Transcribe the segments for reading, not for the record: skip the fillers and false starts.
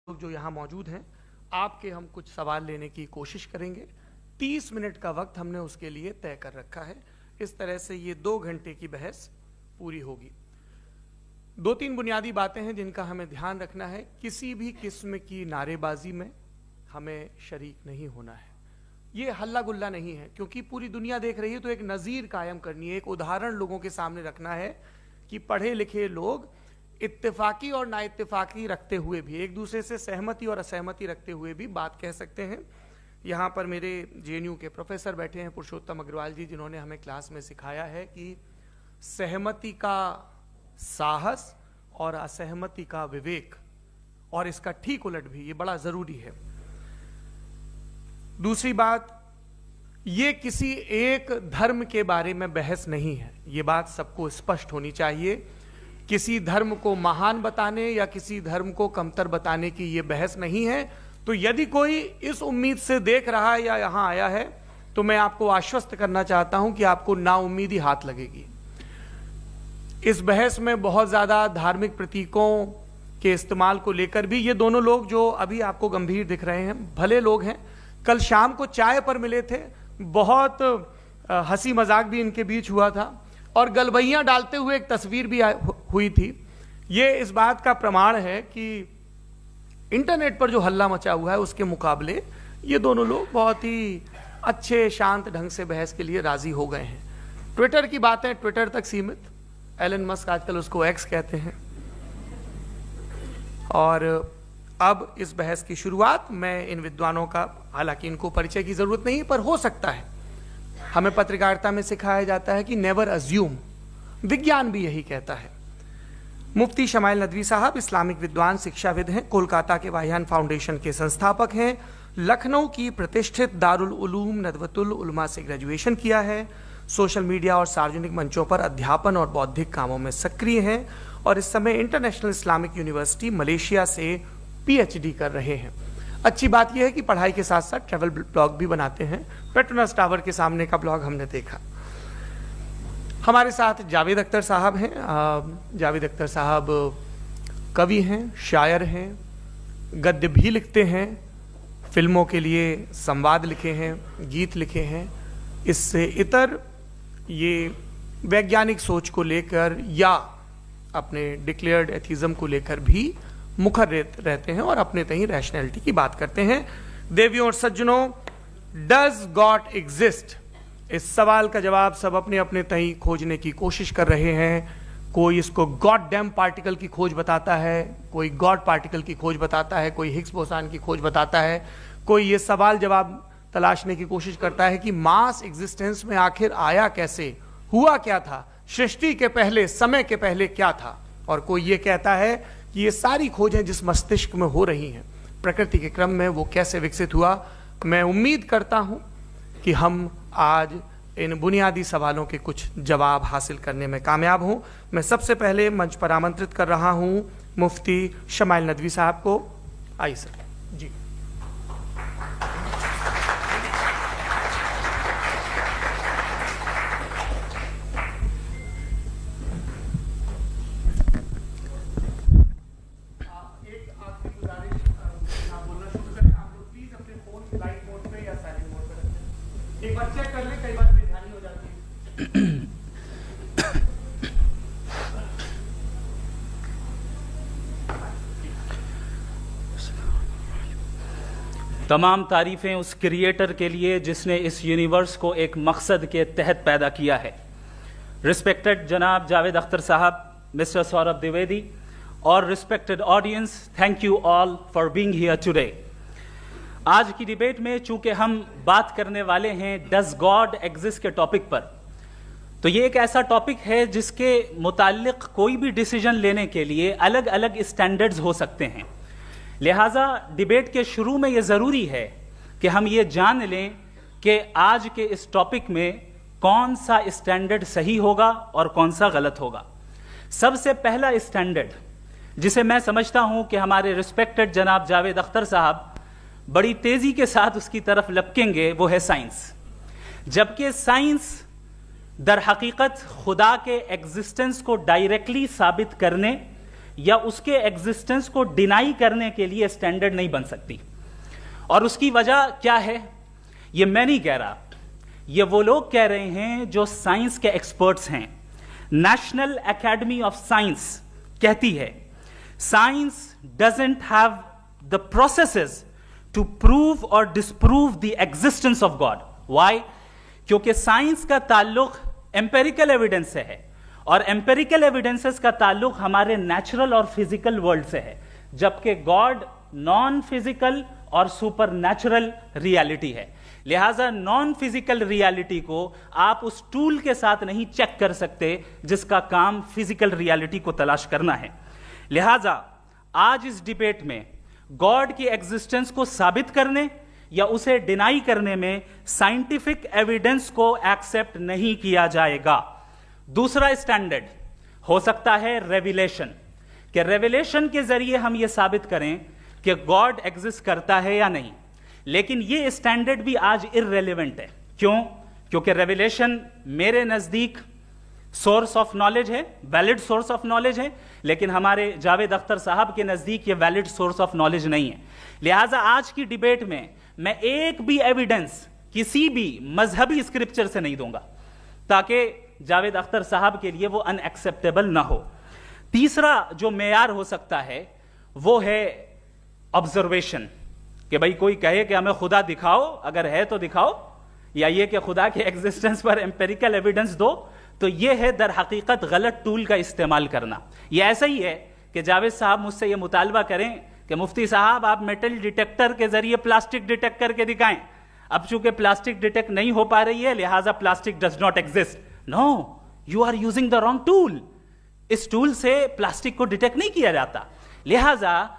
लोग जो यहाँ मौजूद हैं, आपके हम कुछ सवाल लेने की कोशिश करेंगे। 30 मिनट का वक्त हमने उसके लिए तय कर रखा है। इस तरह से ये 2 घंटे की बहस पूरी होगी। 2-3 बुनियादी बातें हैं जिनका हमें ध्यान रखना है। किसी भी किस्म की नारेबाजी में हमें शरीक नहीं होना है। ये हल्ला गुल्ला नहीं है, क्योंकि पूरी दुनिया देख रही है, तो एक नज़ीर कायम करनी है, एक उदाहरण लोगों के सामने रखना है कि पढ़े लिखे लोग इत्तेफाकी और ना इत्तेफाकी रखते हुए भी, एक दूसरे से सहमति और असहमति रखते हुए भी बात कह सकते हैं। यहाँ पर मेरे जेएनयू के प्रोफेसर बैठे हैं, पुरुषोत्तम अग्रवाल जी, जिन्होंने हमें क्लास में सिखाया है कि सहमति का साहस और असहमति का विवेक, और इसका ठीक उलट भी, ये बड़ा जरूरी है। दूसरी बात, ये किसी एक धर्म के बारे में बहस नहीं है, ये बात सबको स्पष्ट होनी चाहिए। किसी धर्म को महान बताने या किसी धर्म को कमतर बताने की ये बहस नहीं है। तो यदि कोई इस उम्मीद से देख रहा है या यहां आया है, तो मैं आपको आश्वस्त करना चाहता हूं कि आपको नाउम्मीदी हाथ लगेगी। इस बहस में बहुत ज्यादा धार्मिक प्रतीकों के इस्तेमाल को लेकर भी, ये दोनों लोग जो अभी आपको गंभीर दिख रहे हैं, भले लोग हैं, कल शाम को चाय पर मिले थे, बहुत हंसी मजाक भी इनके बीच हुआ था, और गलबैयां डालते हुए एक तस्वीर भी हुई थी। ये इस बात का प्रमाण है कि इंटरनेट पर जो हल्ला मचा हुआ है उसके मुकाबले ये दोनों लोग बहुत ही अच्छे शांत ढंग से बहस के लिए राजी हो गए हैं। ट्विटर की बातें ट्विटर तक सीमित, एलन मस्क आजकल उसको एक्स कहते हैं। और अब इस बहस की शुरुआत मैं इन विद्वानों का, हालांकि इनको परिचय की जरूरत नहीं, पर हो सकता है, हमें पत्रकारिता में सिखाया जाता है कि नेवर अज्यूम, विज्ञान भी यही कहता है। मुफ्ती शमाइल नदवी साहब इस्लामिक विद्वान, शिक्षाविद हैं, कोलकाता के वाहियान फाउंडेशन के संस्थापक हैं, लखनऊ की प्रतिष्ठित दारुल उलूम नदवतुल उलमा से ग्रेजुएशन किया है, सोशल मीडिया और सार्वजनिक मंचों पर अध्यापन और बौद्धिक कामों में सक्रिय हैं, और इस समय इंटरनेशनल इस्लामिक यूनिवर्सिटी मलेशिया से PhD कर रहे हैं। अच्छी बात यह है कि पढ़ाई के साथ साथ ट्रैवल ब्लॉग भी बनाते हैं। पेट्रोनस टावर के सामने का ब्लॉग हमने देखा। हमारे साथ जावेद अख्तर साहब हैं। जावेद अख्तर साहब कवि हैं, शायर हैं, गद्य भी लिखते हैं, फिल्मों के लिए संवाद लिखे हैं, गीत लिखे हैं। इससे इतर ये वैज्ञानिक सोच को लेकर या अपने डिक्लेयर्ड एथिज्म को लेकर भी मुखर रहते हैं और अपने तहीं रैशनैलिटी की बात करते हैं। देवियों और सज्जनों, डज गॉड एग्जिस्ट? इस सवाल का जवाब सब अपने अपने तहीं खोजने की कोशिश कर रहे हैं। कोई इसको गॉड डैम पार्टिकल की खोज बताता है, कोई गॉड पार्टिकल की खोज बताता है, कोई हिग्स बोसान की खोज बताता है, कोई ये सवाल जवाब तलाशने की कोशिश करता है कि मास एग्जिस्टेंस में आखिर आया कैसे, हुआ क्या था, सृष्टि के पहले, समय के पहले क्या था, और कोई ये कहता है कि ये सारी खोजें जिस मस्तिष्क में हो रही हैं प्रकृति के क्रम में, वो कैसे विकसित हुआ। मैं उम्मीद करता हूं कि हम आज इन बुनियादी सवालों के कुछ जवाब हासिल करने में कामयाब हों। मैं सबसे पहले मंच पर आमंत्रित कर रहा हूं मुफ्ती शमाइल नदवी साहब को। आइए सर जी। एक बार चेक कर ले, कई बार बेध्यानी हो जाती है। तमाम तारीफें उस क्रिएटर के लिए जिसने इस यूनिवर्स को एक मकसद के तहत पैदा किया है। रिस्पेक्टेड जनाब जावेद अख्तर साहब, मिस्टर सौरभ द्विवेदी, और respected audience, thank you all for being here today. आज की डिबेट में चूंकि हम बात करने वाले हैं डज गॉड एग्जिस्ट के टॉपिक पर, तो ये एक ऐसा टॉपिक है जिसके मुताल्लिक कोई भी डिसीजन लेने के लिए अलग अलग स्टैंडर्ड्स हो सकते हैं। लिहाजा डिबेट के शुरू में ये ज़रूरी है कि हम ये जान लें कि आज के इस टॉपिक में कौन सा स्टैंडर्ड सही होगा और कौन सा गलत होगा। सबसे पहला स्टैंडर्ड जिसे मैं समझता हूं कि हमारे रिस्पेक्टेड जनाब जावेद अख्तर साहब बड़ी तेजी के साथ उसकी तरफ लपकेंगे, वो है साइंस। जबकि साइंस दर हकीकत खुदा के एग्जिस्टेंस को डायरेक्टली साबित करने या उसके एग्जिस्टेंस को डिनाई करने के लिए स्टैंडर्ड नहीं बन सकती। और उसकी वजह क्या है, ये मैं नहीं कह रहा, ये वो लोग कह रहे हैं जो साइंस के एक्सपर्ट्स हैं। नेशनल एकेडमी ऑफ साइंस कहती है science doesn't have the processes to prove और disprove the existence of God. Why? क्योंकि साइंस का ताल्लुक एम्पेरिकल एविडेंस से है, और एम्पेरिकल एविडेंसेस का ताल्लुक हमारे नेचुरल और फिजिकल वर्ल्ड से है, जबकि गॉड नॉन फिजिकल और सुपर नेचुरल रियलिटी है। लिहाजा नॉन फिजिकल रियलिटी को आप उस टूल के साथ नहीं चेक कर सकते जिसका काम फिजिकल रियलिटी को तलाश करना है। लिहाजा आज इस डिबेट में गॉड की एग्जिस्टेंस को साबित करने या उसे डिनाई करने में साइंटिफिक एविडेंस को एक्सेप्ट नहीं किया जाएगा। दूसरा स्टैंडर्ड हो सकता है रेविलेशन, कि रेविलेशन के जरिए हम यह साबित करें कि गॉड एग्जिस्ट करता है या नहीं। लेकिन यह स्टैंडर्ड भी आज इररेलेवेंट है। क्यों? क्योंकि रेविलेशन मेरे नजदीक सोर्स ऑफ नॉलेज है, वैलिड सोर्स ऑफ नॉलेज है, लेकिन हमारे जावेद अख्तर साहब के नजदीक ये वैलिड सोर्स ऑफ नॉलेज नहीं है। लिहाजा आज की डिबेट में मैं एक भी एविडेंस किसी भी मजहबी स्क्रिप्चर से नहीं दूंगा, ताकि जावेद अख्तर साहब के लिए वो अनएक्सेप्टेबल ना हो। तीसरा जो मेयार हो सकता है वो है ऑब्जर्वेशन, कि भाई कोई कहे कि हमें खुदा दिखाओ, अगर है तो दिखाओ, या ये कि खुदा के एग्जिस्टेंस पर एम्पेरिकल एविडेंस दो, तो ये है दर हकीकत गलत टूल का इस्तेमाल करना। ये ऐसा ही है कि जावेद साहब मुझसे ये मुतालबा करें कि मुफ्ती साहब आप मेटल डिटेक्टर के जरिए प्लास्टिक डिटेक्ट करके दिखाएं। अब चूंकि प्लास्टिक डिटेक्ट नहीं हो पा रही है, लिहाजा plastic does not exist. No, you are using the wrong tool. इस टूल से प्लास्टिक को डिटेक्ट नहीं किया जाता। लिहाजा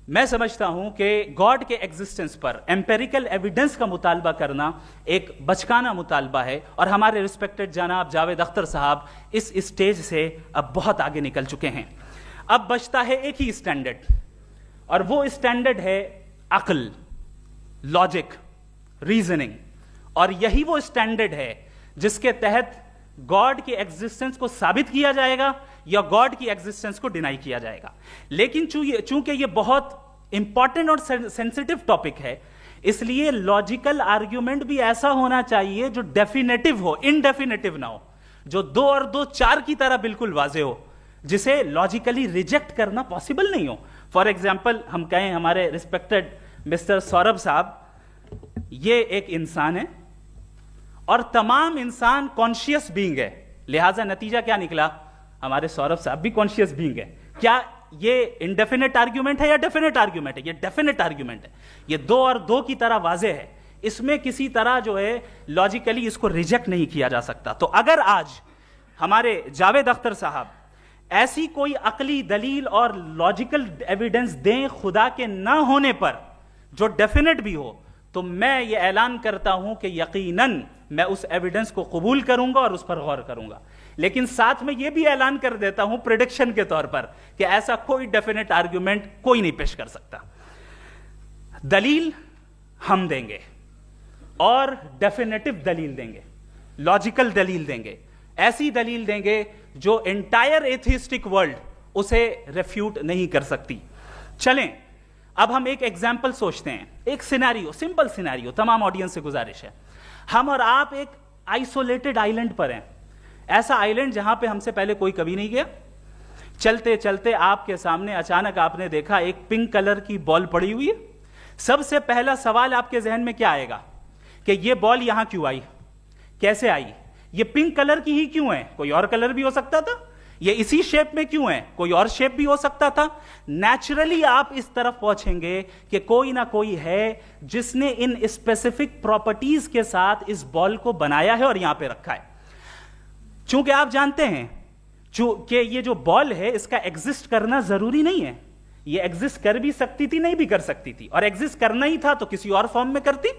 मैं समझता हूं कि गॉड के एग्जिस्टेंस पर एम्पेरिकल एविडेंस का मुतालबा करना एक बचकाना मुतालबा है, और हमारे रिस्पेक्टेड जनाब जावेद अख्तर साहब इस स्टेज से अब बहुत आगे निकल चुके हैं। अब बचता है एक ही स्टैंडर्ड, और वो स्टैंडर्ड है अक्ल, लॉजिक, रीजनिंग। और यही वो स्टैंडर्ड है जिसके तहत गॉड की एग्जिस्टेंस को साबित किया जाएगा या गॉड की एग्जिस्टेंस को डिनाई किया जाएगा। लेकिन चूंकि ये बहुत इंपॉर्टेंट और सेंसिटिव टॉपिक है, इसलिए लॉजिकल आर्ग्यूमेंट भी ऐसा होना चाहिए जो डेफिनेटिव हो, इनडेफिनेटिव ना हो, जो 2 और 2 4 की तरह बिल्कुल वाजे हो, जिसे लॉजिकली रिजेक्ट करना पॉसिबल नहीं हो। फॉर एग्जाम्पल हम कहें हमारे रिस्पेक्टेड मिस्टर सौरभ साहब, ये एक इंसान है और तमाम इंसान कॉन्शियस बीइंग है, लिहाजा नतीजा क्या निकला, हमारे सौरभ साहब भी कॉन्शियस बीइंग है। क्या ये इनडेफिनेट आर्ग्यूमेंट है या डेफिनेट आर्ग्यूमेंट है? ये डेफिनेट आर्ग्यूमेंट है। ये 2 और 2 की तरह वाजे है, इसमें किसी तरह जो है लॉजिकली इसको रिजेक्ट नहीं किया जा सकता। तो अगर आज हमारे जावेद अख्तर साहब ऐसी कोई अकली दलील और लॉजिकल एविडेंस दें खुदा के ना होने पर जो डेफिनेट भी हो, तो मैं ये ऐलान करता हूं कि यकीनन मैं उस एविडेंस को कबूल करूंगा और उस पर गौर करूंगा। लेकिन साथ में यह भी ऐलान कर देता हूं प्रेडिक्शन के तौर पर कि ऐसा कोई डेफिनेट आर्ग्यूमेंट कोई नहीं पेश कर सकता। दलील हम देंगे और डेफिनेटिव दलील देंगे, लॉजिकल दलील देंगे, ऐसी दलील देंगे जो एंटायर एथिस्टिक वर्ल्ड उसे रेफ्यूट नहीं कर सकती। चलें अब हम एक एग्जाम्पल सोचते हैं, एक सिनेरियो, सिंपल सिनेरियो, तमाम ऑडियंस से गुजारिश है, हम और आप एक आइसोलेटेड आइलैंड पर हैं, ऐसा आइलैंड जहां पे हमसे पहले कोई कभी नहीं गया। चलते चलते आपके सामने अचानक आपने देखा एक पिंक कलर की बॉल पड़ी हुई है। सबसे पहला सवाल आपके जहन में क्या आएगा कि ये बॉल यहां क्यों आई, कैसे आई, ये पिंक कलर की ही क्यों है, कोई और कलर भी हो सकता था, ये इसी शेप में क्यों है, कोई और शेप भी हो सकता था। नेचुरली आप इस तरफ पहुंचेंगे कि कोई ना कोई है जिसने इन स्पेसिफिक प्रॉपर्टीज के साथ इस बॉल को बनाया है और यहां पे रखा है। चूंकि आप जानते हैं कि ये जो बॉल है इसका एग्जिस्ट करना जरूरी नहीं है, ये एग्जिस्ट कर भी सकती थी, नहीं भी कर सकती थी, और एग्जिस्ट करना ही था तो किसी और फॉर्म में करती,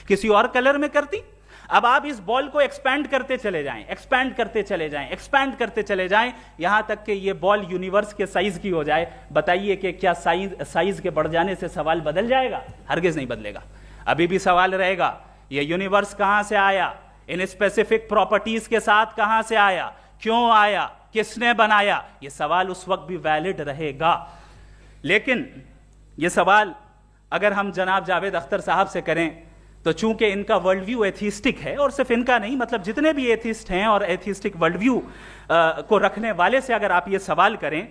किसी और कलर में करती। अब आप इस बॉल को एक्सपैंड करते चले जाएं, एक्सपैंड करते चले जाएं, एक्सपैंड करते चले जाएं, यहां तक कि ये बॉल यूनिवर्स के साइज की हो जाए। बताइए कि क्या साइज के बढ़ जाने से सवाल बदल जाएगा? हरगिज नहीं बदलेगा। अभी भी सवाल रहेगा, ये यूनिवर्स कहां से आया, इन स्पेसिफिक प्रॉपर्टीज के साथ कहां से आया, क्यों आया, किसने बनाया, यह सवाल उस वक्त भी वैलिड रहेगा। लेकिन यह सवाल अगर हम जनाब जावेद अख्तर साहब से करें तो चूंकि इनका वर्ल्ड व्यू एथिस्टिक है, और सिर्फ इनका नहीं, मतलब जितने भी एथिस्ट हैं और एथिस्टिक वर्ल्ड व्यू को रखने वाले से अगर आप ये सवाल करें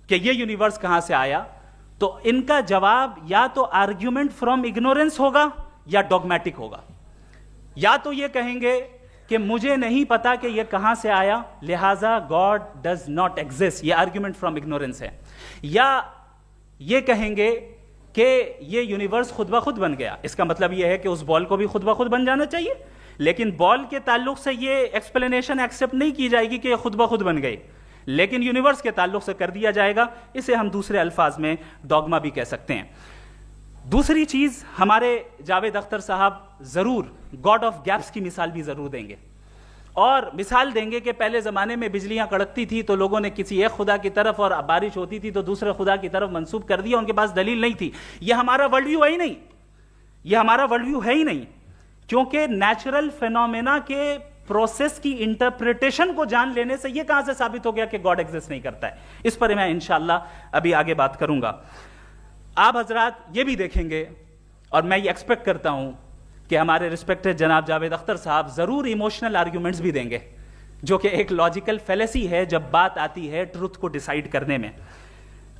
कि ये यूनिवर्स कहां से आया, तो इनका जवाब या तो आर्ग्यूमेंट फ्रॉम इग्नोरेंस होगा या डॉगमेटिक होगा। या तो ये कहेंगे कि मुझे नहीं पता कि ये कहां से आया, लिहाजा गॉड डज नॉट एग्जिस्ट, ये आर्ग्यूमेंट फ्रॉम इग्नोरेंस है। या ये कहेंगे कि ये यूनिवर्स खुद ब खुद बन गया, इसका मतलब ये है कि उस बॉल को भी खुद ब खुद बन जाना चाहिए, लेकिन बॉल के ताल्लुक से ये एक्सप्लेनेशन एक्सेप्ट नहीं की जाएगी कि ये खुद ब खुद बन गई, लेकिन यूनिवर्स के ताल्लुक से कर दिया जाएगा। इसे हम दूसरे अल्फाज में डॉगमा भी कह सकते हैं। दूसरी चीज, हमारे जावेद अख्तर साहब जरूर गॉड ऑफ गैप्स की मिसाल भी जरूर देंगे, और मिसाल देंगे कि पहले ज़माने में बिजलियां कड़कती थी तो लोगों ने किसी एक खुदा की तरफ, और बारिश होती थी तो दूसरे खुदा की तरफ मंसूब कर दिया, उनके पास दलील नहीं थी। यह हमारा वर्ल्ड व्यू है ही नहीं, यह हमारा वर्ल्ड व्यू है ही नहीं, क्योंकि नेचुरल फिनोमेना के प्रोसेस की इंटरप्रिटेशन को जान लेने से यह कहां से साबित हो गया कि गॉड एग्जिस्ट नहीं करता है। इस पर मैं इंशाअल्लाह अभी आगे बात करूंगा। आप हजरात ये भी देखेंगे, और मैं ये एक्सपेक्ट करता हूं कि हमारे रिस्पेक्टेड जनाब जावेद अख्तर साहब जरूर इमोशनल आर्ग्यूमेंट्स भी देंगे, जो कि एक लॉजिकल फेलेसी है जब बात आती है ट्रुथ को डिसाइड करने में।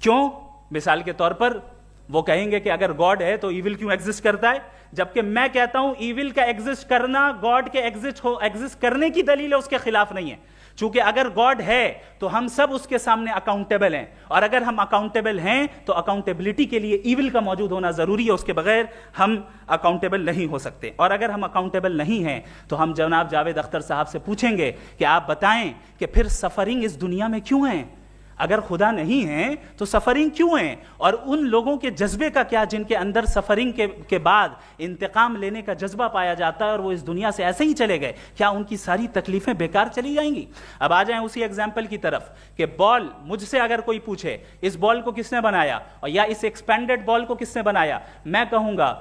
क्यों? मिसाल के तौर पर वो कहेंगे कि अगर गॉड है तो ईविल क्यों एग्जिस्ट करता है, जबकि मैं कहता हूं ईविल का एग्जिस्ट करना गॉड के एग्जिस्ट करने की दलील है, उसके खिलाफ नहीं है। चूंकि अगर गॉड है तो हम सब उसके सामने अकाउंटेबल हैं, और अगर हम अकाउंटेबल हैं तो अकाउंटेबिलिटी के लिए ईविल का मौजूद होना जरूरी है, उसके बगैर हम अकाउंटेबल नहीं हो सकते। और अगर हम अकाउंटेबल नहीं हैं तो हम जनाब जावेद अख्तर साहब से पूछेंगे कि आप बताएं कि फिर सफरिंग इस दुनिया में क्यों है? अगर खुदा नहीं है तो सफरिंग क्यों है? और उन लोगों के जज्बे का क्या जिनके अंदर सफरिंग के बाद इंतकाम लेने का जज्बा पाया जाता है और वो इस दुनिया से ऐसे ही चले गए, क्या उनकी सारी तकलीफें बेकार चली जाएंगी? अब आ जाएं उसी एग्जाम्पल की तरफ कि बॉल, मुझसे अगर कोई पूछे इस बॉल को किसने बनाया और या इस एक्सपेंडेड बॉल को किसने बनाया, मैं कहूंगा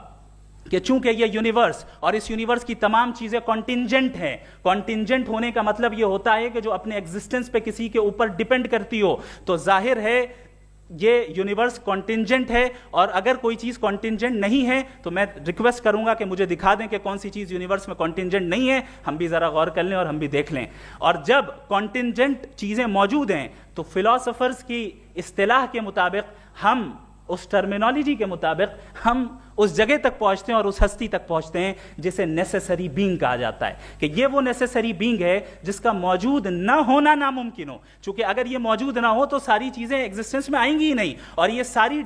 कि चूंकि ये यूनिवर्स और इस यूनिवर्स की तमाम चीजें कॉन्टिंजेंट हैं। कॉन्टिंजेंट होने का मतलब ये होता है कि जो अपने एग्जिस्टेंस पे किसी के ऊपर डिपेंड करती हो, तो जाहिर है ये यूनिवर्स कॉन्टिंजेंट है। और अगर कोई चीज कॉन्टिंजेंट नहीं है तो मैं रिक्वेस्ट करूंगा कि मुझे दिखा दें कि कौन सी चीज यूनिवर्स में कॉन्टिंजेंट नहीं है, हम भी जरा गौर कर लें और हम भी देख लें। और जब कॉन्टिंजेंट चीजें मौजूद हैं तो फिलोसोफर्स की इस्तिलाह के मुताबिक, हम उस टर्मिनोलॉजी के मुताबिक हम उस जगह तक पहुंचते हैं और उस हस्ती तक पहुंचते हैं जिसे नेसेसरी बीइंग कहा जाता है, कि ये वो नेसेसरी बीइंग है जिसका मौजूद ना होना नामुमकिन हो। क्योंकि अगर ये मौजूद ना हो तो सारी चीजें एग्जिस्टेंस में आएंगी ही नहीं, और ये सारी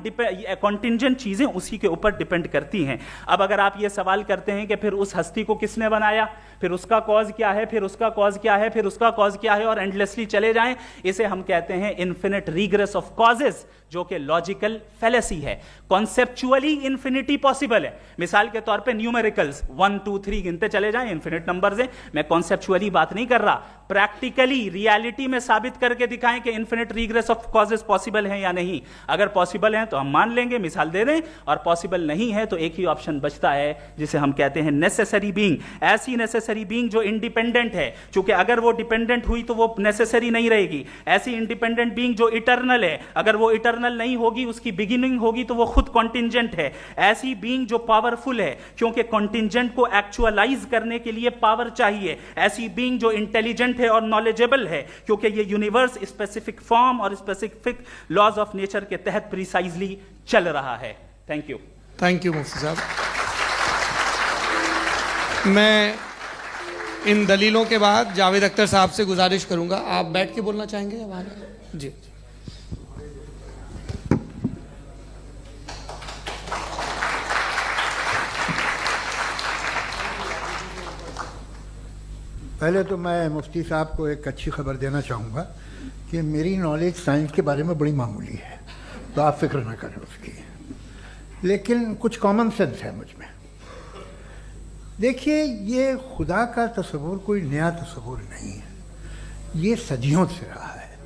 कॉन्टिंजेंट चीजें उसी के ऊपर डिपेंड करती हैं। अब अगर आप ये सवाल करते हैं कि फिर उस हस्ती को किसने बनाया, फिर उसका कॉज क्या है, फिर उसका कॉज क्या है, फिर उसका कॉज क्या है, और एंडलेसली चले जाएं, इसे हम कहते हैं इन्फिनिट रिग्रेस ऑफ कॉजेस, जो कि लॉजिकल फेलेसी है। कॉन्सेप्चुअली इन्फिनिटी पॉसिबल है। मिसाल के तौर पे न्यूमेरिकल्स 1 2 3 गिनते चले जाएं, इन्फिनिट नंबर्स हैं। मैं कॉन्सेप्चुअली बात नहीं कर रहा, प्रैक्टिकली रियलिटी में साबित करके दिखाएं कि infinite regress of causes possible है या नहीं। अगर पॉसिबल है तो हम मान लेंगे, मिसाल दे दें, और पॉसिबल नहीं है तो एक ही ऑप्शन बचता है जिसे हम कहते हैं नेसेसरी बीइंग। ऐसी नेसेसरी बीइंग जो इंडिपेंडेंट है, क्योंकि अगर वो डिपेंडेंट हुई तो वो नेसेसरी नहीं रहेगी। ऐसी इंडिपेंडेंट बीइंग जो इटर्नल है, अगर वो इटर्नल नहीं होगी, उसकी बिगिनिंग होगी तो वो खुद कॉन्टिंजेंट है। ऐसी बीइंग जो पावरफुल है, क्योंकि कॉन्टिंजेंट को एक्चुअलाइज करने के लिए पावर चाहिए। ऐसी बीइंग जो इंटेलिजेंट है और नॉलेजेबल है, क्योंकि ये यूनिवर्स स्पेसिफिक फॉर्म और स्पेसिफिक लॉज ऑफ नेचर के तहत प्रिसाइजली चल रहा है। Thank you. थैंक यू मुफ्ती साहब। मैं इन दलीलों के बाद जावेद अख्तर साहब से गुजारिश करूंगा, आप बैठ के बोलना चाहेंगे या बाहर? जी। पहले तो मैं मुफ्ती साहब को एक अच्छी खबर देना चाहूँगा कि मेरी नॉलेज साइंस के बारे में बड़ी मामूली है, तो आप फिक्र ना करें उसकी, लेकिन कुछ कॉमन सेंस है मुझ में। देखिए, ये खुदा का तस्वुर कोई नया तस्वुर नहीं है, ये सदियों से रहा है।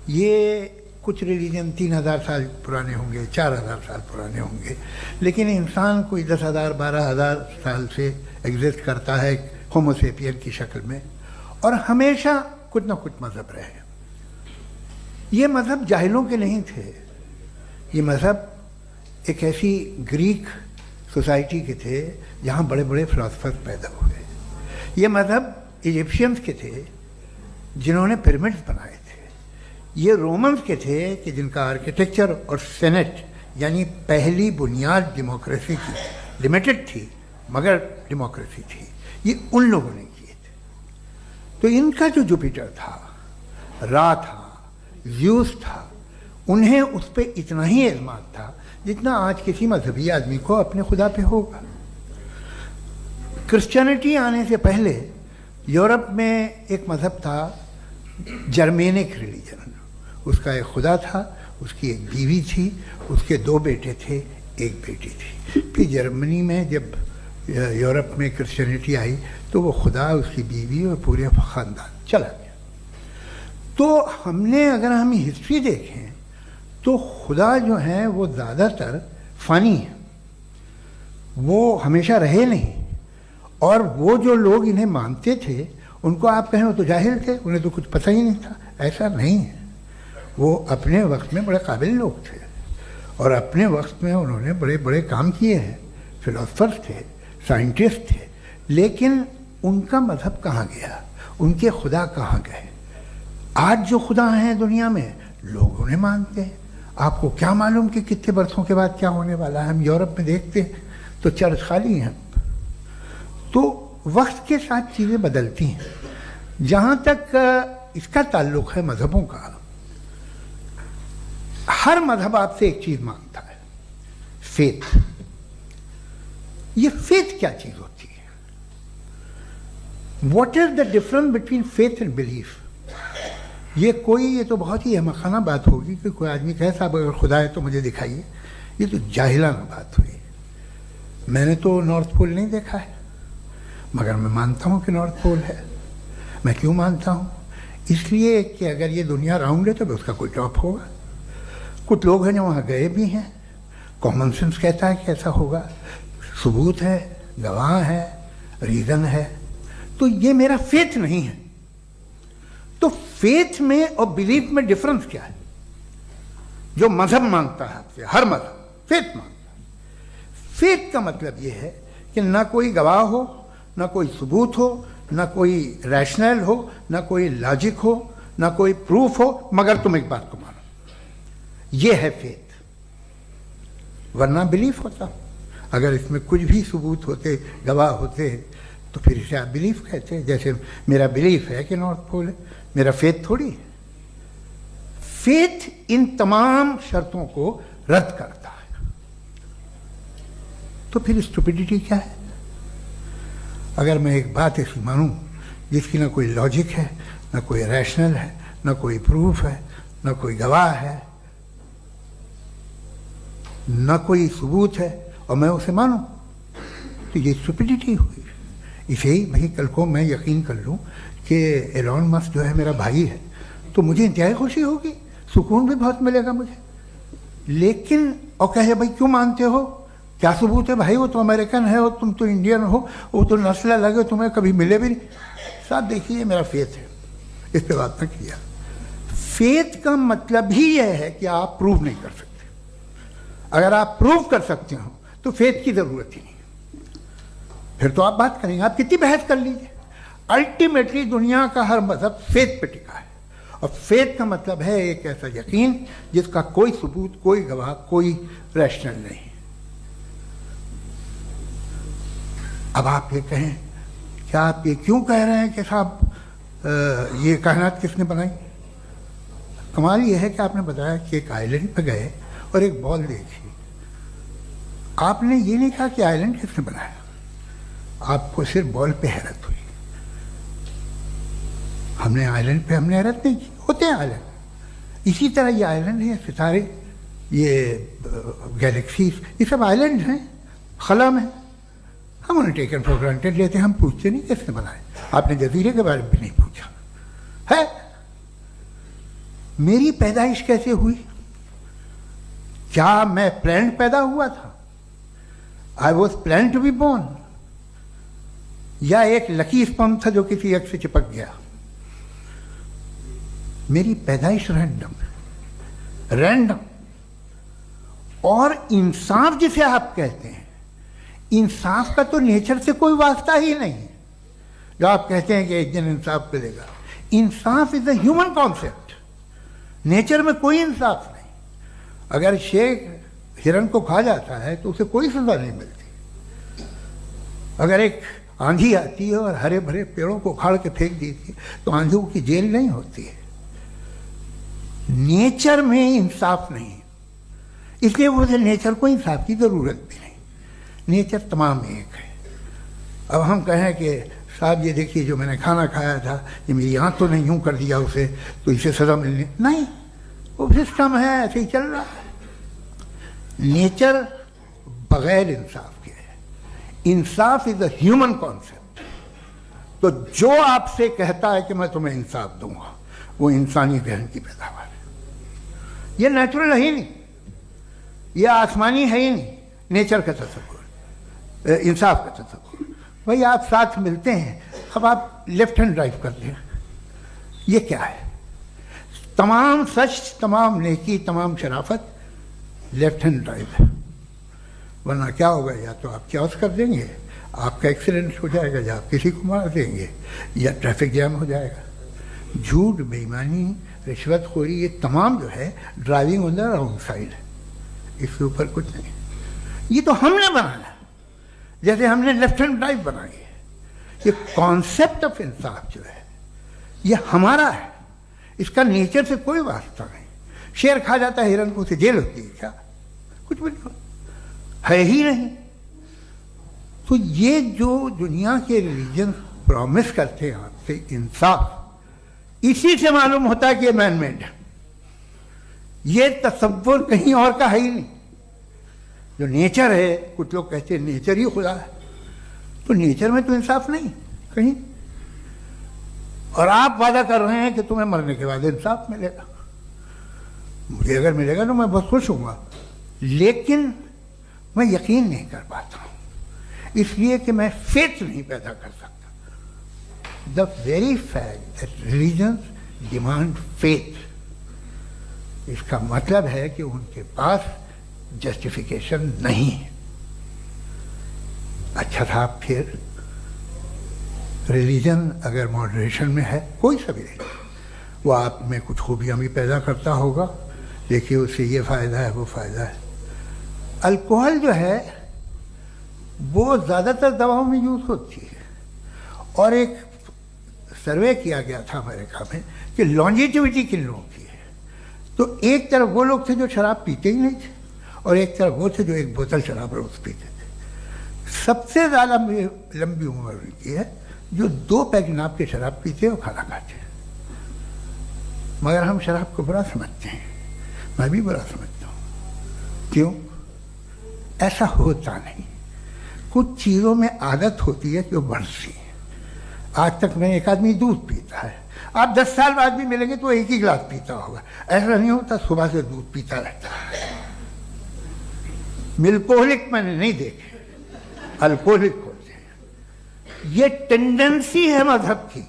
ये कुछ रिलीजन 3000 साल पुराने होंगे, 4000 साल पुराने होंगे, लेकिन इंसान कोई 10,000 12,000 साल से एग्जिस्ट करता है होमो सेपियन की शक्ल में, और हमेशा कुछ ना कुछ मज़हब रहे। ये मज़हब जाहिलों के नहीं थे, ये मज़हब एक ऐसी ग्रीक सोसाइटी के थे जहाँ बड़े बड़े फिलोसफर्स पैदा हुए। ये मज़हब इजिप्शियंस के थे जिन्होंने पिरामिड्स बनाए थे। ये रोमन्स के थे कि जिनका आर्किटेक्चर और सेनेट यानी पहली बुनियाद डेमोक्रेसी की लिमिटेड थी मगर डेमोक्रेसी थी, ये उन लोगों ने किए थे। तो इनका जो जुपिटर था, रा था, ज़्यूस था, उन्हें उस पर इतना ही एतमाद था जितना आज किसी मजहबी आदमी को अपने खुदा पे होगा। क्रिश्चियनिटी आने से पहले यूरोप में एक मज़हब था जर्मेनिक रिलीजन। उसका एक खुदा था, उसकी एक बीवी थी, उसके 2 बेटे थे, एक बेटी थी। फिर जर्मनी में जब यूरोप में क्रिश्चियनिटी आई तो वो खुदा, उसकी बीवी और पूरे ख़ानदान चला गया। तो अगर हम हिस्ट्री देखें तो खुदा जो है वो ज़्यादातर फ़नी है, वो हमेशा रहे नहीं। और वो जो लोग इन्हें मानते थे उनको आप कहें वो तो जाहिल थे, उन्हें तो कुछ पता ही नहीं था, ऐसा नहीं है। वो अपने वक्त में बड़े काबिल लोग थे और अपने वक्त में उन्होंने बड़े बड़े काम किए हैं, फिलोसफर्स थे, साइंटिस्ट थे। लेकिन उनका मज़हब कहाँ गया, उनके खुदा कहाँ गए? आज जो खुदा हैं दुनिया में लोग उन्हें मानते हैं। आपको क्या मालूम कि कितने बरसों के बाद क्या होने वाला है? हम यूरोप में देखते हैं तो चर्च खाली हैं। तो वक्त के साथ चीज़ें बदलती हैं। जहाँ तक इसका ताल्लुक़ है मज़हबों का, हर मज़हब आपसे एक चीज़ मांगता है, फेथ। ये फेथ क्या चीज़ होती है? What is the difference between faith and belief? ये तो बहुत ही अहमक़ाना बात होगी कि कोई आदमी कहे साहब अगर खुदा है तो मुझे दिखाइए। ये तो जाहिलाना बात हुई। मैंने तो नॉर्थ पोल नहीं देखा है मगर मैं मानता हूँ कि नॉर्थ पोल है। मैं क्यों मानता हूँ? इसलिए कि अगर ये दुनिया राउंड है तो उसका कोई टॉप होगा। कुछ लोग हैं जो वहाँ गए भी हैं, कॉमन सेंस कहता है कि ऐसा होगा, सबूत है, गवाह है, रीज़न है। तो ये मेरा फेथ नहीं है। तो फेथ में और बिलीफ में डिफरेंस क्या है? जो मजहब मांगता है आपसे, हर मजहब फेथ मांगता है। फेथ का मतलब ये है कि ना कोई गवाह हो, ना कोई सबूत हो, ना कोई रैशनल हो, ना कोई लॉजिक हो, ना कोई प्रूफ हो, मगर तुम एक बात को मानो। ये है फेथ। वरना बिलीफ होता। अगर इसमें कुछ भी सबूत होते, गवाह होते, तो फिर इसे आप बिलीफ कहते हैं। जैसे मेरा बिलीफ है कि नॉर्थ पोल है, मेरा फेथ थोड़ी है। फेथ इन तमाम शर्तों को रद्द करता है। तो फिर स्टुपिडिटी क्या है? अगर मैं एक बात ऐसी मानूं जिसकी ना कोई लॉजिक है, ना कोई रैशनल है, ना कोई प्रूफ है, ना कोई गवाह है, ना कोई सबूत है, और मैं उसे मानूं, तो ये स्टुपिडिटी हुई। इसे ही भाई कल को मैं यकीन कर लूं कि एलॉन मस्क जो है मेरा भाई है तो मुझे इंतहाई खुशी होगी, सुकून भी बहुत मिलेगा मुझे। लेकिन और कहे भाई क्यों मानते हो, क्या सबूत है? भाई वो तो अमेरिकन है और तुम तो इंडियन हो, वो तो नस्ल अलग है, तुम्हें कभी मिले भी नहीं। साहब देखिए मेरा फेथ है, इस पर बात न किया। फेथ का मतलब ही यह है कि आप प्रूव नहीं कर सकते। अगर आप प्रूव कर सकते हो तो फेथ की जरूरत ही नहीं, फिर तो आप बात करेंगे, आप कितनी बहस कर लीजिए। अल्टीमेटली दुनिया का हर मजहब फेथ पे टिका है, और फेथ का मतलब है एक ऐसा यकीन जिसका कोई सबूत, कोई गवाह, कोई रैशनल नहीं। अब आप ये कहें, क्या आप ये क्यों कह रहे हैं कि साहब ये कायनात किसने बनाई? कमाल ये है कि आपने बताया कि एक आइलैंड पे गए और एक बॉल देखी। आपने ये नहीं कहा कि आइलैंड किसने बनाया, आपको सिर्फ बॉल पे हैरत हुई। हमने आइलैंड पे हमने हैरत नहीं की, होते हैं आइलैंड। इसी तरह ये आइलैंड है, सितारे, ये गैलेक्सीज, ये सब आइलैंड हैं खला में। हम उन्हें टेकन फॉर ग्रांटेड लेते हैं, हम पूछते नहीं किसने बनाए। आपने जजीरे के बारे में भी नहीं पूछा है। मेरी पैदाइश कैसे हुई? क्या मैं प्लान्ड पैदा हुआ था? I was plan to be born, या एक लकी स्पर्म था जो किसी एक से चिपक गया? मेरी पैदाइश रैंडम है। रैंडम। और इंसाफ जिसे आप कहते हैं, इंसाफ का तो नेचर से कोई वास्ता ही नहीं है। जो आप कहते हैं कि एक दिन इंसाफ मिलेगा, इंसाफ is a human concept, nature में कोई इंसाफ नहीं। अगर शेर हिरन को खा जाता है तो उसे कोई सजा नहीं मिलती। अगर एक आंधी आती है और हरे भरे पेड़ों को उखाड़ के फेंक देती है तो आंधियों की जेल नहीं होती है। नेचर में इंसाफ नहीं, इसलिए मुझे नेचर को इंसाफ की जरूरत भी नहीं। नेचर तमाम एक है। अब हम कहें कि साहब ये देखिए जो मैंने खाना खाया था, ये मेरी आंख तो नहीं यूं कर दिया उसे, तो इसे सजा मिलनी नहीं, वो सिस्टम है, ऐसे ही चल रहा है। नेचर बगैर इंसाफ के है। इंसाफ इज अ ह्यूमन कॉन्सेप्ट। तो जो आपसे कहता है कि मैं तुम्हें इंसाफ दूंगा, वो इंसानी जहन की पैदावार है। ये नेचुरल है ही नहीं, ये आसमानी है ही नहीं। नेचर का तसव्वुर, इंसाफ का तसव्वुर। भाई आप साथ मिलते हैं, अब आप लेफ्ट हैंड ड्राइव करते हैं, ये क्या है? तमाम सच, तमाम नेकी, तमाम शराफत लेफ्ट हैंड ड्राइव है। वरना क्या होगा, या तो आप क्रॉस कर देंगे, आपका एक्सीडेंट हो जाएगा, या आप किसी को मार देंगे, या ट्रैफिक जैम हो जाएगा। झूठ, बेईमानी, रिश्वतखोरी, ये तमाम जो है driving on the wrong side है। इसके ऊपर कुछ नहीं। ये तो हमने बनाया, जैसे हमने लेफ्ट हैंड ड्राइव बनाई है। ये कॉन्सेप्ट ऑफ इंसाफ जो है ये हमारा है, इसका नेचर से कोई वास्ता नहीं। शेर खा जाता है हिरन को, उसे जेल होती है क्या? कुछ भी नहीं, है ही नहीं। तो ये जो दुनिया के रिलीजन प्रॉमिस करते हैं आपसे इंसाफ, इसी से मालूम होता है कि ये मैन मेड है। ये तसव्वुर कहीं और का है ही नहीं। जो नेचर है, कुछ लोग कहते हैं नेचर ही खुदा है, तो नेचर में तो इंसाफ नहीं कहीं। और आप वादा कर रहे हैं कि तुम्हें मरने के बाद इंसाफ मिलेगा। मुझे अगर मिलेगा तो मैं बहुत खुश हूँगा, लेकिन मैं यकीन नहीं कर पाता हूँ, इसलिए कि मैं फेथ नहीं पैदा कर सकता। The very fact that religions demand faith, इसका मतलब है कि उनके पास जस्टिफिकेशन नहीं है। अच्छा था, फिर रिलीजन अगर मॉडरेशन में है, कोई सा भी नहीं, वो आप में कुछ खूबियाँ भी पैदा करता होगा। देखिए उससे ये फ़ायदा है, वो फ़ायदा है। अल्कोहल जो है वो ज़्यादातर दवाओं में यूज़ होती है, और एक सर्वे किया गया था अमेरिका में कि लॉन्जिटिविटी किन लोगों की है। तो एक तरफ वो लोग थे जो शराब पीते ही नहीं थे, और एक तरफ वो थे जो एक बोतल शराब रोज़ पीते थे। सबसे ज़्यादा लंबी उम्र उनकी है जो 2 पैक नाप के शराब पीते और खाना खाते हैं। मगर हम शराब को बुरा समझते हैं, मैं भी बुरा समझता हूँ। क्यों? ऐसा होता नहीं। कुछ चीज़ों में आदत होती है कि वो बढ़ती है। आज तक में एक आदमी दूध पीता है, आप 10 साल बाद भी मिलेंगे तो एक ही गिलास पीता होगा। ऐसा नहीं होता, सुबह से दूध पीता रहता है। मिल्कोहलिक मैंने नहीं देखे, अल्कोहलिक होते हैं। ये टेंडेंसी है मजहब की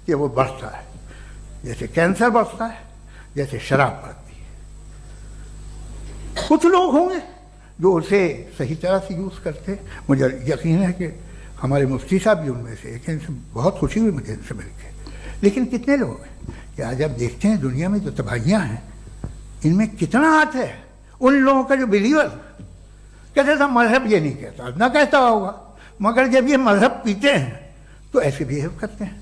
कि वो बढ़ता है, जैसे कैंसर बढ़ता है, जैसे शराब बढ़ती है। कुछ लोग होंगे जो उसे सही तरह से यूज़ करते। मुझे यकीन है कि हमारे मुफ्ती साहब भी उनमें से एक हैं, इनसे बहुत खुशी हुई मुझे इनसे मिलकर। लेकिन कितने लोग हैं कि आज आप देखते हैं दुनिया में जो तबाहियाँ हैं, इनमें कितना हाथ है उन लोगों का जो बिलीवर कहते था मजहब ये नहीं कहता, ना कहता होगा, मगर जब ये मजहब पीते हैं तो ऐसे बिहेव करते हैं।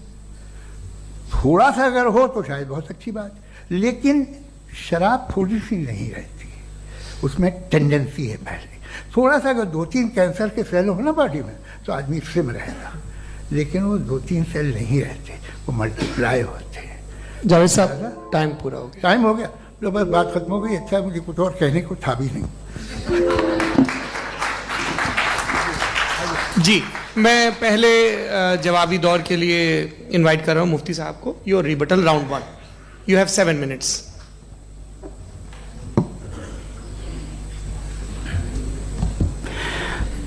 थोड़ा सा अगर हो तो शायद बहुत अच्छी बात, लेकिन शराब थोड़ी सी नहीं रहती, उसमें टेंडेंसी है। पहले थोड़ा सा अगर 2-3 कैंसर के सेल हो ना बॉडी में तो आदमी सिम रहेगा, लेकिन वो 2-3 सेल नहीं रहते, वो मल्टीप्लाई होते हैं। जावेद साहब टाइम पूरा हो गया। टाइम हो गया, तो बस बात खत्म हो गई। अच्छा, मुझे कुछ और कहने को था भी नहीं। जी, मैं पहले जवाबी दौर के लिए इनवाइट कर रहा हूं मुफ्ती साहब को। Your rebuttal round 1, you have 7 minutes.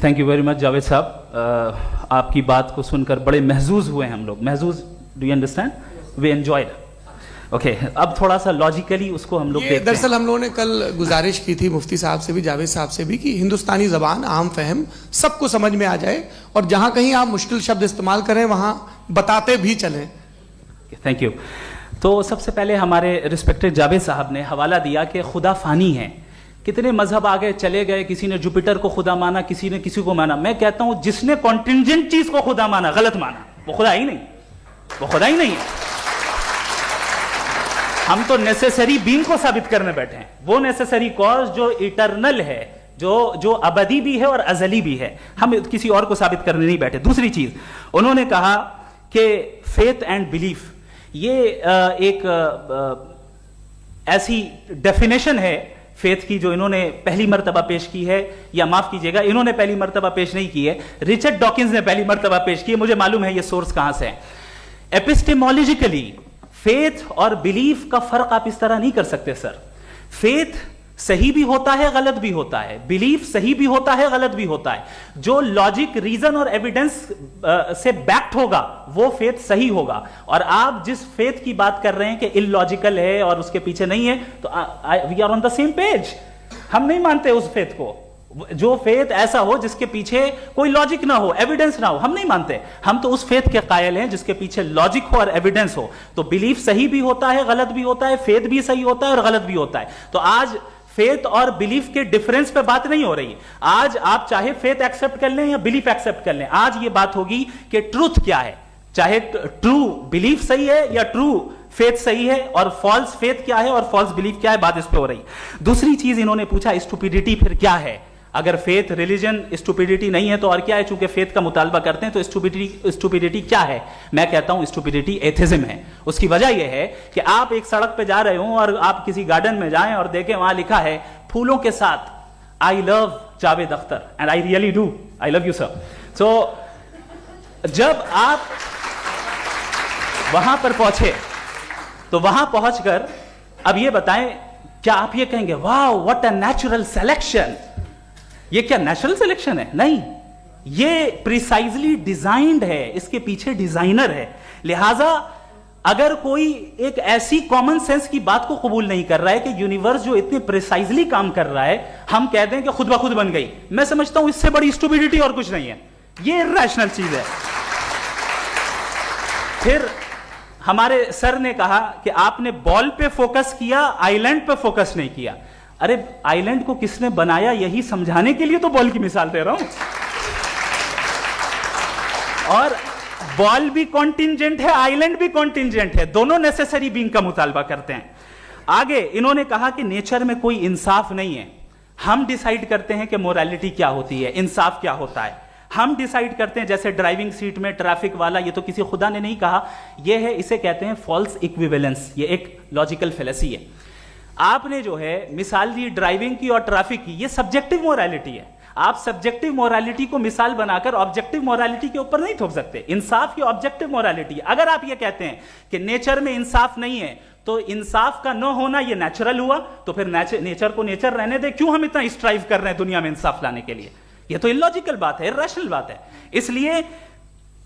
Thank you very much Javed साहब। आपकी बात को सुनकर बड़े महजूज हुए हम लोग। महजूज, do you understand? We enjoyed. Okay, अब थोड़ा सा लॉजिकली उसको हम लोग देखते हैं। दरअसल हम लोगों ने कल गुजारिश की थी मुफ्ती साहब से भी, जावेद साहब से भी, कि हिंदुस्तानी ज़बान आम फहम सबको समझ में आ जाए और जहां कहीं आप मुश्किल शब्द इस्तेमाल करें वहां बताते भी चलें। Thank you. तो सबसे पहले हमारे रिस्पेक्टेड जावेद साहब ने हवाला दिया कि खुदा फानी है, कितने मजहब आगे चले गए, किसी ने जुपिटर को खुदा माना, किसी ने किसी को माना। मैं कहता हूं जिसने कॉन्टिंजेंट चीज को खुदा माना, गलत माना, वो खुदा ही नहीं, वो खुदा ही नहीं है। हम तो नेसेसरी बीइंग को साबित करने बैठे हैं, वो नेसेसरी कॉज जो इटरनल है, जो अबदी भी है और अजली भी है, हम किसी और को साबित करने नहीं बैठे। दूसरी चीज उन्होंने कहा कि फेथ एंड बिलीफ, ये एक ऐसी डेफिनेशन है फेथ की जो इन्होंने पहली मर्तबा पेश की है, या माफ कीजिएगा इन्होंने पहली मर्तबा पेश नहीं की है, रिचर्ड डॉकिंस ने पहली मर्तबा पेश की है। मुझे मालूम है ये सोर्स कहां से है। एपिस्टेमोलॉजिकली फेथ और बिलीफ का फर्क आप इस तरह नहीं कर सकते सर। फेथ सही भी होता है, गलत भी होता है, बिलीफ सही भी होता है, गलत भी होता है। जो लॉजिक, रीजन और एविडेंस से बैक्ड होगा वो फेथ सही होगा। और आप जिस फेथ की बात कर रहे हैं कि इलॉजिकल है और उसके पीछे नहीं है, तो we are on the same page. हम नहीं मानते उस फेथ को, जो फेथ ऐसा हो जिसके पीछे कोई लॉजिक ना हो, एविडेंस ना हो, हम नहीं मानते। हम तो उस फेथ के कायल हैं जिसके पीछे लॉजिक हो और एविडेंस हो। तो बिलीफ सही भी होता है, गलत भी होता है, फेथ भी सही होता है और गलत भी होता है। तो आज फेथ और बिलीफ के डिफरेंस पे बात नहीं हो रही। आज आप चाहे फेथ एक्सेप्ट कर लें या बिलीफ एक्सेप्ट कर लें, आज ये बात होगी कि ट्रूथ क्या है, चाहे ट्रू बिलीफ सही है या ट्रू फेथ सही है, और फॉल्स फेथ क्या है और फॉल्स बिलीफ क्या है, बात इस पे हो रही। दूसरी चीज इन्होंने पूछा स्टुपिडिटी फिर क्या है। अगर फेथ रिलीजन स्टुपिडिटी नहीं है तो और क्या है? चूंकि फेथ का मुतालबा करते हैं तो स्टुपिडिटी क्या है? मैं कहता हूं स्टुपिडिटी एथिज्म है। उसकी वजह यह है कि आप एक सड़क पे जा रहे हो और आप किसी गार्डन में जाएं और देखें वहां लिखा है फूलों के साथ I love Javed Akhtar, and I really do, I love you sir. So जब आप वहां पर पहुंचे तो वहां पहुंचकर अब ये बताएं, क्या आप ये कहेंगे wow what a natural selection? ये क्या नेचुरल सिलेक्शन है? नहीं, ये प्रिसाइजली डिजाइंड है, इसके पीछे डिजाइनर है। लिहाजा अगर कोई एक ऐसी कॉमन सेंस की बात को कबूल नहीं कर रहा है कि यूनिवर्स जो इतने प्रिसाइजली काम कर रहा है, हम कहते हैं कि खुद ब खुद बन गई, मैं समझता हूं इससे बड़ी स्टुपिडिटी और कुछ नहीं है। ये इर्रेशनल चीज है। फिर हमारे सर ने कहा कि आपने बॉल पे फोकस किया, आइलैंड पे फोकस नहीं किया। अरे आइलैंड को किसने बनाया यही समझाने के लिए तो बॉल की मिसाल दे रहा हूं। और बॉल भी कॉन्टिंजेंट है, आइलैंड भी कॉन्टिंजेंट है, दोनों नेसेसरी बीइंग का मुतालबा करते हैं। आगे इन्होंने कहा कि नेचर में कोई इंसाफ नहीं है। हम डिसाइड करते हैं कि मोरालिटी क्या होती है, इंसाफ क्या होता है। हम डिसाइड करते हैं, जैसे ड्राइविंग सीट में ट्रैफिक वाला, ये तो किसी खुदा ने नहीं कहा, ये है, इसे कहते हैं फॉल्स इक्विवेलेंस। ये एक लॉजिकल फेलेसी है। आपने जो है मिसाल दी ड्राइविंग की और ट्रैफिक की, ये सब्जेक्टिव मोरालिटी है। आप सब्जेक्टिव मोरालिटी को मिसाल बनाकर ऑब्जेक्टिव मोरालिटी के ऊपर नहीं थोप सकते। इंसाफ की ऑब्जेक्टिव मोरालिटी है। अगर आप ये कहते हैं कि नेचर में इंसाफ नहीं है तो इंसाफ का न होना ये नेचुरल हुआ, तो फिर नेचर को नेचर रहने दे, क्यों हम इतना स्ट्राइव कर रहे हैं दुनिया में इंसाफ लाने के लिए? ये तो इलॉजिकल बात है, इर्रेशनल बात है। इसलिए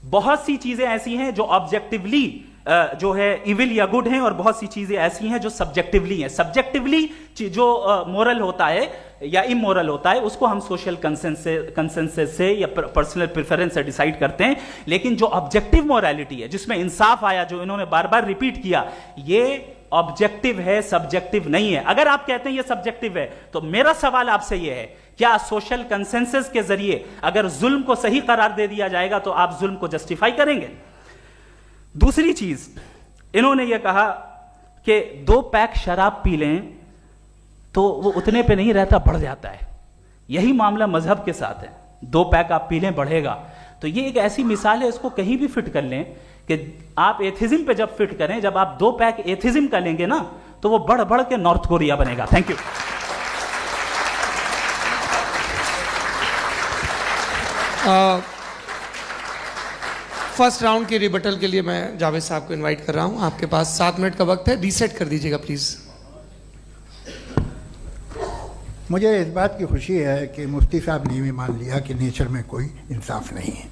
बहुत सी चीजें ऐसी हैं जो ऑब्जेक्टिवली जो है इविल या गुड हैं, और बहुत सी चीजें ऐसी हैं जो सब्जेक्टिवली हैं। सब्जेक्टिवली जो मोरल होता है या इमोरल होता है उसको हम सोशल कंसेंसस से या पर्सनल प्रेफरेंस से डिसाइड करते हैं। लेकिन जो ऑब्जेक्टिव मोरालिटी है, जिसमें इंसाफ आया, जो इन्होंने बार बार रिपीट किया, ये ऑब्जेक्टिव है, सब्जेक्टिव नहीं है। अगर आप कहते हैं ये सब्जेक्टिव है तो मेरा सवाल आपसे ये है, क्या सोशल कंसेंसस के जरिए अगर जुल्म को सही करार दे दिया जाएगा तो आप जुल्म को जस्टिफाई करेंगे? दूसरी चीज इन्होंने यह कहा कि 2 पैक शराब पी लें तो वो उतने पे नहीं रहता, बढ़ जाता है। यही मामला मजहब के साथ है। 2 पैक आप पी लें, बढ़ेगा। तो ये एक ऐसी मिसाल है, इसको कहीं भी फिट कर लें कि आप एथिज्म पे जब फिट करें, जब आप 2 पैक एथिज्म का लेंगे ना तो वो बढ़ बढ़ के नॉर्थ कोरिया बनेगा। Thank you. फर्स्ट राउंड की रिबटल के लिए मैं जावेद साहब को इनवाइट कर रहा हूं। आपके पास 7 मिनट का वक्त है, रीसेट कर दीजिएगा प्लीज। मुझे इस बात की खुशी है कि मुफ्ती साहब ने भी मान लिया कि नेचर में कोई इंसाफ नहीं है।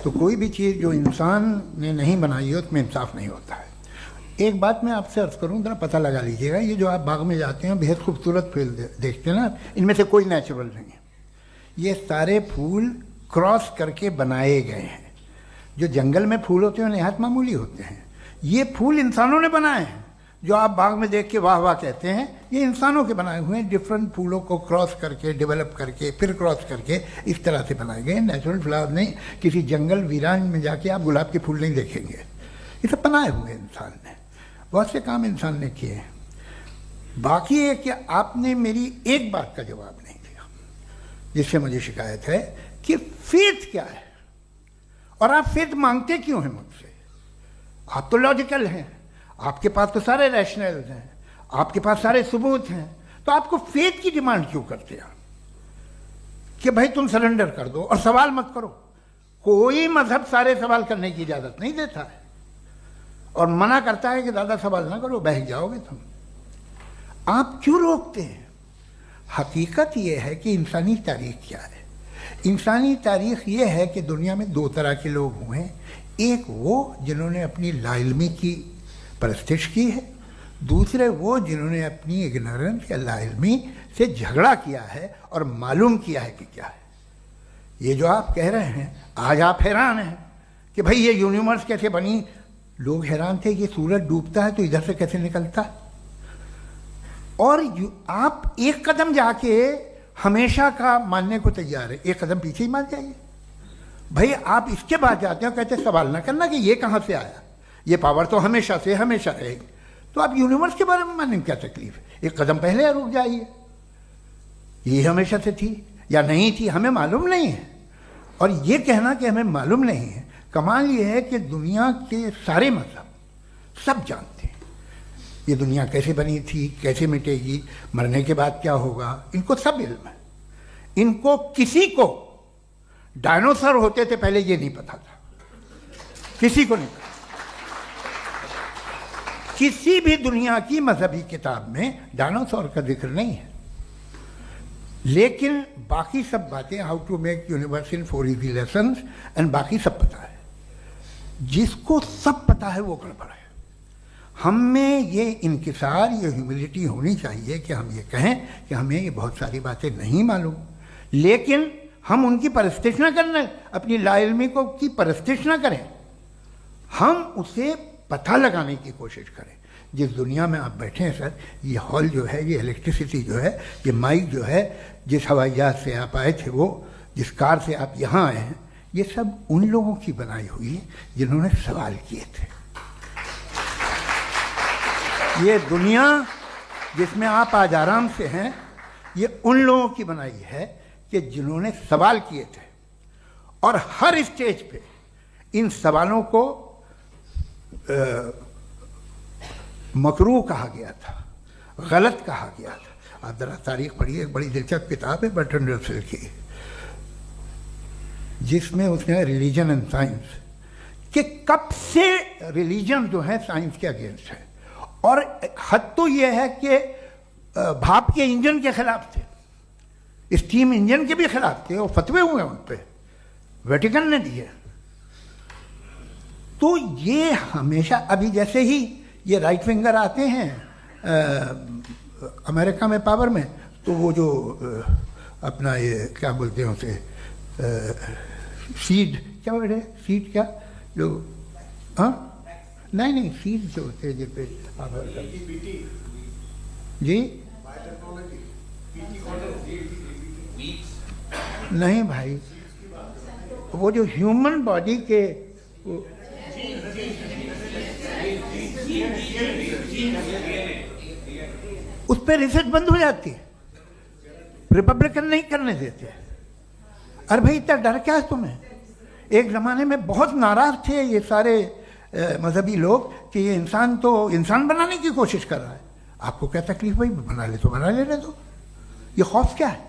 तो कोई भी चीज़ जो इंसान ने नहीं बनाई है उसमें इंसाफ नहीं होता है। एक बात मैं आपसे अर्ज करूं, जरा पता लगा लीजिएगा, ये जो आप बाग में जाते हैं बेहद खूबसूरत फूल देखते हैं ना, इनमें से कोई नेचुरल नहीं है। ये सारे फूल क्रॉस करके बनाए गए हैं। जो जंगल में फूल होते हैं निहायत मामूली होते हैं, ये फूल इंसानों ने बनाए हैं। जो आप बाग में देख के वाह वाह कहते हैं, ये इंसानों के बनाए हुए हैं। डिफरेंट फूलों को क्रॉस करके, डेवलप करके, फिर क्रॉस करके इस तरह से बनाए गए। नेचुरल फ्लावर नहीं। किसी जंगल वीरान में जाके आप गुलाब के फूल नहीं देखेंगे। ये सब बनाए हुए इंसान ने, बहुत से काम इंसान ने किए हैं। बाकी है कि आपने मेरी एक बात का जवाब नहीं दिया, जिससे मुझे शिकायत है कि फेथ क्या है और आप फेथ मांगते क्यों हैं मुझसे? आप तो लॉजिकल हैं, आपके पास तो सारे रैशनल हैं, आपके पास सारे सबूत हैं, तो आपको फेथ की डिमांड क्यों करते हैं कि भाई तुम सरेंडर कर दो और सवाल मत करो? कोई मजहब सारे सवाल करने की इजाजत नहीं देता है और मना करता है कि दादा सवाल ना करो, बहक जाओगे तुम। आप क्यों रोकते हैं? हकीकत यह है कि इंसानी तारीख क्या है। इंसानी तारीख यह है कि दुनिया में दो तरह के लोग हुए हैं। एक वो जिन्होंने अपनी लाइल्मी की परस्तिश की है, दूसरे वो जिन्होंने अपनी इग्नोरेंस या लाइल्मी से झगड़ा किया है और मालूम किया है कि क्या है। ये जो आप कह रहे हैं, आज आप हैरान हैं कि भाई ये यूनिवर्स कैसे बनी। लोग हैरान थे कि सूरज डूबता है तो इधर से कैसे निकलता है। और आप एक कदम जाके हमेशा का मानने को तैयार है, एक कदम पीछे ही मान जाइए। भाई आप इसके बाद जाते हो, कहते सवाल ना करना कि ये कहाँ से आया, ये पावर तो हमेशा से हमेशा रहेगी। तो आप यूनिवर्स के बारे में मानने में क्या तकलीफ है? एक कदम पहले रुक जाइए। ये हमेशा से थी या नहीं थी, हमें मालूम नहीं है। और ये कहना कि हमें मालूम नहीं है, कमाल ये है कि दुनिया के सारे मजहब सब जानते हैं ये दुनिया कैसे बनी थी, कैसे मिटेगी, मरने के बाद क्या होगा, इनको सब इल्म है। इनको किसी को डायनासोर होते थे पहले ये नहीं पता था, किसी को नहीं पता। किसी भी दुनिया की मजहबी किताब में डायनासोर का जिक्र नहीं है। लेकिन बाकी सब बातें, how to make universe in 4 easy lessons and बाकी सब पता है। जिसको सब पता है वो गड़बड़ है। हम में ये इंकिसार, ये ह्यूमिलिटी होनी चाहिए कि हम ये कहें कि हमें ये बहुत सारी बातें नहीं मालूम, लेकिन हम उनकी परस्तिश ना करें, अपनी लाइल्मी को की परस्तिश ना करें, हम उसे पता लगाने की कोशिश करें। जिस दुनिया में आप बैठे हैं सर, ये हॉल जो है, ये इलेक्ट्रिसिटी जो है, ये माइक जो है, जिस हवाई जहाज से आप आए थे, वो जिस कार से आप यहाँ आए हैं, ये सब उन लोगों की बनाई हुई है जिन्होंने सवाल किए थे। ये दुनिया जिसमें आप आज आराम से हैं, ये उन लोगों की बनाई है कि जिन्होंने सवाल किए थे। और हर स्टेज पे इन सवालों को मकरूह कहा गया था, गलत कहा गया था। आप जरा तारीख पढ़िए, एक बड़ी दिलचस्प किताब है बर्ट्रैंड रसेल की, जिसमें उसने रिलीजन एंड साइंस कि कब से रिलीजन जो है साइंस के अगेंस्ट है। और हद तो यह है कि भाप के इंजन के खिलाफ थे, स्टीम इंजन के भी खिलाफ थे, और फतवे हुए उन पे, वेटिकन ने दिए। तो ये हमेशा, अभी जैसे ही ये राइट विंगर आते हैं अमेरिका में पावर में, तो वो जो अपना ये क्या बोलते हैं उसे, सीड क्या बोल रहे, सीड क्या जो, हाँ नहीं सीड जो होते हैं जिस पे जी, नहीं भाई, वो जो ह्यूमन बॉडी के उस पर रिसर्च बंद हो जाती है, रिपब्लिकन नहीं करने देते। अरे भाई इतना डर क्या है तुम्हें? एक ज़माने में बहुत नाराज थे ये सारे मजहबी लोग कि ये इंसान तो इंसान बनाने की कोशिश कर रहा है। आपको क्या तकलीफ भाई, बना ले तो बना लेने दो, ये खौफ क्या है?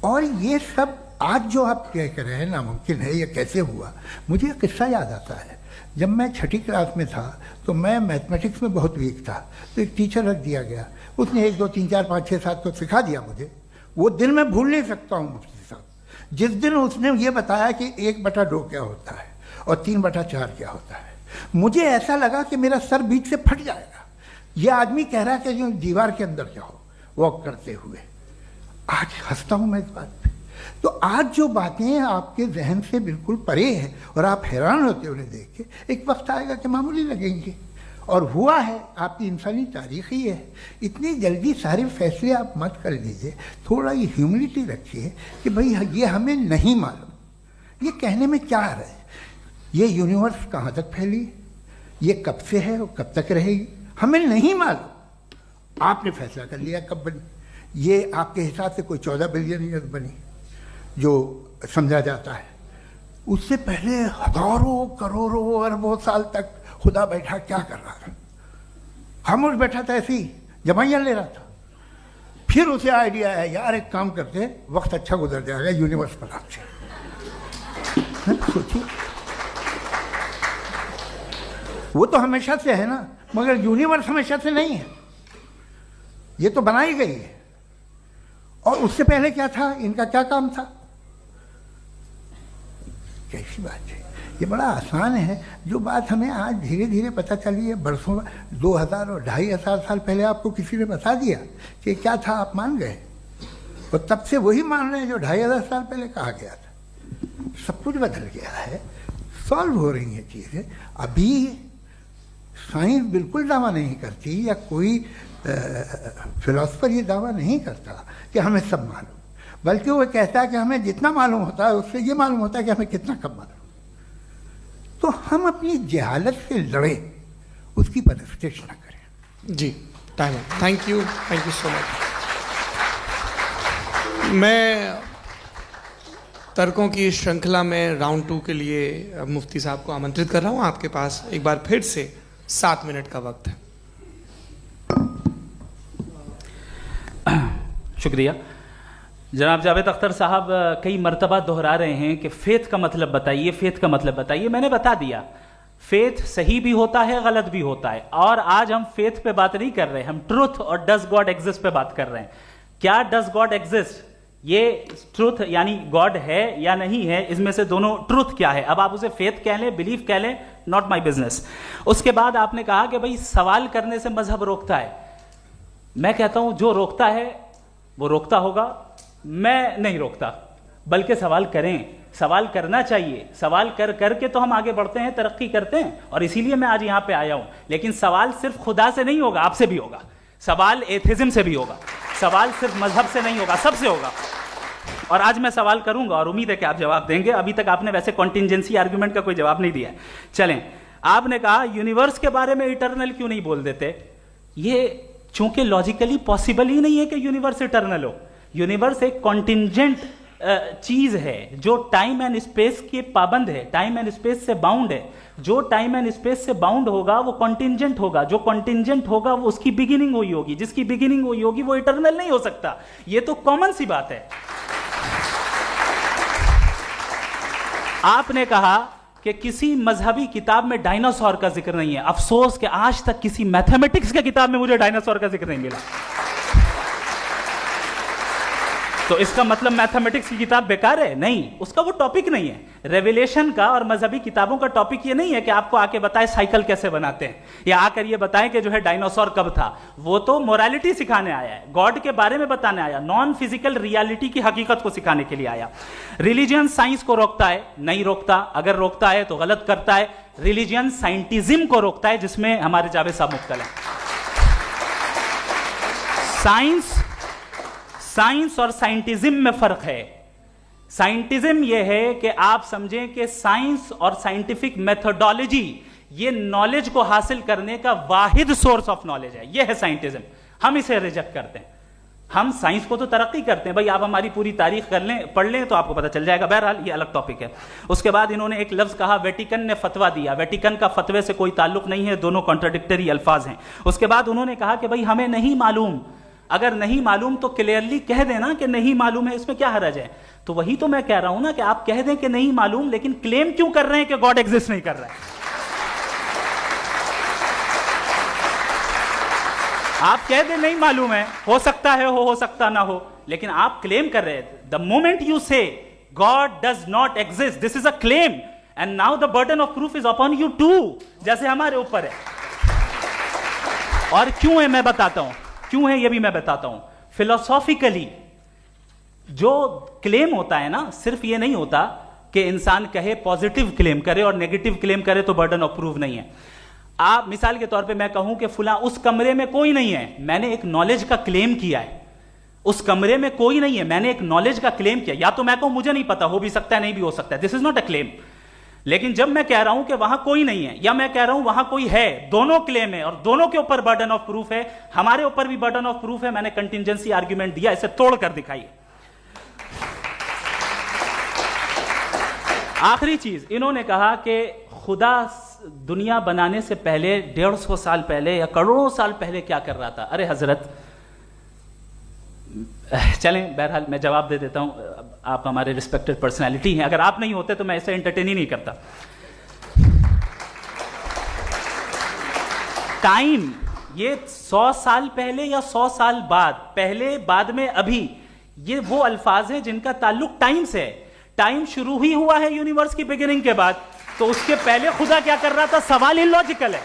और ये सब आज जो आप कह कर रहे हैं नामुमकिन है, ये कैसे हुआ? मुझे एक किस्सा याद आता है। जब मैं 6ठी क्लास में था तो मैं मैथमेटिक्स में बहुत वीक था, तो एक टीचर रख दिया गया, उसने 1 2 3 4 5 6 7 तो सिखा दिया मुझे। वो दिन मैं भूल नहीं सकता हूँ मुफ्ती साहब, जिस दिन उसने ये बताया कि 1/2 क्या होता है और 3/4 क्या होता है। मुझे ऐसा लगा कि मेरा सर बीच से फट जाएगा। यह आदमी कह रहा है कि जो दीवार के अंदर जाओ वॉक करते हुए। आज हंसता हूं मैं इस बात पे। तो आज जो बातें आपके जहन से बिल्कुल परे हैं और आप हैरान होते हो उन्हें देख के, एक वक्त आएगा कि मामूली लगेंगे। और हुआ है, आपकी इंसानी तारीख ही है। इतनी जल्दी सारे फैसले आप मत कर लीजिए, थोड़ा ये ह्यूमिलिटी रखिए कि भाई ये हमें नहीं मालूम। ये कहने में क्या आ रहा है? ये यूनिवर्स कहाँ तक फैली, ये कब से है और कब तक रहेगी, हमें नहीं मालूम। आपने फैसला कर लिया कब बनी। ये आपके हिसाब से कोई 14 बिलियन ईयर बनी जो समझा जाता है। उससे पहले हजारों करोड़ों अरबों साल तक खुदा बैठा क्या कर रहा था? खामोश बैठा था, ऐसे ही जमाइयाँ ले रहा था। फिर उसे आइडिया आया, यार एक काम करते, वक्त अच्छा गुजर जाएगा, यूनिवर्स बनाते। सोचिए, वो तो हमेशा से है ना, मगर यूनिवर्स हमेशा से नहीं है, ये तो बनाई गई है। और उससे पहले क्या था, इनका क्या काम था? कैसी बात है, ये बड़ा आसान है। जो बात हमें आज धीरे धीरे पता चली है, बरसों 2000 और 2500 साल पहले आपको किसी ने बता दिया कि क्या था, आप मान गए और तब से वही मान रहे हैं जो 2500 साल पहले कहा गया था। सब कुछ बदल गया है, सॉल्व हो रही हैं चीज़ें। अभी साइंस बिल्कुल दावा नहीं करती, या कोई फिलोसफर ये दावा नहीं करता कि हमें सब मालूम, बल्कि वो कहता है कि हमें जितना मालूम होता है उससे ये मालूम होता है कि हमें कितना कम मालूम। तो हम अपनी जहालत से लड़े, उसकी परस्तिश न करें। जी, time, thank you so much. मैं तर्कों की श्रृंखला में राउंड 2 के लिए मुफ्ती साहब को आमंत्रित कर रहा हूं। आपके पास एक बार फिर से 7 मिनट का वक्त है। शुक्रिया। जनाब जावेद अख्तर साहब कई मर्तबा दोहरा रहे हैं कि फेथ का मतलब बताइए, फेथ का मतलब बताइए। मैंने बता दिया, फेथ सही भी होता है, गलत भी होता है। और आज हम फेथ पे बात नहीं कर रहे, हम ट्रुथ और डज गॉड एग्जिस्ट पे बात कर रहे हैं। क्या डज गॉड एग्जिस्ट, ये ट्रुथ यानी गॉड है या नहीं है, इसमें से दोनों ट्रुथ क्या है। अब आप उसे फेथ कह लें, बिलीफ कह लें, नॉट माई बिजनेस। उसके बाद आपने कहा कि भाई सवाल करने से मजहब रोकता है। मैं कहता हूं जो रोकता है वो रोकता होगा, मैं नहीं रोकता, बल्कि सवाल करें, सवाल करना चाहिए। सवाल कर करके तो हम आगे बढ़ते हैं, तरक्की करते हैं, और इसीलिए मैं आज यहां पे आया हूं। लेकिन सवाल सिर्फ खुदा से नहीं होगा, आपसे भी होगा। सवाल एथिज्म से भी होगा, सवाल सिर्फ मजहब से नहीं होगा, सबसे होगा। और आज मैं सवाल करूंगा और उम्मीद है कि आप जवाब देंगे। अभी तक आपने वैसे कॉन्टिंजेंसी आर्गुमेंट का कोई जवाब नहीं दिया है। चलें, आपने कहा यूनिवर्स के बारे में इटर्नल क्यों नहीं बोल देते। ये चूंकि लॉजिकली पॉसिबल ही नहीं है कि यूनिवर्स इटर्नल हो। यूनिवर्स एक कॉन्टिंजेंट चीज है जो टाइम एंड स्पेस के पाबंद है, टाइम एंड स्पेस से बाउंड है। जो टाइम एंड स्पेस से बाउंड होगा वो कॉन्टिंजेंट होगा, जो कॉन्टिंजेंट होगा वो उसकी बिगिनिंग हुई होगी, जिसकी बिगिनिंग हुई होगी वो इटर्नल नहीं हो सकता। ये तो कॉमन सी बात है। आपने कहा कि किसी मजहबी किताब में डायनासोर का जिक्र नहीं है। अफसोस कि आज तक किसी मैथमेटिक्स की किताब में मुझे डायनासोर का जिक्र नहीं मिला। तो इसका मतलब मैथमेटिक्स की किताब बेकार है? नहीं, उसका वो टॉपिक नहीं है। रेवलेशन का और मजहबी किताबों का टॉपिक ये नहीं है कि आपको आके बताए साइकिल कैसे बनाते हैं, या आकर ये बताएं कि जो है डायनासोर कब था। वो तो मोरालिटी सिखाने आया है, गॉड के बारे में बताने आया, नॉन फिजिकल रियलिटी की हकीकत को सिखाने के लिए आया। रिलीजियन साइंस को रोकता है? नहीं रोकता। अगर रोकता है तो गलत करता है। रिलीजियन साइंटिज्म को रोकता है, जिसमें हमारे जावेद साहब मुख्तल हैं। साइंस और साइंटिज्म में फर्क है। साइंटिज्म यह है कि आप समझें कि साइंस और साइंटिफिक मेथोडोलॉजी ये नॉलेज को हासिल करने का वाहिद सोर्स ऑफ नॉलेज है। यह है साइंटिज्म। हम इसे रिजेक्ट करते हैं। हम साइंस को तो तरक्की करते हैं। भाई आप हमारी पूरी तारीख कर लें, पढ़ लें तो आपको पता चल जाएगा। बहरहाल ये अलग टॉपिक है। उसके बाद इन्होंने एक लफ्ज कहा, वेटिकन ने फतवा दिया। वेटिकन का फतवे से कोई ताल्लुक नहीं है, दोनों कॉन्ट्राडिक्टरी अल्फाज हैं। उसके बाद उन्होंने कहा कि भाई हमें नहीं मालूम। अगर नहीं मालूम तो क्लियरली कह देना कि नहीं मालूम है, इसमें क्या हरज है। तो वही तो मैं कह रहा हूं ना कि आप कह दें कि नहीं मालूम, लेकिन क्लेम क्यों कर रहे हैं कि गॉड एग्जिस्ट नहीं कर रहा है। आप कह दें नहीं मालूम है, हो सकता है हो सकता ना हो, लेकिन आप क्लेम कर रहे हैं। The moment you say God does not exist, this is a claim, and now the burden of proof is upon you too, जैसे हमारे ऊपर है। और क्यों है मैं बताता हूं, क्यों है ये भी मैं बताता हूं। फिलोसॉफिकली जो क्लेम होता है ना, सिर्फ ये नहीं होता कि इंसान कहे पॉजिटिव क्लेम करे और नेगेटिव क्लेम करे तो बर्डन ऑफ प्रूफ नहीं है। आप मिसाल के तौर पे मैं कहूं कि फुला उस कमरे में कोई नहीं है, मैंने एक नॉलेज का क्लेम किया है, उस कमरे में कोई नहीं है, मैंने एक नॉलेज का क्लेम किया। या तो मैं कहूं मुझे नहीं पता, हो भी सकता है नहीं भी हो सकता है, this is not a claim. लेकिन जब मैं कह रहा हूं कि वहां कोई नहीं है या मैं कह रहा हूं वहां कोई है, दोनों क्लेम है और दोनों के ऊपर बर्डन ऑफ प्रूफ है। हमारे ऊपर भी बर्डन ऑफ प्रूफ है, मैंने कंटिजेंसी आर्ग्यूमेंट दिया, इसे तोड़कर दिखाइए। आखिरी चीज, इन्होंने कहा कि खुदा दुनिया बनाने से पहले 150 साल पहले या करोड़ों साल पहले क्या कर रहा था। अरे हजरत, चलें बहरहाल मैं जवाब दे देता हूं, आप हमारे रिस्पेक्टेड पर्सनालिटी हैं, अगर आप नहीं होते तो मैं इसे एंटरटेन ही नहीं करता। टाइम, ये 100 साल पहले या 100 साल बाद, पहले बाद में अभी, ये वो अल्फाज हैं जिनका ताल्लुक टाइम से है। टाइम शुरू ही हुआ है यूनिवर्स की बिगिनिंग के बाद, तो उसके पहले खुदा क्या कर रहा था, सवाल इलॉजिकल है,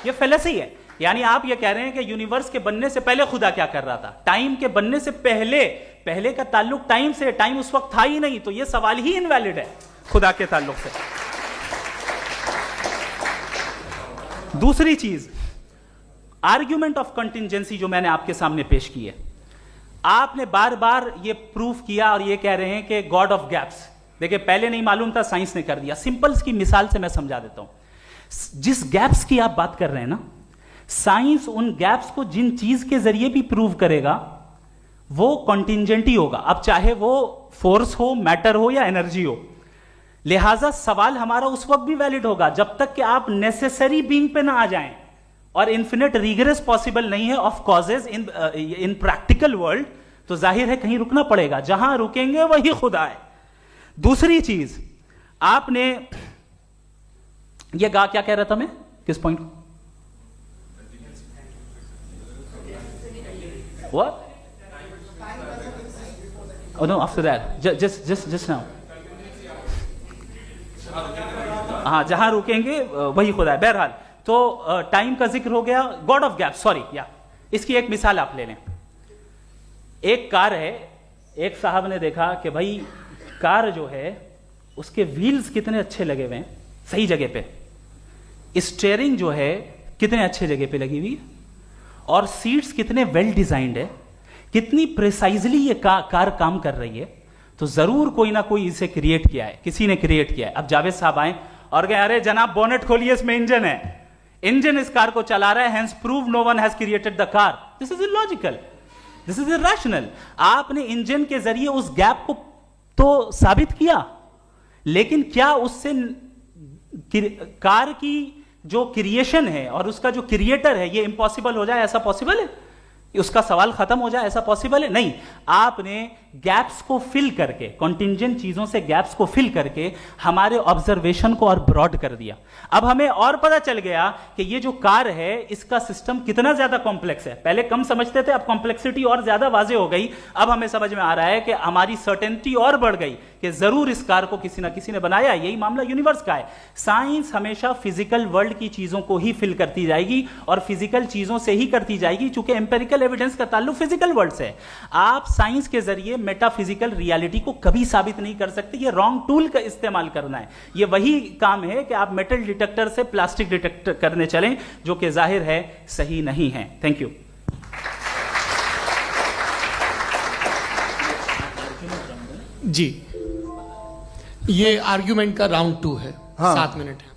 ये फेलेसी है। यानी आप ये कह रहे हैं कि यूनिवर्स के बनने से पहले खुदा क्या कर रहा था, टाइम के बनने से पहले, पहले का ताल्लुक टाइम से, टाइम उस वक्त था ही नहीं, तो ये सवाल ही इनवैलिड है खुदा के ताल्लुक से। दूसरी चीज, आर्ग्यूमेंट ऑफ कंटिजेंसी जो मैंने आपके सामने पेश की है, आपने बार बार ये प्रूफ किया और ये कह रहे हैं कि गॉड ऑफ गैप्स। देखिए पहले नहीं मालूम था, साइंस ने कर दिया। सिंपल्स की मिसाल से मैं समझा देता हूं। जिस गैप्स की आप बात कर रहे हैं ना, साइंस उन गैप्स को जिन चीज के जरिए भी प्रूव करेगा वो कॉन्टिंजेंट ही होगा, अब चाहे वो फोर्स हो, मैटर हो या एनर्जी हो। लिहाजा सवाल हमारा उस वक्त भी वैलिड होगा जब तक कि आप नेसेसरी बीइंग पे ना आ जाएं, और इन्फिनिट रिग्रेस पॉसिबल नहीं है of causes in practical world, तो जाहिर है कहीं रुकना पड़ेगा, जहां रुकेंगे वही खुदा है। दूसरी चीज, आपने ये कहा, क्या कह रहा था मैं, किस पॉइंट को? What? Oh no, after that. Just now. हाँ, जहां रुकेंगे वही खुदा है। बहरहाल, तो टाइम का जिक्र हो गया, गॉड ऑफ गैप, सॉरी, या इसकी एक मिसाल आप ले लें। एक कार है, एक साहब ने देखा कि भाई कार जो है उसके व्हील्स कितने अच्छे लगे हुए हैं सही जगह पे, स्टीयरिंग जो है कितने अच्छे जगह पे लगी हुई है, और सीट्स कितने वेल डिजाइंड है, कितनी प्रिसाइजली ये कार काम कर रही है, तो जरूर कोई ना कोई इसे क्रिएट किया है, किसी ने क्रिएट किया है। अब जावेद साहब आए और कहे अरे जनाब बोनेट खोलिए, इसमें इंजन है, इंजन इस कार को चला रहा है, hence prove no one has created the car. This is illogical, this is irrational. आपने इंजन के जरिए उस गैप को तो साबित किया, लेकिन क्या उससे कार की जो क्रिएशन है और उसका जो क्रिएटर है ये इम्पॉसिबल हो जाए, ऐसा पॉसिबल है? उसका सवाल खत्म हो जाए, ऐसा पॉसिबल है? नहीं। आपने गैप्स को फिल करके, कॉन्टिंजेंट चीजों से गैप्स को फिल करके हमारे ऑब्जर्वेशन को और ब्रॉड कर दिया। अब हमें और पता चल गया कि ये जो कार है इसका सिस्टम कितना ज्यादा कॉम्प्लेक्स है। पहले कम समझते थे, अब कॉम्प्लेक्सिटी और ज्यादा वाजे हो गई। अब हमें समझ में आ रहा है कि हमारी सर्टेनिटी और बढ़ गई कि जरूर इस कार को किसी ना किसी ने बनाया। यही मामला यूनिवर्स का है। साइंस हमेशा फिजिकल वर्ल्ड की चीजों को ही फिल करती जाएगी और फिजिकल चीजों से ही करती जाएगी, चूंकि एम्पेरिकल एविडेंस का ताल्लुक फिजिकल वर्ल्ड से है। आप साइंस के जरिए मेटाफिजिकल रियलिटी को कभी साबित नहीं कर सकते। ये रॉन्ग टूल का इस्तेमाल करना है। ये वही काम है कि आप मेटल डिटेक्टर से प्लास्टिक डिटेक्टर करने चलें, जो कि जाहिर है सही नहीं है। Thank you. जी, ये आर्ग्यूमेंट का राउंड 2 है। हाँ। 7 मिनट है।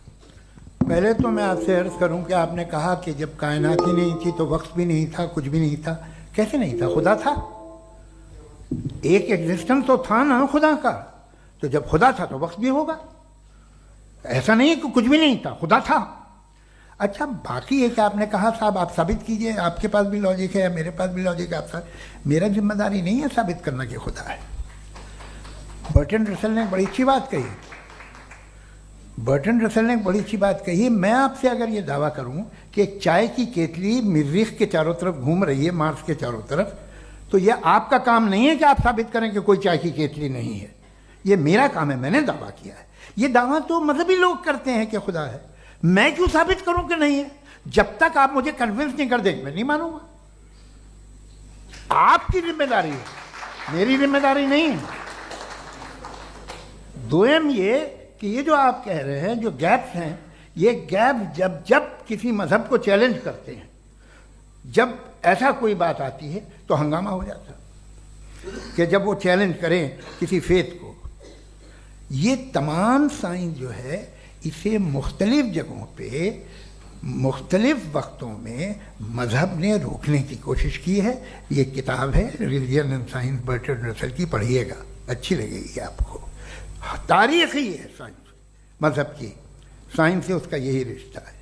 पहले तो मैं आपसे अर्ज करूं कि आपने कहा कि जब कायनात ही नहीं थी तो वक्त भी नहीं था, कुछ भी नहीं था। कैसे नहीं था? खुदा था। एक एग्जिस्टेंस तो था ना खुदा का। तो जब खुदा था तो वक्त भी होगा। ऐसा नहीं है कि कुछ भी नहीं था, खुदा था। अच्छा, बाकी एक आपने कहा साहब आप साबित कीजिए, आपके पास भी लॉजिक है, मेरे पास भी लॉजिक है। आप मेरा जिम्मेदारी नहीं है साबित करना कि खुदा है। बर्टन रसल ने बड़ी अच्छी बात कही। बर्टन रसल ने बड़ी अच्छी बात कही। मैं आपसे अगर ये दावा करूं कि एक चाय की केतली मरीख के चारों तरफ घूम रही है, मार्स के चारों तरफ, तो यह आपका काम नहीं है कि आप साबित करें कि कोई चाय की केतली नहीं है। ये मेरा काम है, मैंने दावा किया है। ये दावा तो मजहबी लोग करते हैं कि खुदा है, मैं क्यों साबित करूं कि नहीं है? जब तक आप मुझे कन्विंस नहीं कर देंगे मैं नहीं मानूंगा। आपकी जिम्मेदारी है, मेरी जिम्मेदारी नहीं है। दोयम ये कि ये जो आप कह रहे हैं जो गैप्स हैं, ये गैप जब जब किसी मजहब को चैलेंज करते हैं, जब ऐसा कोई बात आती है तो हंगामा हो जाता है कि जब वो चैलेंज करें किसी फेथ को। ये तमाम साइंस जो है इसे मुख्तलिफ जगहों पे मुख्तलिफ वक्तों में मजहब ने रोकने की कोशिश की है। ये किताब है religion and science Burton Russell की, पढ़िएगा, अच्छी लगेगी आपको। तारीख ही है साइंस, मजहब की साइंस से उसका यही रिश्ता है।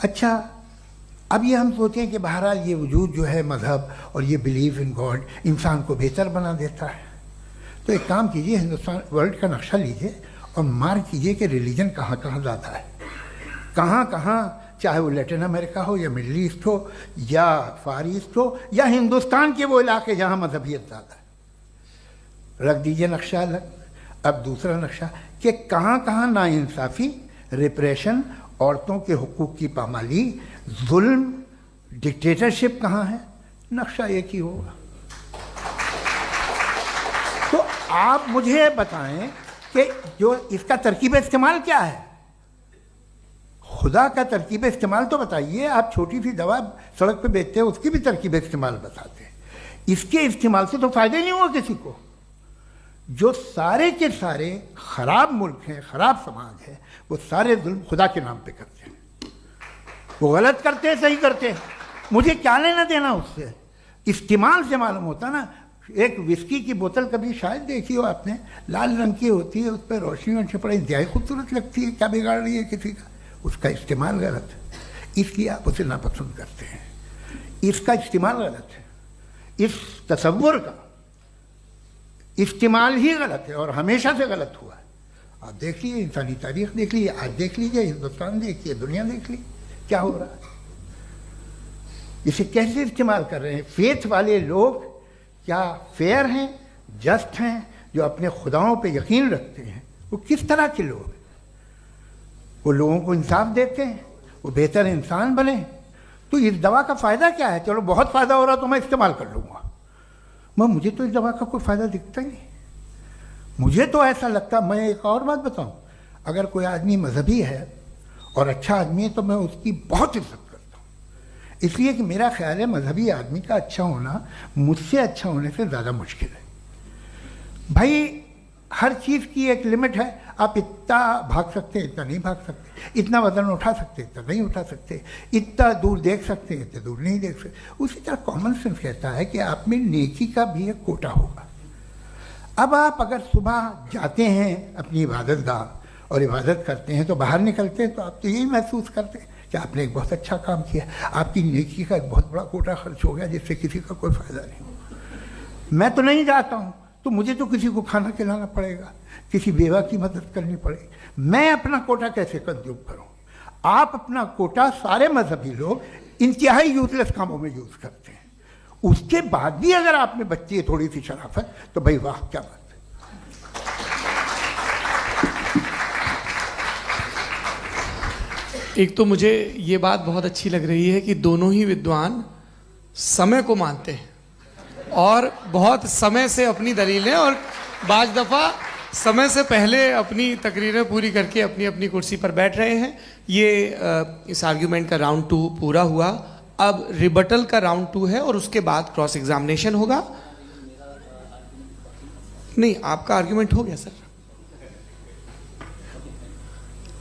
अच्छा, अब ये हम सोचें कि बहरहाल ये वजूद जो है मजहब और ये बिलीव इन गॉड इंसान को बेहतर बना देता है, तो एक काम कीजिए, हिंदुस्तान वर्ल्ड का नक्शा लीजिए और मार्क कीजिए कि रिलीजन कहाँ कहाँ ज़्यादा है, कहाँ कहाँ, चाहे वो लैटिन अमेरिका हो या मिडल ईस्ट हो या फार ईस्ट हो या हिंदुस्तान के वो इलाके जहाँ मजहबियत ज़्यादा है। रख दीजिए नक्शा अलग। अब दूसरा नक्शा कि कहाँ कहाँ नाइंसाफ़ी, रिप्रेशन, औरतों के हुकूक की पामाली, जुल्म, डिक्टेटरशिप कहाँ है, नक्शा एक ही होगा। तो आप मुझे बताएं कि जो इसका तरकीब इस्तेमाल क्या है, खुदा का तरकीब इस्तेमाल तो बताइए। आप छोटी सी दवा सड़क पे बेचते हैं उसकी भी तरकीब इस्तेमाल बताते हैं। इसके इस्तेमाल से तो फायदा नहीं हुआ किसी को। जो सारे के सारे खराब मुल्क हैं, खराब समाज है, वो सारे जुल्म खुदा के नाम पे करते हैं। वो गलत करते हैं, सही करते हैं, मुझे क्या लेना देना उससे। इस्तेमाल से मालूम होता ना। एक विस्की की बोतल कभी शायद देखी हो आपने, लाल रंग की होती है, उस पर रोशनी और छपड़ा इंतहाई खूबसूरत लगती है, क्या बिगाड़ रही है किसी का? उसका इस्तेमाल गलत है, इसलिए आप उसे नापसंद करते हैं। इसका इस्तेमाल गलत है, इस तसव्वुर का इस्तेमाल ही गलत है और हमेशा से गलत हुआ है। आप देख लीजिए, इंसानी तारीख देख लीजिए, आज देख लीजिए, हिंदुस्तान देखिए, दुनिया देख लीजिए क्या हो रहा है। इसे कैसे इस्तेमाल कर रहे हैं फेथ वाले लोग? क्या फेयर हैं, जस्ट हैं, जो अपने खुदाओं पे यकीन रखते हैं? वो किस तरह के लोग हैं? वो लोगों को इंसाफ देते हैं, वो बेहतर इंसान बने। तो इस दवा का फ़ायदा क्या है? चलो बहुत फ़ायदा हो रहा तो मैं इस्तेमाल कर लूँगा, मुझे तो इस दवा का कोई फ़ायदा दिखता ही नहीं। मुझे तो ऐसा लगता, मैं एक और बात बताऊं, अगर कोई आदमी मजहबी है और अच्छा आदमी है तो मैं उसकी बहुत इज्जत करता हूँ, इसलिए कि मेरा ख्याल है मजहबी आदमी का अच्छा होना मुझसे अच्छा होने से ज़्यादा मुश्किल है। भाई हर चीज़ की एक लिमिट है। आप इतना भाग सकते हैं, इतना नहीं भाग सकते, इतना वजन उठा सकते, इतना नहीं उठा सकते, इतना दूर देख सकते हैं, इतना दूर नहीं देख सकते। उसी तरह कॉमन सेंस कहता है कि आप में नेकी का भी एक कोटा होगा। अब आप अगर सुबह जाते हैं अपनी इबादत गाह और इबादत करते हैं तो बाहर निकलते हैं तो आप तो यही महसूस करते हैं कि आपने एक बहुत अच्छा काम किया, आपकी नेकी का एक बहुत बड़ा कोटा खर्च हो गया जिससे किसी का कोई फ़ायदा नहीं हो। मैं तो नहीं जाता हूँ तो मुझे तो किसी को खाना खिलाना पड़ेगा, किसी बेवा की मदद करनी पड़ेगी। मैं अपना कोटा कैसे कंज्यूम करूं? आप अपना कोटा, सारे मजहबी लोग इंतहाई यूजलेस कामों में यूज करते हैं। उसके बाद भी अगर आप में बच्ची है थोड़ी सी शराफत तो भाई वाह क्या बात है। एक तो मुझे ये बात बहुत अच्छी लग रही है कि दोनों ही विद्वान समय को मानते हैं और बहुत समय से अपनी दलीलें और बाज दफ़ा समय से पहले अपनी तकरीरें पूरी करके अपनी अपनी कुर्सी पर बैठ रहे हैं। ये इस आर्ग्यूमेंट का राउंड 2 पूरा हुआ। अब रिबटल का राउंड 2 है और उसके बाद क्रॉस एग्जामिनेशन होगा। नहीं, आपका आर्ग्यूमेंट हो गया सर।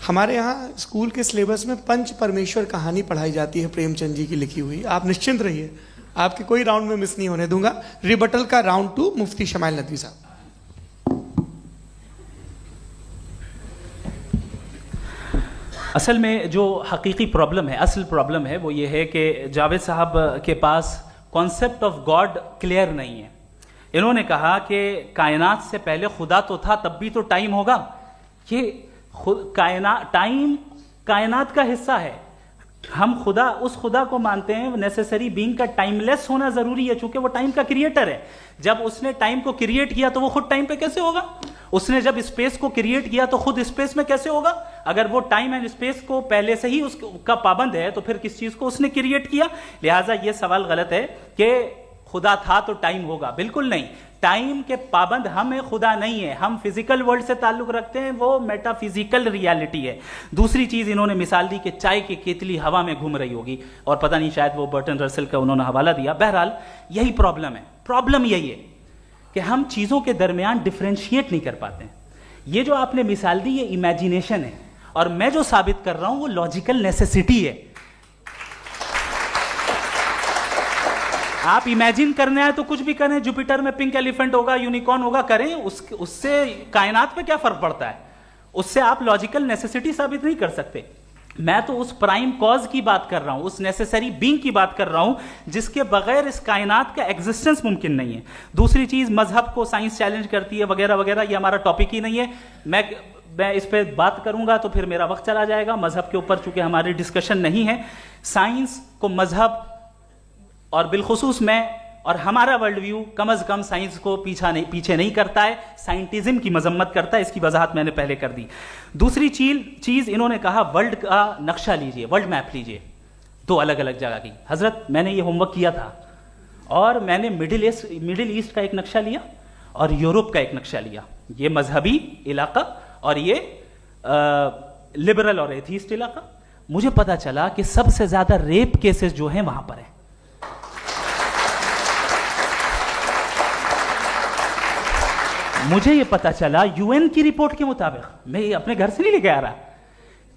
हमारे यहाँ स्कूल के सिलेबस में पंच परमेश्वर कहानी पढ़ाई जाती है, प्रेमचंद जी की लिखी हुई। आप निश्चिंत रहिए, आपके कोई राउंड में मिस नहीं होने दूंगा। रिबटल का राउंड 2 मुफ्ती शमाइल नदवी साहब। असल में जो हकीकी प्रॉब्लम है, असल प्रॉब्लम है वो ये है कि जावेद साहब के पास कॉन्सेप्ट ऑफ गॉड क्लियर नहीं है। इन्होंने कहा कि कायनात से पहले खुदा तो था, तब भी तो टाइम होगा। ये टाइम कायनात का हिस्सा है। हम उस खुदा को मानते हैं, नेसेसरी बीइंग का टाइमलेस होना जरूरी है, चूंकि वो टाइम का क्रिएटर है। जब उसने टाइम को क्रिएट किया तो वो खुद टाइम पे कैसे होगा? उसने जब स्पेस को क्रिएट किया तो खुद स्पेस में कैसे होगा? अगर वो टाइम एंड स्पेस को पहले से ही उसका पाबंद है तो फिर किस चीज को उसने क्रिएट किया? लिहाजा ये सवाल गलत है कि खुदा था तो टाइम होगा, बिल्कुल नहीं। टाइम के पाबंद हम है, खुदा नहीं है। हम फिजिकल वर्ल्ड से ताल्लुक रखते हैं, वो मेटाफिजिकल रियलिटी है। दूसरी चीज इन्होंने मिसाल दी कि चाय की केतली हवा में घूम रही होगी, और पता नहीं शायद वो बर्टन रसल का उन्होंने हवाला दिया। बहरहाल यही प्रॉब्लम है। प्रॉब्लम यही है कि हम चीजों के दरमियान डिफरेंशिएट नहीं कर पाते हैं। ये जो आपने मिसाल दी ये इमेजिनेशन है, और मैं जो साबित कर रहा हूं वो लॉजिकल नेसेसिटी है। आप इमेजिन करने आए तो कुछ भी करें, जुपिटर में पिंक एलिफेंट होगा, यूनिकॉर्न होगा, करें, उससे कायनात पे क्या फर्क पड़ता है? उससे आप लॉजिकल नेसेसिटी साबित नहीं कर सकते। मैं तो उस प्राइम कॉज की बात कर रहा हूं, उस नेसेसरी बीइंग की बात कर रहा हूं जिसके बगैर इस कायनात का एग्जिस्टेंस मुमकिन नहीं है। दूसरी चीज, मजहब को साइंस चैलेंज करती है वगैरह वगैरह, ये हमारा टॉपिक ही नहीं है। मैं इस पर बात करूंगा तो फिर मेरा वक्त चला जाएगा। मजहब के ऊपर चूंकि हमारी डिस्कशन नहीं है, साइंस को मजहब और बिलखुसूस मैं और हमारा वर्ल्ड व्यू कम अज कम साइंस को पीछे नहीं करता है, साइंटिज्म की मजम्मत करता है। इसकी वजाहत मैंने पहले कर दी। दूसरी चीज इन्होंने कहा वर्ल्ड का नक्शा लीजिए, वर्ल्ड मैप लीजिए, दो अलग अलग जगह की। हजरत मैंने ये होमवर्क किया था, और मैंने मिडिल ईस्ट का एक नक्शा लिया और यूरोप का एक नक्शा लिया। ये मजहबी इलाका और ये लिबरल और एथीस्ट इलाका। मुझे पता चला कि सबसे ज्यादा रेप केसेस जो हैं वहां पर है। मुझे ये पता चला यूएन की रिपोर्ट के मुताबिक, मैं ये अपने घर से नहीं लेके आ रहा,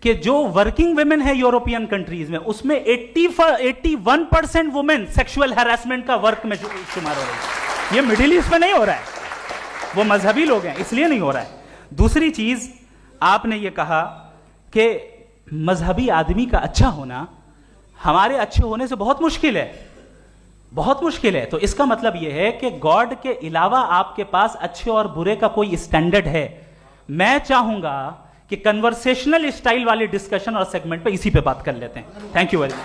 कि जो वर्किंग वुमेन है यूरोपियन कंट्रीज में, उसमें 81% वुमेन सेक्सुअल हैरेसमेंट का वर्क में शुमार हो रही है। ये मिडिल ईस्ट में नहीं हो रहा है, वो मजहबी लोग हैं इसलिए नहीं हो रहा है। दूसरी चीज आपने ये कहा कि मजहबी आदमी का अच्छा होना हमारे अच्छे होने से बहुत मुश्किल है, बहुत मुश्किल है। तो इसका मतलब यह है कि गॉड के अलावा आपके पास अच्छे और बुरे का कोई स्टैंडर्ड है। मैं चाहूंगा कि कन्वर्सेशनल स्टाइल वाली डिस्कशन और सेगमेंट पे इसी पे बात कर लेते हैं। Thank you very much.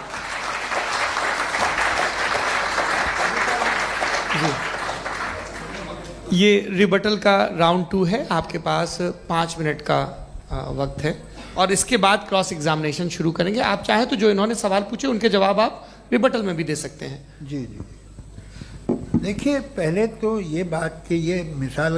ये रिबटल का राउंड 2 है, आपके पास 5 मिनट का वक्त है, और इसके बाद क्रॉस एग्जामिनेशन शुरू करेंगे। आप चाहें तो जो इन्होंने सवाल पूछे उनके जवाब आप रिबटल में भी दे सकते हैं। जी जी, देखिए पहले तो ये बात कि ये मिसाल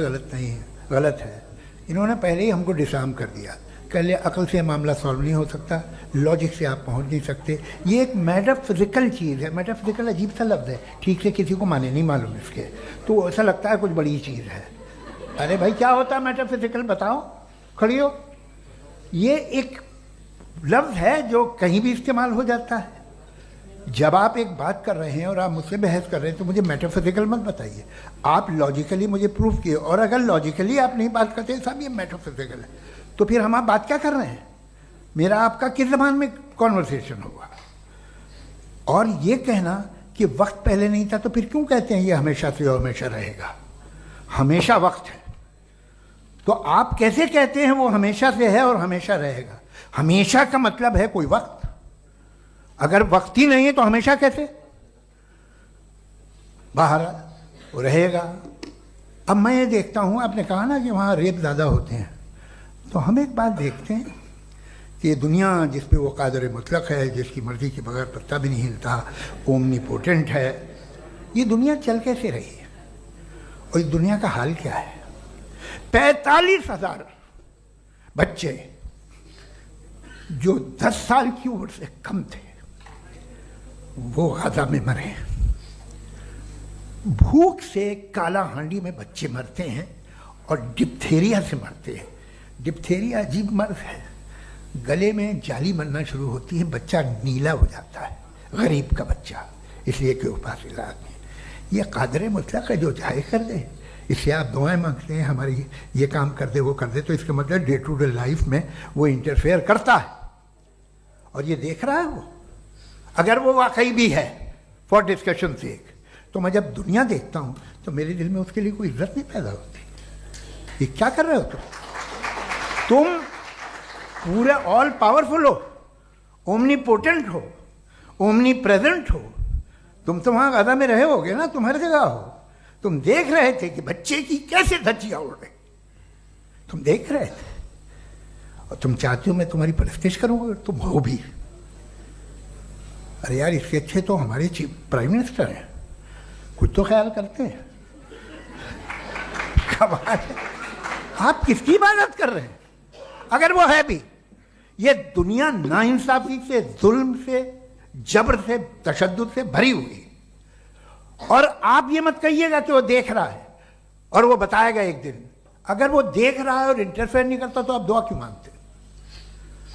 गलत है। इन्होंने पहले ही हमको डिसार्म कर दिया। पहले अकल से मामला सॉल्व नहीं हो सकता, लॉजिक से आप पहुंच नहीं सकते। ये एक मेटाफिजिकल चीज़ है। मेटाफिजिकल अजीब सा लफ्ज़ है, ठीक से किसी को माने नहीं मालूम इसके, तो ऐसा लगता है कुछ बड़ी चीज़ है। अरे भाई क्या होता है मेटाफिजिकल, बताओ, खड़ी हो। ये एक लफ्ज़ है जो कहीं भी इस्तेमाल हो जाता है। जब आप एक बात कर रहे हैं और आप मुझसे बहस कर रहे हैं तो मुझे मेटाफिजिकल मत बताइए, आप लॉजिकली मुझे प्रूव किए। और अगर लॉजिकली आप नहीं बात करते साहब ये मेटाफिजिकल है, तो फिर हम आप बात क्या कर रहे हैं? मेरा आपका किस ज़बान में कॉन्वर्सेशन होगा? और ये कहना कि वक्त पहले नहीं था, तो फिर क्यों कहते हैं ये हमेशा से और हमेशा रहेगा? हमेशा वक्त है, तो आप कैसे कहते हैं वो हमेशा से है और हमेशा रहेगा? हमेशा का मतलब है कोई वक्त, अगर वक्त ही नहीं है तो हमेशा कैसे? बाहर वो रहेगा। अब मैं ये देखता हूँ, आपने कहा ना कि वहाँ रेप ज़्यादा होते हैं, तो हम एक बात देखते हैं कि ये दुनिया जिस पे वो कादर मुतलक है, जिसकी मर्ज़ी के बगैर पत्ता भी नहीं हिलता, ओमनीपोटेंट है, ये दुनिया चल कैसे रही है? और इस दुनिया का हाल क्या है? 45,000 बच्चे जो 10 साल की उम्र से कम थे वो गाजा में मरे। भूख से काला हांडी में बच्चे मरते हैं और डिप्थेरिया से मरते हैं। डिप्थेरिया अजीब मर्ज है, गले में जाली बनना शुरू होती है, बच्चा नीला हो जाता है, गरीब का बच्चा, इसलिए कि उपास इलाज में। ये कादर मुतलक है, जो चाहे कर दे। इससे आप दुआएं मांगते हैं हमारी ये काम कर दे वो कर दे, तो इसका मतलब डे टू डे लाइफ में वो इंटरफेयर करता है और ये देख रहा है वो। अगर वो वाकई भी है फॉर डिस्कशन सेक, तो मैं जब दुनिया देखता हूँ तो मेरे दिल में उसके लिए कोई इज्जत नहीं पैदा होती। ये क्या कर रहे हो तुम पूरे ऑल पावरफुल हो ओमनीपोटेंट हो, ओमनी प्रेजेंट हो। तुम तो वहाँ गाजा में रहे होगे ना, तुम हर जगह हो। तुम देख रहे थे कि बच्चे की कैसे धज्जियाँ उड़ रही, तुम देख रहे थे, और तुम चाहते हो मैं तुम्हारी परस्तिश करूँगा, तुम हो भी। अरे यार, इसके अच्छे तो हमारे चीफ प्राइम मिनिस्टर हैं, कुछ तो ख्याल करते हैं। कमाल है। आप किसकी इबादत कर रहे हैं? अगर वो है भी, ये दुनिया नाइंसाफी से, जुल्म से, जबर से, तशद्दुद से भरी हुई। और आप ये मत कहिएगा कि वो देख रहा है और वो बताएगा एक दिन। अगर वो देख रहा है और इंटरफेयर नहीं करता तो आप दुआ क्यों मांगते?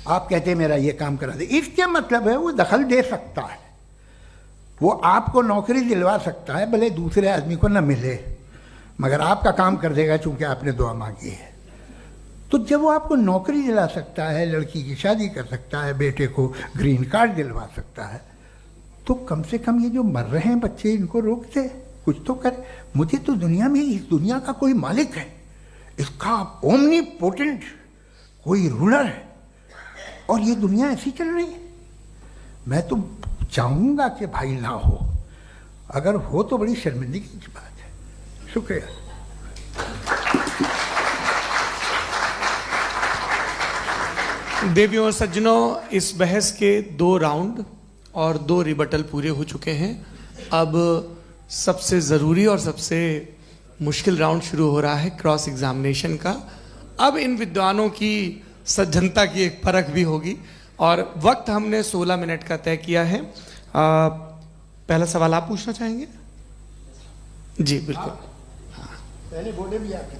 आप कहते हैं मेरा ये काम करा दे, इसके मतलब है वो दखल दे सकता है, वो आपको नौकरी दिलवा सकता है, भले दूसरे आदमी को न मिले, मगर आपका काम कर देगा चूंकि आपने दुआ मांगी है। तो जब वो आपको नौकरी दिला सकता है, लड़की की शादी कर सकता है, बेटे को ग्रीन कार्ड दिलवा सकता है, तो कम से कम ये जो मर रहे हैं बच्चे, इनको रोक दे, कुछ तो करे। मुझे तो दुनिया में, इस दुनिया का कोई मालिक है, इसका ओमनीपोटेंट कोई रूलर है, और ये दुनिया ऐसी चल रही है। मैं तो चाहूँगा कि भाई ना हो, अगर हो तो बड़ी शर्मिंदगी की बात है। शुक्रिया। देवियों और सज्जनों, इस बहस के 2 राउंड और 2 रिबटल पूरे हो चुके हैं। अब सबसे ज़रूरी और सबसे मुश्किल राउंड शुरू हो रहा है, क्रॉस एग्जामिनेशन का। अब इन विद्वानों की सज्जनता की एक परख भी होगी, और वक्त हमने 16 मिनट का तय किया है। पहला सवाल आप पूछना चाहेंगे? जी बिल्कुल। पहले बोले भी आपके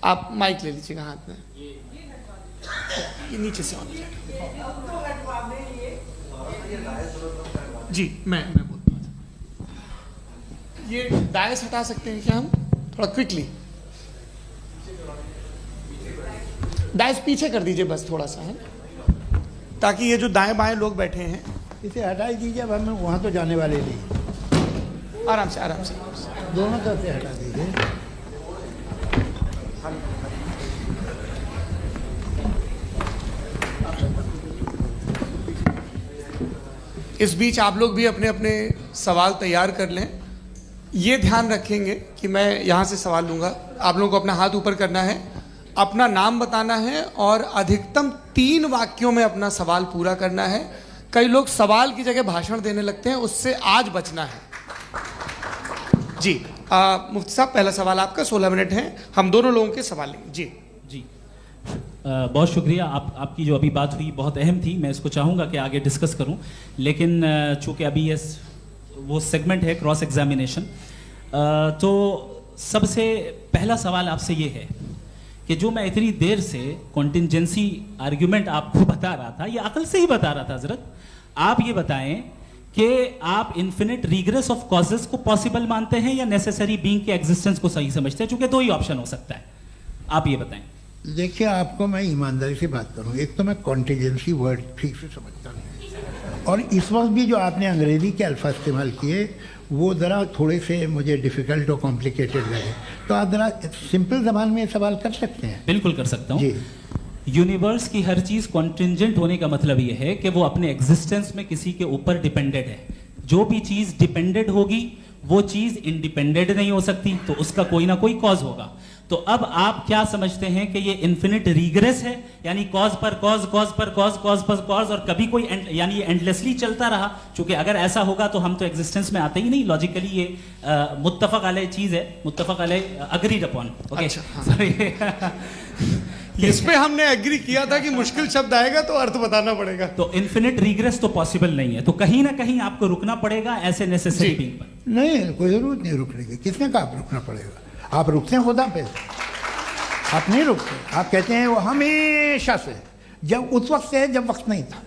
आप माइक ले लीजिएगा हाथ में, ये नीचे से ऑन जी। मैं बोलता हूँ, ये डायस हटा सकते हैं क्या हम थोड़ा क्विकली? डायस पीछे कर दीजिए बस थोड़ा सा, है, ताकि ये जो दाएं बाएं लोग बैठे हैं, इसे हटा ही दीजिए। अब हम वहाँ तो जाने वाले नहीं, आराम से आराम से दोनों तरफ से हटा दीजिए। इस बीच आप लोग भी अपने अपने सवाल तैयार कर लें। ये ध्यान रखेंगे कि मैं यहाँ से सवाल लूँगा, आप लोगों को अपना हाथ ऊपर करना है, अपना नाम बताना है और अधिकतम 3 वाक्यों में अपना सवाल पूरा करना है। कई लोग सवाल की जगह भाषण देने लगते हैं, उससे आज बचना है। जी मुफ्ती साहब, पहला सवाल आपका, 16 मिनट हैं, हम दोनों लोगों के सवाल लेंगे। जी जी बहुत शुक्रिया। आपकी जो अभी बात हुई बहुत अहम थी, मैं इसको चाहूँगा कि आगे डिस्कस करूँ, लेकिन चूँकि अभी ये वो सेगमेंट है क्रॉस एग्जामिनेशन, तो सबसे पहला सवाल आपसे ये है कि जो मैं इतनी देर से कॉन्टिंजेंसी आर्ग्यूमेंट आपको बता रहा था, ये अकल से ही बता रहा था हजरत, आप ये बताएं कि आप इन्फिनिट रिग्रेस ऑफ कॉजेस को पॉसिबल मानते हैं या नेसेसरी बीइंग के एग्जिस्टेंस को सही समझते हैं? चूंकि 2 ही ऑप्शन हो सकता है, आप ये बताएं। देखिए, आपको मैं ईमानदारी से बात करूं, एक तो मैं कॉन्टिजेंसी वर्ड ठीक से समझता नहीं, और इस वक्त भी जो आपने अंग्रेजी के अल्फाज इस्तेमाल किए वो ज़रा थोड़े से मुझे डिफ़िकल्ट और कॉम्प्लिकेटेड लगे, तो आप ज़रा सिंपल ज़बान में सवाल कर सकते हैं? बिल्कुल कर सकता हूँ जी। यूनिवर्स की हर चीज़ कॉन्टिंजेंट होने का मतलब यह है कि वो अपने एग्जिस्टेंस में किसी के ऊपर डिपेंडेड है। जो भी चीज़ डिपेंडेड होगी वो चीज़ इंडिपेंडेंट नहीं हो सकती, तो उसका कोई ना कोई कॉज होगा। तो अब आप क्या समझते हैं कि ये इन्फिनिट रिग्रेस है, यानी कॉज पर कॉज, कॉज पर कॉज, कॉज पर कॉज, और कभी कोई यानी ये एंडलेसली चलता रहा? क्योंकि अगर ऐसा होगा तो हम तो एग्जिस्टेंस में आते ही नहीं। लॉजिकली ये मुत्तफक अलैह चीज़ है, मुत्तफक अलैह अग्रीड अपॉन। ओके, इस पे हमने एग्री किया था कि मुश्किल शब्द आएगा तो अर्थ बताना पड़ेगा। तो इन्फिनिट रिग्रेस तो पॉसिबल नहीं है, तो कहीं ना कहीं आपको रुकना पड़ेगा ऐसे नेसेसरी बीइंग पर। नहीं, कोई जरूरत नहीं रुकने की। किसने कहा आप रुकना पड़ेगा? आप रुकते हैं खुदा पे, आप नहीं रुकते। आप कहते हैं वो हमेशा से, जब उस वक्त से है जब वक्त नहीं था।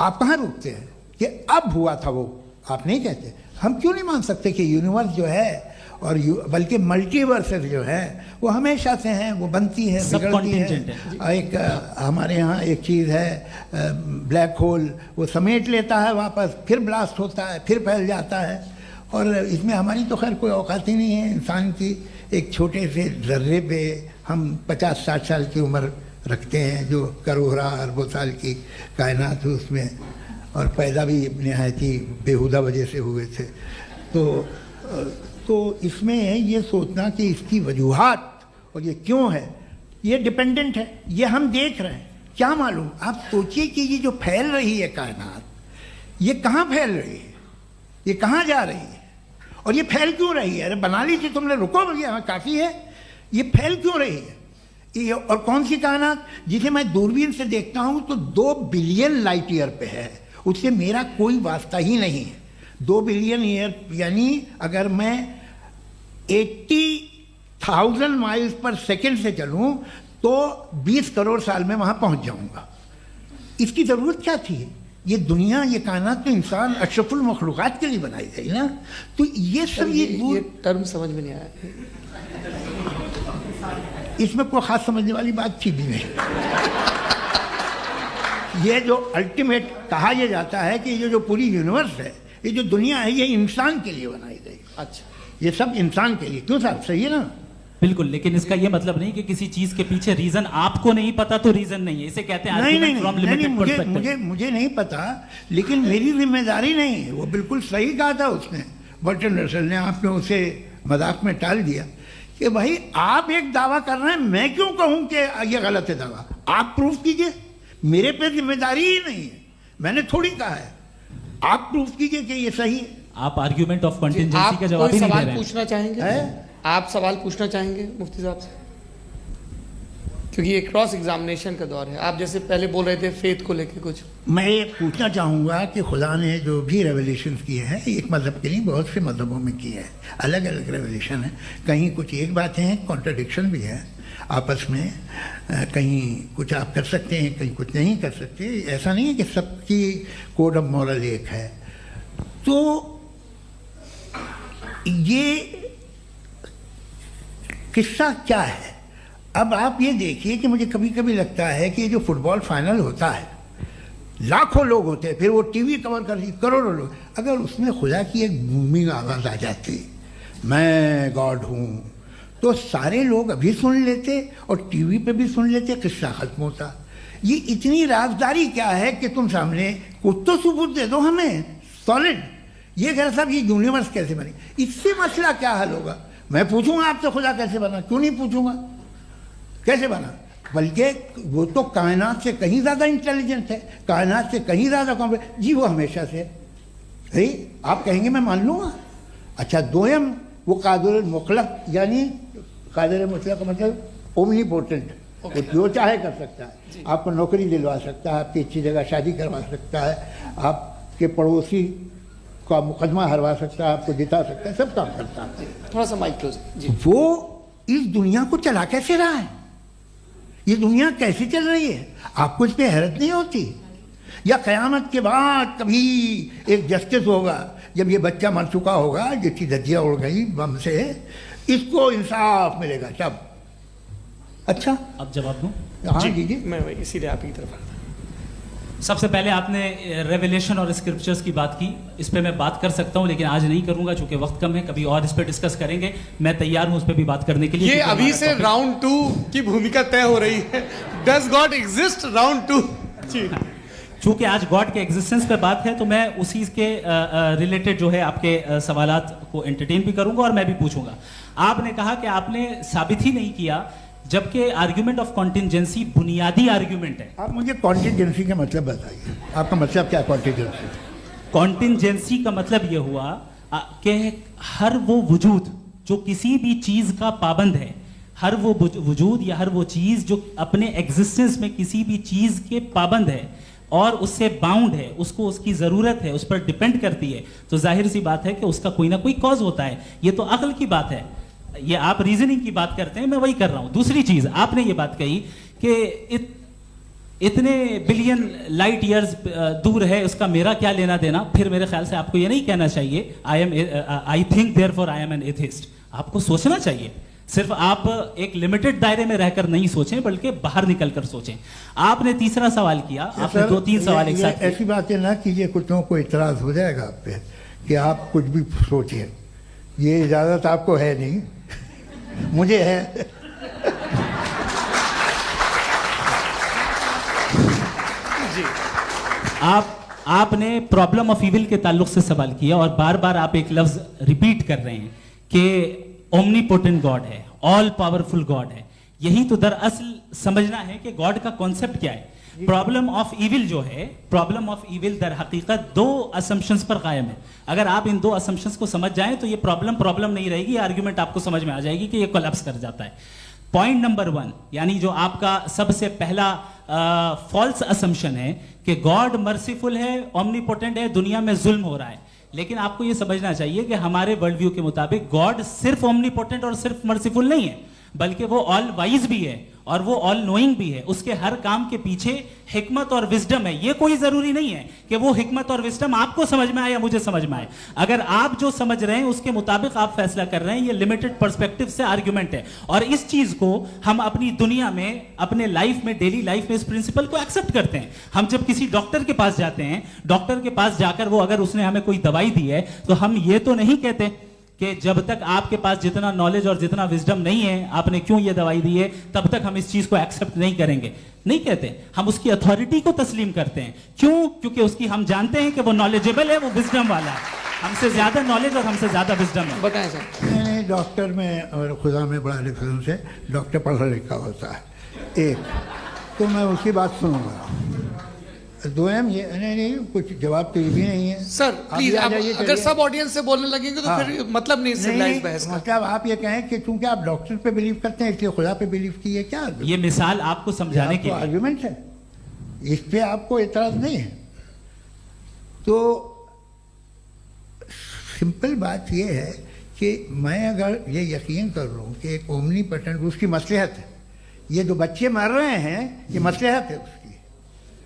आप कहाँ रुकते हैं कि अब हुआ था वो? आप नहीं कहते। हम क्यों नहीं मान सकते कि यूनिवर्स जो है और बल्कि मल्टीवर्सेस जो है वो हमेशा से हैं, वो बनती है, बिगड़ती है। एक हमारे यहाँ एक चीज़ है ब्लैक होल, वो समेट लेता है वापस, फिर ब्लास्ट होता है, फिर फैल जाता है। और इसमें हमारी तो खैर कोई औकात ही नहीं है इंसान की। एक छोटे से जर्रे पे हम 50-60 साल की उम्र रखते हैं, जो करोड़ों अरबों साल की कायनात है उसमें, और पैदा भी नहायत ही बेहुदा वजह से हुए थे। तो इसमें ये सोचना कि इसकी वजूहात और ये क्यों है, ये डिपेंडेंट है, ये हम देख रहे हैं। क्या मालूम, आप सोचिए कि ये जो फैल रही है कायनात, ये कहाँ फैल रही है, ये कहाँ जा रही है, और ये फैल क्यों रही है? अरे बना ली थी तुमने, रुको भैया, काफ़ी है। ये फैल क्यों रही है? ये और कौन सी कायनात जिसे मैं दूरबीन से देखता हूँ तो 2 बिलियन लाइट ईयर पे है, उससे मेरा कोई वास्ता ही नहीं है। 2 बिलियन ईयर यानी अगर मैं 80,000 माइल्स पर सेकेंड से चलूँ तो 20 करोड़ साल में वहाँ पहुँच जाऊँगा। इसकी ज़रूरत क्या थी? ये दुनिया, ये कायनात तो इंसान अशरफुल मखलूक़ात के लिए बनाई गई ना। तो ये सब ये टर्म समझ में नहीं आया, इसमें कोई ख़ास समझने वाली बात थी भी नहीं। ये जो अल्टीमेट कहा यह जाता है कि ये जो पूरी यूनिवर्स है, ये जो दुनिया है, ये इंसान के लिए बनाई गई। अच्छा, ये सब इंसान के लिए। क्यों साहब, सही है ना? बिल्कुल, लेकिन इसका ये मतलब नहीं कि किसी चीज के पीछे रीजन आपको नहीं पता तो रीजन नहीं है, इसे कहते हैं नहीं, मुझे नहीं पता, लेकिन मेरी जिम्मेदारी नहीं है। वो बिल्कुल सही कहा था उसने, बर्टन रसल ने। आपने उसे मजाक में टाल दिया कि भाई आप एक दावा कर रहे हैं, मैं क्यों कहूं कि ये गलत है दावा? आप प्रूफ कीजिए, मेरे पे जिम्मेदारी ही नहीं है, मैंने थोड़ी कहा है। आप प्रूफ कीजिए कि ये सही है। आप आर्ग्यूमेंट ऑफ कंटिंजेंसी का जवाब ही नहीं दे रहे हैं। पूछना चाहेंगे? आप सवाल पूछना चाहेंगे मुफ्ती साहब से? क्योंकि ये क्रॉस एग्जामिनेशन का दौर है। आप जैसे पहले बोल रहे थे फेथ को लेके कुछ, मैं ये पूछना चाहूँगा कि खुदा ने जो भी रेवोल्यूशन किए हैं, एक मज़हब के नहीं बहुत से मज़हबों में किए हैं, अलग अलग रेवोल्यूशन है। कहीं कुछ एक बातें हैं, कॉन्ट्रडिक्शन भी है आपस में, कहीं कुछ आप कर सकते हैं, कहीं कुछ नहीं कर सकते। ऐसा नहीं है कि सबकी कोड ऑफ मॉरल एक है। तो ये किस्सा क्या है? अब आप ये देखिए कि मुझे कभी कभी लगता है कि ये जो फुटबॉल फाइनल होता है, लाखों लोग होते हैं, फिर वो टीवी कवर कर रही करोड़ों लोग, अगर उसमें खुदा की एक बूमिंग आवाज़ आ जाती, मैं गॉड हूँ, तो सारे लोग अभी सुन लेते और टीवी पे भी सुन लेते, किस्सा खत्म होता। ये इतनी राजदारी क्या है कि तुम सामने कुछ तो सबूत दे दो हमें सॉलिड। ये कह साहब ये यूनिवर्स कैसे बनी, इससे मसला क्या हल होगा? मैं पूछूंगा आपसे खुदा कैसे बना? क्यों नहीं पूछूंगा कैसे बना? बल्कि वो तो कायनात से कहीं ज़्यादा इंटेलिजेंट है, कायनात से कहीं ज़्यादा कॉम्प्लेक्स। जी वो हमेशा से है। आप कहेंगे मैं मान लूँगा। अच्छा, दोयम वो कादिर मुतलक, यानी कादिर मुतलक का मतलब ओमनीपोटेंट, वो जो चाहे कर सकता है। आपको नौकरी दिलवा सकता है, आपकी अच्छी जगह शादी करवा सकता है, आपके पड़ोसी का मुकदमा हरवा सकता है, आपको जिता सकता है, सब काम करता है। थोड़ा सा माइक क्लोज जी। वो इस दुनिया को चला कैसे रहा है? ये दुनिया कैसे चल रही है? आपको इस पर हैरत नहीं होती? या क़यामत के बाद कभी एक जस्टिस होगा, जब ये बच्चा मर चुका होगा जिसकी धज्जियाँ उड़ गई बम से, इसको इंसाफ मिलेगा तब? अच्छा, अब जवाब दूं? हाँ जी। मैं इसीलिए आप की तरफ। सबसे पहले आपने रेवलेशन और स्क्रिप्चर्स की बात की, इस पे मैं बात कर सकता हूं लेकिन आज नहीं करूंगा चूंकि वक्त कम है, कभी और इस पे डिस्कस करेंगे। मैं तैयार हूं उस पे भी बात करने के लिए। ये अभी से राउंड 2 की भूमिका तय हो रही है। Does God exist round 2? चूंकि आज गॉड के एग्जिस्टेंस पे बात है तो मैं उसी के रिलेटेड जो है आपके सवालात को एंटरटेन भी करूंगा और मैं भी पूछूंगा। आपने कहा कि आपने साबित ही नहीं किया, जबकि आर्ग्यूमेंट ऑफ कॉन्टिंजेंसी बुनियादी आर्ग्यूमेंट है। आप मुझे कॉन्टिंजेंसी का मतलब बताइए, आपका मतलब क्या? कॉन्टिंजेंसी कॉन्टिंजेंसी का मतलब यह हुआ कि हर वो वजूद जो किसी भी चीज का पाबंद है, हर वो वजूद या हर वो चीज जो अपने एग्जिस्टेंस में किसी भी चीज के पाबंद है और उससे बाउंड है, उसको उसकी जरूरत है, उस पर डिपेंड करती है, तो जाहिर सी बात है कि उसका कोई ना कोई कॉज होता है। ये तो अक्ल की बात है। ये आप रीजनिंग की बात करते हैं, मैं वही कर रहा हूं। दूसरी चीज आपने ये बात कही कि इतने बिलियन लाइट ईयर्स दूर है, उसका मेरा क्या लेना देना। फिर मेरे ख्याल से आपको ये नहीं कहना चाहिए I think therefore I am an atheist. आपको सोचना चाहिए, सिर्फ आप एक लिमिटेड दायरे में रहकर नहीं सोचें बल्कि बाहर निकलकर सोचें। आपने तीसरा सवाल किया, आपने 2-3 सवाल एक साथ। ऐसी बातें ना कीजिए, कुछ लोगों को इतराज हो जाएगा आप पे कि आप कुछ भी सोचिए। ये इजाजत आपको है नहीं, मुझे है। आपने प्रॉब्लम ऑफ इविल के ताल्लुक से सवाल किया और बार बार आप एक लफ्ज रिपीट कर रहे हैं कि ओमनीपोटेंट गॉड है, ऑल पावरफुल गॉड है। यही तो दरअसल समझना है कि गॉड का कॉन्सेप्ट क्या है। प्रॉब्लम ऑफ इविल जो है, प्रॉब्लम ऑफ इविल दर हकीकत दो असम्पशंस पर कायम है। अगर आप इन दो असम्पशंस को समझ जाएं तो ये प्रॉब्लम नहीं रहेगी, आर्ग्यूमेंट आपको समझ में आ जाएगी कि ये कोलैप्स कर जाता है। पॉइंट नंबर 1, यानी जो आपका सबसे पहला फॉल्स असम्पशन है कि गॉड मर्सीफुल है, ओमनीपोटेंट है, दुनिया में जुल्म हो रहा है। लेकिन आपको यह समझना चाहिए कि हमारे वर्ल्ड व्यू के मुताबिक गॉड सिर्फ ओमनीपोटेंट और सिर्फ मर्सीफुल नहीं है, बल्कि वो ऑल वाइज भी है और वो ऑल नोइंग भी है। उसके हर काम के पीछे हिकमत और विजडम है। ये कोई जरूरी नहीं है कि वो हिकमत और विजडम आपको समझ में आए या मुझे समझ में आए। अगर आप जो समझ रहे हैं उसके मुताबिक आप फैसला कर रहे हैं, ये लिमिटेड पर्सपेक्टिव से आर्ग्यूमेंट है। और इस चीज को हम अपनी दुनिया में, अपने लाइफ में, डेली लाइफ में इस प्रिंसिपल को एक्सेप्ट करते हैं। हम जब किसी डॉक्टर के पास जाते हैं, डॉक्टर के पास जाकर वो अगर उसने हमें कोई दवाई दी है तो हम ये तो नहीं कहते कि जब तक आपके पास जितना नॉलेज और जितना विजडम नहीं है, आपने क्यों ये दवाई दी है, तब तक हम इस चीज को एक्सेप्ट नहीं करेंगे। नहीं कहते, हम उसकी अथॉरिटी को तस्लीम करते हैं। क्यों? क्योंकि उसकी हम जानते हैं कि वो नॉलेजेबल है, वो विजडम वाला है, हमसे ज्यादा नॉलेज और हमसे ज्यादा विजडम है। बताएं सर। नहीं, डॉक्टर में और खुदा में बड़ा डिफरेंस है। डॉक्टर पढ़ा लिखा होता है, एक तो मैं उसकी बात सुनूंगा। दोयम ये नहीं, कुछ जवाब तो ये भी नहीं है सर। प्लीज आप अगर सब ऑडियंस से बोलने लगेंगे तो फिर मतलब नहीं सिविलाइज्ड बहस का। मतलब आप ये कहें कि चूंकि आप डॉक्टर पे बिलीव करते हैं इसलिए खुदा पे बिलीव किए, क्या ये मिसाल आपको समझाने के लिए आर्गुमेंट है, इस पे आपको एतराज नहीं है। तो सिंपल बात ये है कि मैं अगर ये यकीन कर लूँ कि एक ओमनीपोटेंट, उसकी मसलहत है, ये जो बच्चे मर रहे हैं ये मसलहत है उसकी,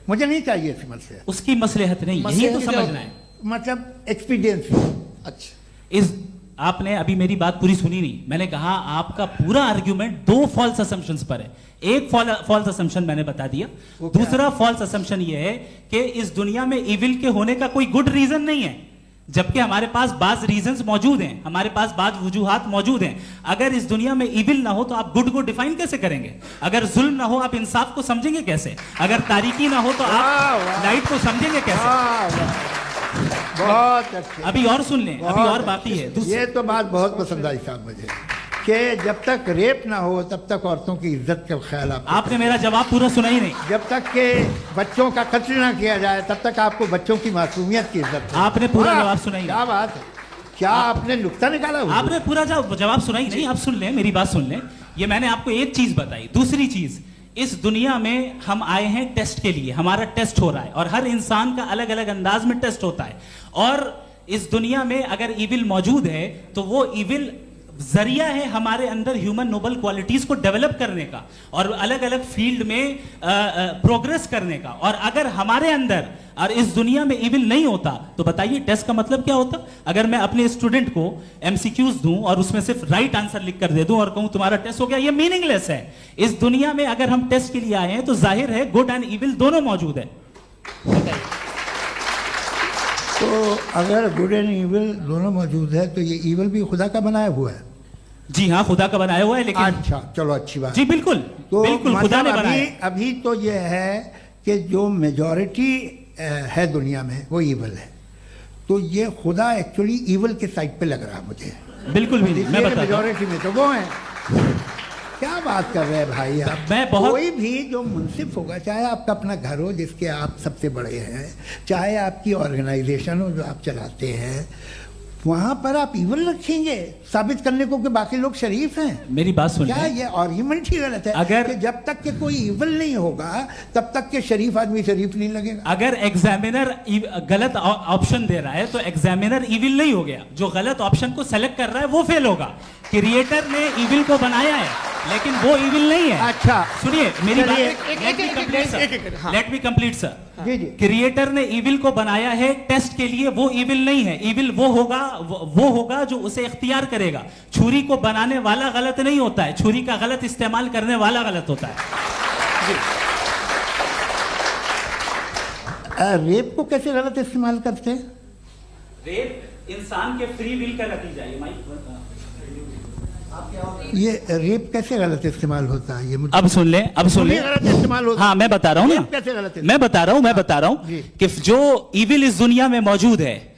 मुझे नहीं चाहिए इसकी मसलहत। उसकी मसलहत नहीं, यही तो समझना है, मतलब एक्सपीरियंस। अच्छा, इस आपने अभी मेरी बात पूरी सुनी नहीं। मैंने कहा आपका पूरा आर्ग्यूमेंट दो फॉल्स असम्पशंस पर है। एक फॉल्स असम्पशन मैंने बता दिया, दूसरा फॉल्स असम्पशन ये है कि इस दुनिया में इविल के होने का कोई गुड रीजन नहीं है, जबकि हमारे पास बाज रीजंस मौजूद हैं, हमारे पास बाज वजूहात मौजूद हैं। अगर इस दुनिया में इविल ना हो तो आप गुड को डिफाइन कैसे करेंगे? अगर जुल्म ना हो आप इंसाफ को समझेंगे कैसे? अगर तारीकी ना हो तो आप लाइट को समझेंगे कैसे? बहुत अच्छे। अभी और सुन लें, अभी और बाकी है। ये तो बात बहुत पसंद आई साहब मुझे कि जब तक रेप ना हो तब तक औरतों की इज्जत का ख्याल आपने मेरा जवाब पूरा सुना ही नहीं। जब तक के बच्चों का कत्ल ना किया जाए तब तक आपको बच्चों की मासूमियत की इज्जत। आपने पूरा जवाब सुना ही नहीं। क्या बात है, क्या आपने नुक्ता निकाला? आपने पूरा जवाब सुना ही नहीं। आप सुन लें, मेरी बात सुन लें। ये मैंने आपको एक चीज बताई। दूसरी चीज, इस दुनिया में हम आए हैं टेस्ट के लिए, हमारा टेस्ट हो रहा है और हर इंसान का अलग अलग अंदाज में टेस्ट होता है। और इस दुनिया में अगर इविल मौजूद है तो वो इविल जरिया है हमारे अंदर ह्यूमन नोबल क्वालिटीज को डेवलप करने का और अलग अलग फील्ड में प्रोग्रेस करने का। और अगर हमारे अंदर और इस दुनिया में इविल नहीं होता तो बताइए टेस्ट का मतलब क्या होता? अगर मैं अपने स्टूडेंट को एमसीक्यूज दूं और उसमें सिर्फ राइट आंसर लिख कर दे दूं और कहूं तुम्हारा टेस्ट हो गया, ये मीनिंगलेस है। इस दुनिया में अगर हम टेस्ट के लिए आए हैं तो जाहिर है गुड एंड इविल दोनों मौजूद है। तो अगर गुड एंड इविल दोनों मौजूद है तो ये इविल भी खुदा का बनाया हुआ है? जी हाँ, खुदा का बनाया हुआ है। लेकिन अच्छा, चलो अच्छी बात। जी बिल्कुल, तो बिल्कुल खुदा ने बनाया। अभी तो ये है कि जो मेजॉरिटी है दुनिया में वो इविल है, तो ये खुदा एक्चुअली इविल के साइड पे लग रहा है मुझे। बिल्कुल भी मैं बताता हूं। मेजॉरिटी में तो वो है। क्या बात कर रहे हैं भाई आप? मैं बहुत कोई भी जो मुंसिफ होगा, चाहे आपका अपना घर हो जिसके आप सबसे बड़े हैं, चाहे आपकी ऑर्गेनाइजेशन हो जो आप चलाते हैं, वहां पर आप इविल रखेंगे साबित करने को कि बाकी लोग शरीफ हैं? मेरी बात सुन, क्या ये आर्ग्यूमेंट ही गलत है? अगर कि जब तक के कोई इविल नहीं होगा तब तक के शरीफ आदमी शरीफ नहीं लगेगा। अगर एग्जामिनर गलत ऑप्शन दे रहा है तो एग्जामिनर इविल नहीं हो गया, जो गलत ऑप्शन को सेलेक्ट कर रहा है वो फेल होगा। क्रिएटर ने इविल को बनाया है लेकिन वो इविल नहीं है। अच्छा सुनिए मेरी बात, लेट मी कंप्लीट सर। जी जी। क्रिएटर ने इविल को बनाया है टेस्ट के लिए, वो इविल नहीं है। इविल वो होगा जो उसे इख्तियार करेगा। छुरी को बनाने वाला गलत नहीं होता है, छुरी का गलत इस्तेमाल करने वाला गलत होता है। रेप को कैसे गलत इस्तेमाल करते हैं? रेप इंसान के फ्री विल का नतीजा है। ये रेप कैसे गलत इस्तेमाल होता है, ये मुझे अब सुन लें, अब सुन लें। गलत इस्तेमाल होता है। हाँ, मैं बता रहा हूँ ना, कैसे गलत मैं बता रहा हूँ जी। कि जो ईविल इस दुनिया में मौजूद है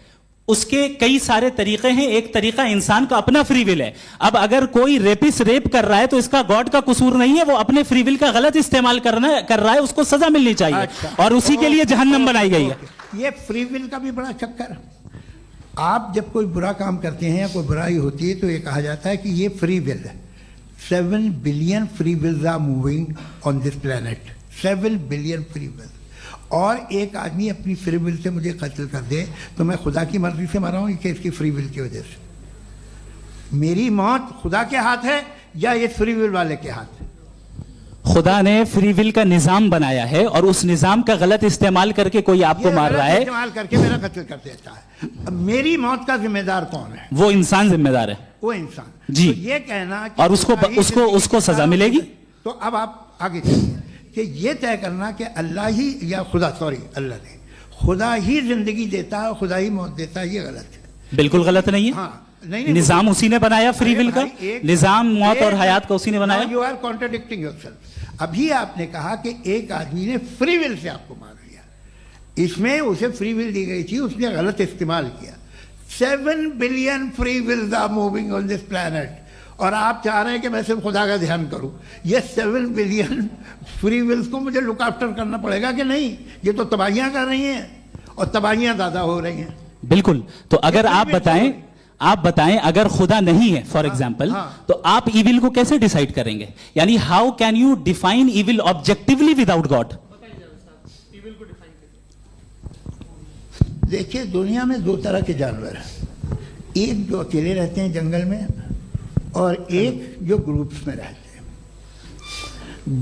उसके कई सारे तरीके हैं। एक तरीका इंसान का अपना फ्री विल है। अब अगर कोई रेपिस्ट रेप कर रहा है तो इसका गॉड का कसूर नहीं है, वो अपने फ्री विल का गलत इस्तेमाल कर रहा है, उसको सजा मिलनी चाहिए। अच्छा। और उसी के लिए जहन्नम बनाई गई है। ये फ्री विल का भी बड़ा चक्कर। आप जब कोई बुरा काम करते हैं या कोई बुराई होती है तो ये कहा जाता है कि ये फ्री विल है। 7 billion free wills are moving on this planet. 7 billion free will. और एक आदमी अपनी फ्री विल से मुझे कत्ल कर दे तो मैं खुदा की मर्जी से मरा हूं कि इसकी फ्री विल की वजह से? मेरी मौत खुदा के हाथ है या ये फ्री विल वाले के हाथ है? खुदा ने फ्री विल का निजाम बनाया है और उस निजाम का गलत इस्तेमाल करके कोई आपको मार रहा है, इस्तेमाल करके मेरा कत्ल कर देता है। अब मेरी मौत का जिम्मेदार कौन है? वो इंसान जिम्मेदार है। वो इंसान। जी। तो ये कहना कि और उसको सजा मिलेगी। तो अब आप आगे चलिए कि ये तय करना कि अल्लाह ही या खुदा, सॉरी अल्लाह ने, खुदा ही जिंदगी देता है, खुदा ही मौत देता है, ये गलत है। बिल्कुल गलत नहीं है। हाँ, नहीं, निजाम उसी ने बनाया फ्री विल का, निजाम मौत और हयात का उसी ने बनाया। You are contradicting yourself. अभी आपने कहा कि एक आदमी ने फ्री विल से आपको मार दिया, इसमें उसे फ्री विल दी गई थी, उसने गलत इस्तेमाल किया। 7 billion free wills are moving on this planet और आप चाह रहे हैं कि मैं सिर्फ खुदा का ध्यान करूं। ये 7 बिलियन फ्री विल्स को मुझे लुक आफ्टर करना पड़ेगा कि नहीं? ये तो तबाहियां कर रही हैं और तबाहियां ज़्यादा हो रही हैं। बिल्कुल। तो अगर आप बताएं अगर खुदा नहीं है फॉर एग्जाम्पल, तो आप इविल को कैसे डिसाइड करेंगे? यानी how can you define evil objectively without God? देखिए, दुनिया में 2 तरह के जानवर हैं। एक जो अकेले रहते हैं जंगल में और एक जो ग्रुप्स में रहते हैं।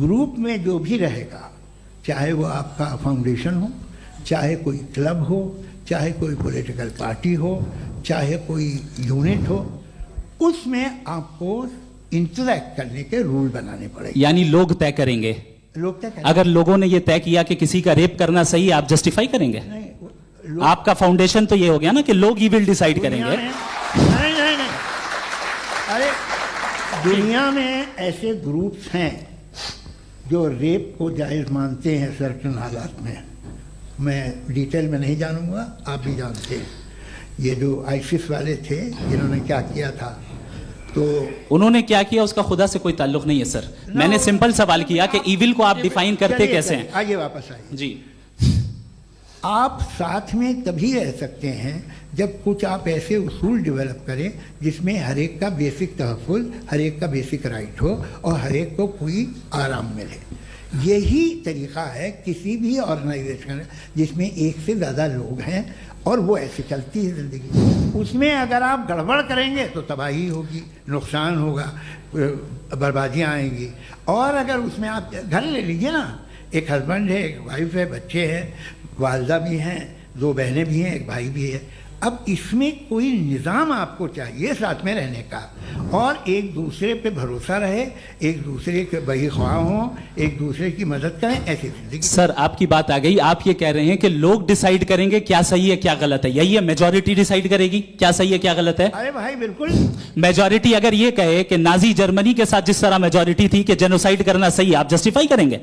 ग्रुप में जो भी रहेगा, चाहे वो आपका फाउंडेशन हो, चाहे कोई क्लब हो, चाहे कोई पॉलिटिकल पार्टी हो, चाहे कोई यूनिट हो, उसमें आपको इंटरैक्ट करने के रूल बनाने पड़ेंगे। यानी लोग तय करेंगे। लोग तय करेंगे। अगर लोगों ने ये तय किया कि किसी का रेप करना सही है, आप जस्टिफाई करेंगे? नहीं, आपका फाउंडेशन तो ये हो गया ना कि लोग ही विल डिसाइड करेंगे। नहीं, अरे दुनिया में ऐसे ग्रुप्स हैं जो रेप को जायज़ मानते हैं सर्टेन हालात में। मैं डिटेल में नहीं जानूंगा, आप भी जानते हैं। ये जो आईसिस वाले थे जिन्होंने क्या किया था, तो उन्होंने क्या किया उसका खुदा से कोई ताल्लुक नहीं है सर। मैंने सिंपल सवाल किया कि इविल को आप डिफाइन करते कैसे हैं? आइए वापस आइए जी। आप साथ में तभी रह सकते हैं जब कुछ आप ऐसे उसूल डेवलप करें जिसमें हर एक का बेसिक तहफ़्फ़ुज़, हर एक का बेसिक राइट हो और हर एक को कोई आराम मिले। यही तरीक़ा है किसी भी ऑर्गेनाइजेशन जिसमें एक से ज़्यादा लोग हैं और वो ऐसे चलती है ज़िंदगी। उसमें अगर आप गड़बड़ करेंगे तो तबाही होगी, नुकसान होगा, बर्बादियाँ आएंगी। और अगर उसमें आप घर ले लीजिए ना, एक हस्बैंड है, एक वाइफ है, बच्चे हैं, वालदा भी हैं, 2 बहनें भी हैं, एक भाई भी है। अब इसमें कोई निज़ाम आपको चाहिए साथ में रहने का, और एक दूसरे पे भरोसा रहे, एक दूसरे के बहीख्वाह हों, एक दूसरे की मदद करें, ऐसी जिंदगी। सर आपकी बात आ गई। आप ये कह रहे हैं कि लोग डिसाइड करेंगे क्या सही है क्या गलत है, यही है? मेजॉरिटी डिसाइड करेगी क्या सही है क्या गलत है? अरे भाई बिल्कुल। मेजॉरिटी अगर ये कहे कि नाजी जर्मनी के साथ जिस तरह मेजॉरिटी थी कि जेनोसाइड करना सही है, आप जस्टिफाई करेंगे?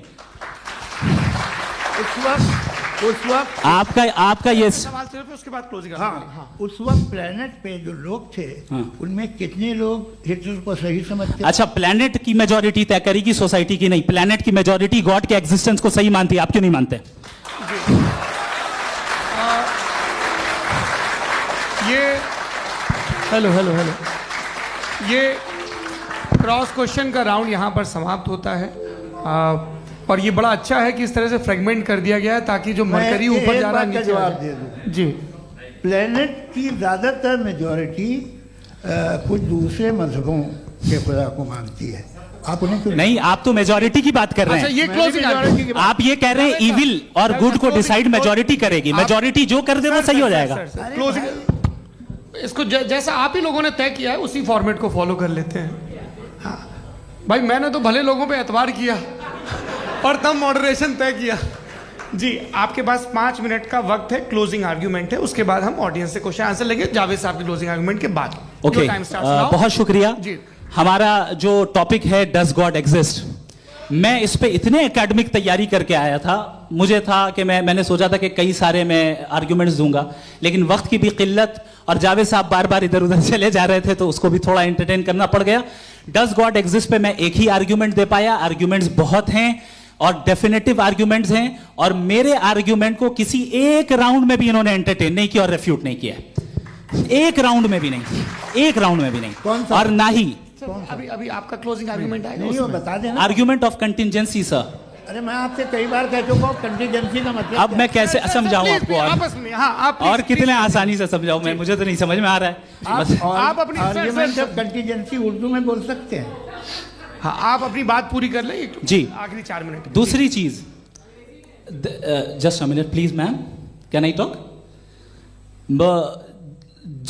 उस वक्त आपका ये सवाल सिर्फ उसके बाद क्लोजिंग। हाँ, उस वक्त प्लेनेट पे जो लोग थे, उनमें कितने लोग हिटलर को सही समझते? अच्छा, प्लेनेट की मेजॉरिटी तय करेगी सोसाइटी की नहीं। प्लेनेट की मेजॉरिटी गॉड के एग्जिस्टेंस को सही मानती है, आप क्यों नहीं मानते? हेलो ये क्रॉस क्वेश्चन का राउंड यहाँ पर समाप्त होता है। और ये बड़ा अच्छा है कि इस तरह से फ्रेगमेंट कर दिया गया है ताकि जो मरकरी ऊपर जा रहा है नीचे जवाब दे दूं। जी। प्लेनेट की ज़्यादातर मेजॉरिटी कुछ दूसरे मजहबों के खुदा को मानती है। आप उन्हें क्यों नहीं? आप तो मेजॉरिटी की बात कर रहे हैं। अच्छा, ये क्लोजिंग आप ये कह रहे हैं इविल और गुड को डिसाइड मेजॉरिटी करेगी। मेजॉरिटी जो कर दे वो सही हो जाएगा। क्लोजिंग इसको जैसा आप ही लोगों ने तय किया है उसी फॉर्मेट को फॉलो कर लेते हैं। हाँ भाई, मैंने तो भले लोगों पे एतबार किया और तब मॉडरेशन तय किया। जी, आपके पास 5 मिनट का वक्त है, क्लोजिंग आर्ग्यूमेंट है, उसके बाद हम ऑडियंस से क्वेश्चन आंसर लेंगे जावेद साहब के क्लोजिंग आर्ग्यूमेंट के बाद। ओके, बहुत शुक्रिया। जी, हमारा जो टॉपिक है डज गॉड एग्जिस्ट, मैं इस पे इतने एकेडमिक तैयारी करके आया था, मुझे था कि मैंने सोचा था कि कई सारे मैं आर्ग्यूमेंट्स दूंगा, लेकिन वक्त की भी किल्लत और जावेद साहब बार बार इधर उधर चले जा रहे थे तो उसको भी थोड़ा एंटरटेन करना पड़ गया। डज गॉड एग्जिस्ट पे मैं एक ही आर्ग्यूमेंट दे पाया, आर्ग्यूमेंट्स बहुत हैं और डेफिनेटिव आर्ग्यूमेंट्स हैं, और मेरे आर्ग्यूमेंट को किसी एक राउंड में भी इन्होंने एंटरटेन नहीं किया और रेफ्यूट नहीं किया, एक राउंड में भी नहीं, एक राउंड में भी नहीं, और ना ही अभी आपका क्लोजिंग आर्गुमेंट आएगा, नहीं वो बता देना। Argument of contingency sir. अरे मैं आपसे कई बार कह चुका हूं कंटीजेंसी का मतलब अब मैं कैसे समझाऊं आपको, आपस में हाँ आप और कितने आसानी से समझाऊं मैं, मुझे तो नहीं समझ में आ रहा है। आप अपनी आर्ग्यूमेंट ऑफ कंटीजेंसी उर्दू में बोल सकते हैं। हाँ आप अपनी बात पूरी कर ले जी, आखिरी 4 मिनट। दूसरी चीज, just a minute please ma'am, can I talk?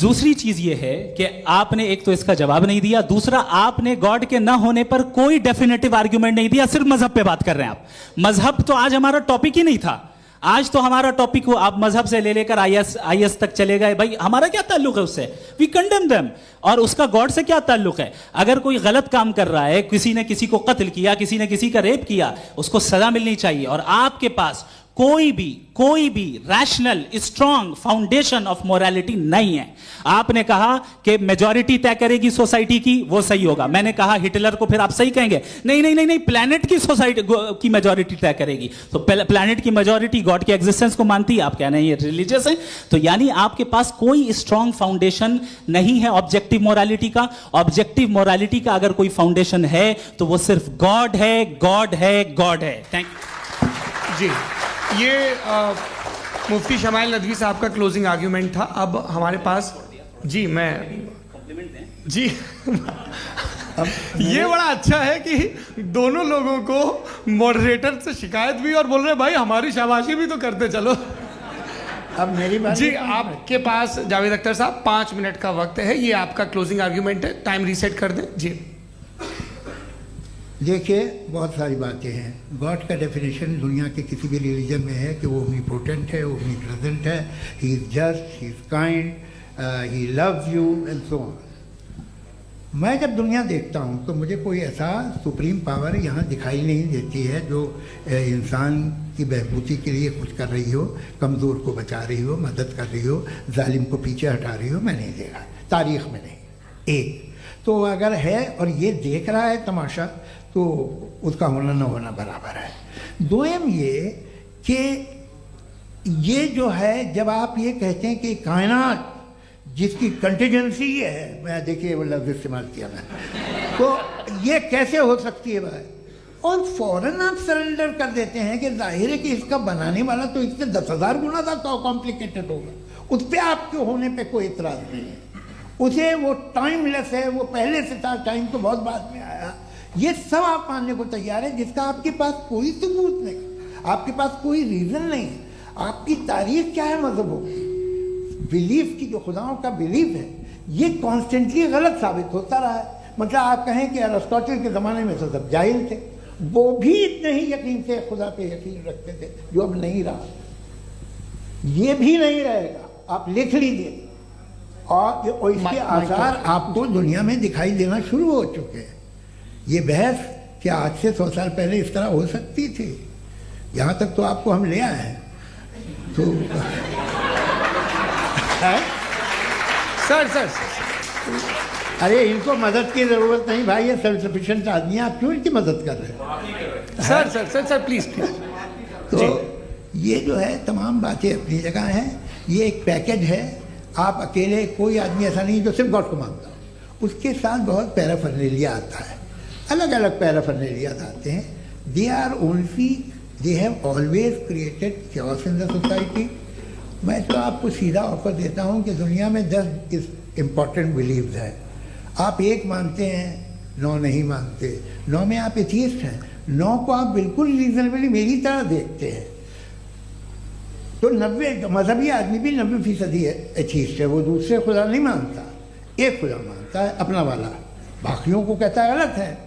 दूसरी चीज ये है कि आपने एक तो इसका जवाब नहीं दिया, दूसरा आपने गॉड के ना होने पर कोई डेफिनेटिव आर्ग्यूमेंट नहीं दिया, सिर्फ मजहब पे बात कर रहे हैं आप। मजहब तो आज हमारा टॉपिक ही नहीं था, आज तो हमारा टॉपिक हो, आप मजहब से ले लेकर आईएस तक चले गए। भाई हमारा क्या ताल्लुक है उससे, वी कंडेम देम, और उसका गॉड से क्या ताल्लुक है? अगर कोई गलत काम कर रहा है, किसी ने किसी को कत्ल किया, किसी ने किसी का रेप किया, उसको सजा मिलनी चाहिए, और आपके पास कोई भी rational strong foundation of morality नहीं है। आपने कहा कि मेजॉरिटी तय करेगी सोसाइटी की, वो सही होगा। मैंने कहा हिटलर को फिर आप सही कहेंगे, नहीं नहीं नहीं नहीं, प्लैनेट की सोसाइटी की मेजॉरिटी तय करेगी। तो प्लैनेट की मेजॉरिटी गॉड के एग्जिस्टेंस को मानती है, आप कह रहे हैं ये रिलीजियस है, तो यानी आपके पास कोई स्ट्रॉन्ग फाउंडेशन नहीं है ऑब्जेक्टिव मोरालिटी का। ऑब्जेक्टिव मोरालिटी का अगर कोई फाउंडेशन है तो वो सिर्फ गॉड है, गॉड है, गॉड है। थैंक यू जी। ये मुफ्ती शमाइल नदवी साहब का क्लोजिंग आर्ग्यूमेंट था। अब हमारे पास जी जी ये बड़ा अच्छा है कि दोनों लोगों को मॉडरेटर से शिकायत भी और बोल रहे भाई हमारी शाबाशी भी तो करते चलो। अब मेरी बात जी, आपके पास जावेद अख्तर साहब 5 मिनट का वक्त है, ये आपका क्लोजिंग आर्ग्यूमेंट है, टाइम रीसेट कर दें जी। देखिए बहुत सारी बातें हैं। गॉड का डेफिनेशन दुनिया के किसी भी रिलीजन में है कि वो ओमनीपोटेंट है, ओमनीप्रेजेंट है, he is just, he is kind, he loves you and so on. मैं जब दुनिया देखता हूँ तो मुझे कोई ऐसा सुप्रीम पावर यहाँ दिखाई नहीं देती है जो इंसान की बहबूदी के लिए कुछ कर रही हो, कमज़ोर को बचा रही हो, मदद कर रही हो, जालिम को पीछे हटा रही हो। मैं नहीं देखा, तारीख़ में नहीं। एक तो अगर है और ये देख रहा है तमाशा, तो उसका होना न होना बराबर है। दोयम ये कि ये जो है, जब आप ये कहते हैं कि कायनात जिसकी कंटीजेंसी है, मैं देखिए वो लफ्ज़ इस्तेमाल किया मैं, तो ये कैसे हो सकती है भाई? और फौरन आप सरेंडर कर देते हैं कि जाहिर है कि इसका बनाने वाला तो इससे 10,000 गुना था तो कॉम्प्लिकेटेड होगा। उस पर आपके होने पे कोई इतराज़ नहीं है। उसे वो टाइमलेस है, वो पहले से था, टाइम तो बहुत बाद में आया। ये सब आप मानने को तैयार है जिसका आपके पास कोई सबूत नहीं, आपके पास कोई रीज़न नहीं है। आपकी तारीख क्या है मजहबों की, बिलीफ की, जो खुदाओं का बिलीफ है, ये कॉन्स्टेंटली गलत साबित होता रहा है। मतलब आप कहें कि अरिस्टोटल के ज़माने में तो सब जाहिल थे, वो भी इतने ही यकीन से खुदा पे यकीन रखते थे, जो अब नहीं रहा, ये भी नहीं रहेगा। आप लिख लीजिए, और इसके आसार आपको दुनिया में दिखाई देना शुरू हो चुके हैं। ये बहस क्या आज से 100 साल पहले इस तरह हो सकती थी? यहाँ तक तो आपको हम ले आए हैं। तो सर अरे इनको मदद की ज़रूरत नहीं भाई, ये सेल्फ सफिशिएंट आदमी है, आप क्यों इनकी मदद कर रहे हैं? Sir please. तो ये जो है तमाम बातें अपनी जगह हैं। ये एक पैकेज है। आप अकेले, कोई आदमी ऐसा नहीं जो सिर्फ गॉड को मानता हो, उसके साथ बहुत पैराफर्नेलिया आता है, अलग अलग पैराफर्नेलिया आते हैं। They are only, they have always created chaos in the society. मैं तो आपको सीधा ऑफर देता हूँ कि दुनिया में 10 इम्पॉर्टेंट बिलीव्स हैं। आप एक मानते हैं, 9 नहीं मानते, 9 में आप एथियस्ट हैं, 9 को आप बिल्कुल रीजनेबली मेरी तरह देखते हैं। तो 90 मजहबी आदमी भी 90% एथियस्ट है, वो दूसरे खुदा नहीं मानता, एक खुदा मानता है अपना वाला, बाकियों को कहता है गलत है।